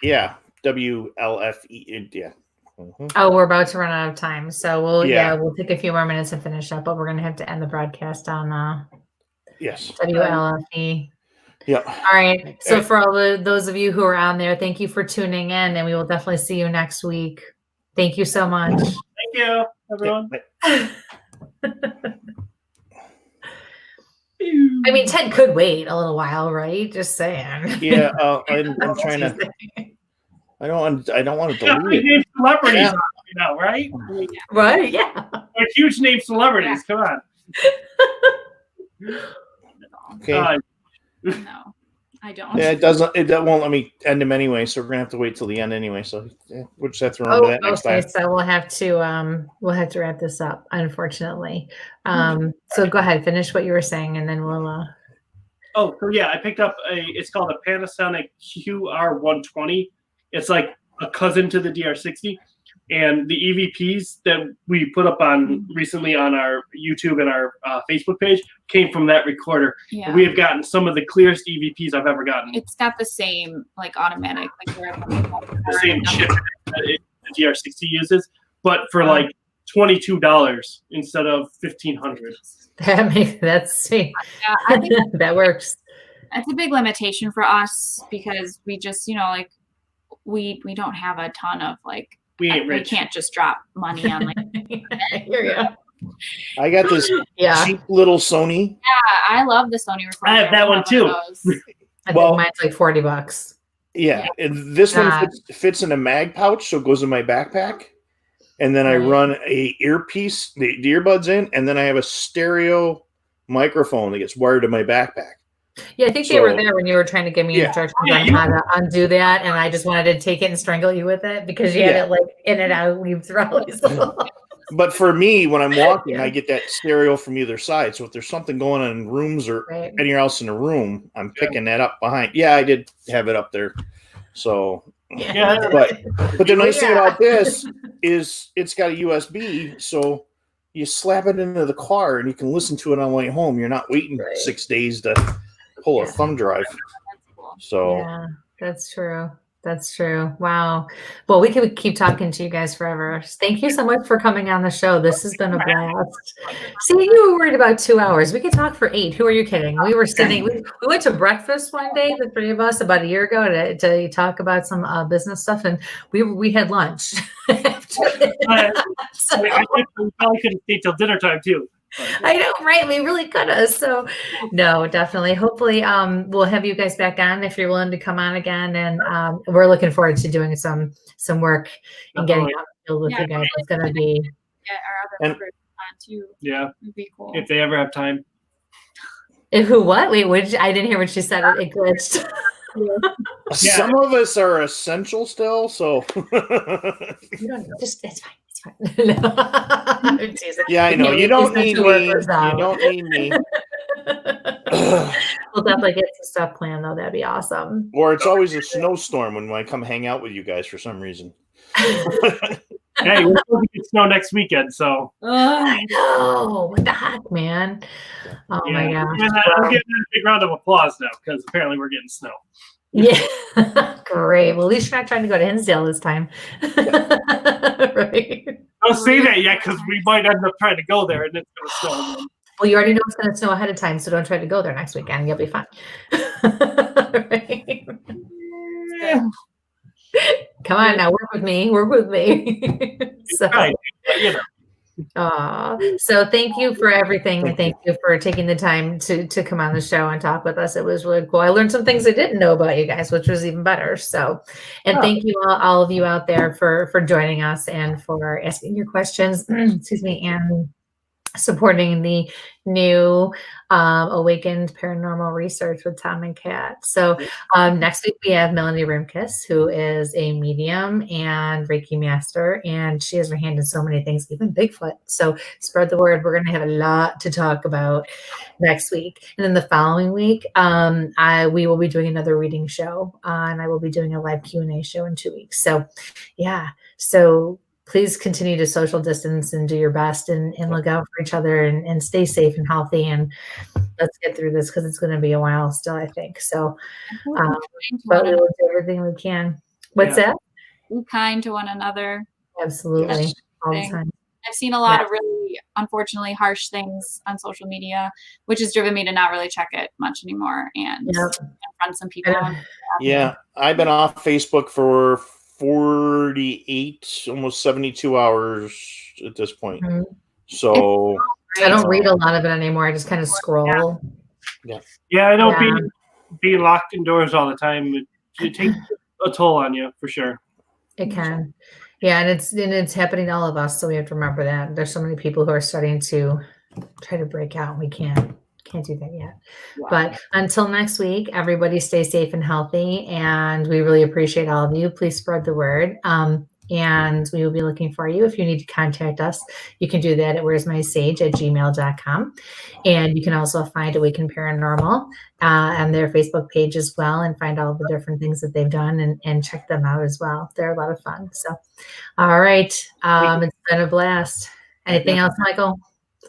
Yeah. Mm-hmm. Oh, we're about to run out of time, so we'll take a few more minutes and finish up, but we're gonna have to end the broadcast on yes. WLFE. Yeah. All right. So for all those of you who are on there, thank you for tuning in, and we will definitely see you next week. Thank you so much. Thank you, everyone. I mean, Ted could wait a little while, right? Just saying. Yeah, I'm trying to. I don't want to delete name celebrities on, right? Right? Yeah. They're huge name celebrities. Come on. Okay. No, I don't. Yeah, it won't let me end them anyway, so we're gonna have to wait till the end anyway. So we'll just have to remember that next time. So we'll have to wrap this up, unfortunately. So go ahead, finish what you were saying, and then we'll. Oh, so yeah, I picked up it's called a Panasonic QR120. It's like a cousin to the DR60, and the EVPs that we put up on recently on our YouTube and our Facebook page came from that recorder. Yeah. We have gotten some of the clearest EVPs I've ever gotten. It's got the same like automatic, like the same chip that the DR60 uses, but for like $22 instead of $1,500. That's Yeah, I think that works. That's a big limitation for us because we just, like we don't have a ton of like we ain't rich. We can't just drop money on like. I got this cheap little Sony. Yeah, I love the Sony recorder. I have that one too. I think mine's like $40. Yeah, and this one fits in a mag pouch, so it goes in my backpack. And then I run a earpiece, the earbuds in, and then I have a stereo microphone that gets wired to my backpack. Yeah, I think they were there when you were trying to give me instructions on how to undo that, and I just wanted to take it and strangle you with it because you had it like in and out, weave through. But for me, when I'm walking, I get that stereo from either side. So if there's something going on in rooms or anywhere else in the room, I'm picking that up behind. Yeah, I did have it up there. So, but the nice thing about this is it's got a USB, so you slap it into the car and you can listen to it on the way home. You're not waiting 6 days to pull a thumb drive. So yeah, that's true. That's true. Wow. Well, we could keep talking to you guys forever. Thank you so much for coming on the show. This has been a blast. See, you were worried about 2 hours. We could talk for 8. Who are you kidding? We were sitting. We went to breakfast one day, the three of us, about a year ago to talk about some business stuff, and we had lunch. So, I probably couldn't stay till dinner time too. I know, right? We really could have. So, no, definitely. Hopefully, we'll have you guys back on if you're willing to come on again. And we're looking forward to doing some work and getting out in the field with you guys. It's going to be our other members on too. Yeah, it'd be cool if they ever have time. Who? What? Wait, I didn't hear what she said. It glitched. Some of us are essential still, so you don't know. It's fine. Yeah, I know. You don't need me. You don't need me. We'll definitely get some stuff planned, though. That'd be awesome. Or it's always a snowstorm when I come hang out with you guys for some reason. Hey, we're supposed to get snow next weekend, so. I know. What the heck, man? Oh, my gosh. I'm getting a big round of applause now because apparently we're getting snow. Yeah. Great. Well, at least you're not trying to go to Hinsdale this time. Right. Don't say that yet because we might end up trying to go there and it's going to snow. Well, you already know it's going to snow ahead of time, so don't try to go there next weekend. You'll be fine. Right? Yeah. Come on now, work with me. So, so thank you for everything, and thank you for taking the time to come on the show and talk with us. It was really cool. I learned some things I didn't know about you guys, which was even better. So, and thank you all of you out there for joining us and for asking your questions. Excuse me, and supporting the new Awakened Paranormal Research with Tom and Kat. So next week we have Melanie Rimkus, who is a medium and Reiki master, and she has her hand in so many things, even Bigfoot. So spread the word. We're going to have a lot to talk about next week. And then the following week, we will be doing another reading show, and I will be doing a live Q&A show in 2 weeks. So yeah, so please continue to social distance and do your best and look out for each other and stay safe and healthy. And let's get through this because it's going to be a while still, I think. So, but we will do everything we can. What's that? Be kind to one another. Absolutely. All the time. I've seen a lot of really, unfortunately, harsh things on social media, which has driven me to not really check it much anymore and confront some people. Yeah, I've been off Facebook for 48, almost 72 hours at this point. Mm-hmm. So I don't read a lot of it anymore. I just kind of scroll. Yeah, I don't be locked indoors all the time. It takes a toll on you for sure. It can. Yeah, and it's happening to all of us, so we have to remember that. There's so many people who are starting to try to break out. We can't do that yet. Yeah. But until next week, everybody stay safe and healthy, and we really appreciate all of you. Please spread the word. And we will be looking for you. If you need to contact us, you can do that at where'smysage@gmail.com. And you can also find Awakened Paranormal on their Facebook page as well, and find all the different things that they've done and check them out as well. They're a lot of fun. So, all right. It's been a blast. Anything else, Michael?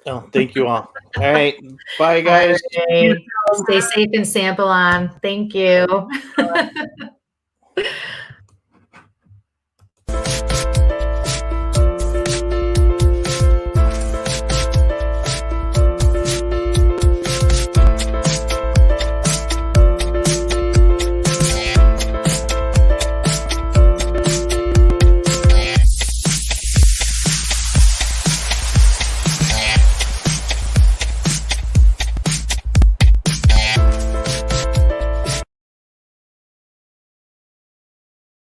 Oh, thank you all. All right. Bye, guys. Right. Stay safe and sample on. Thank you.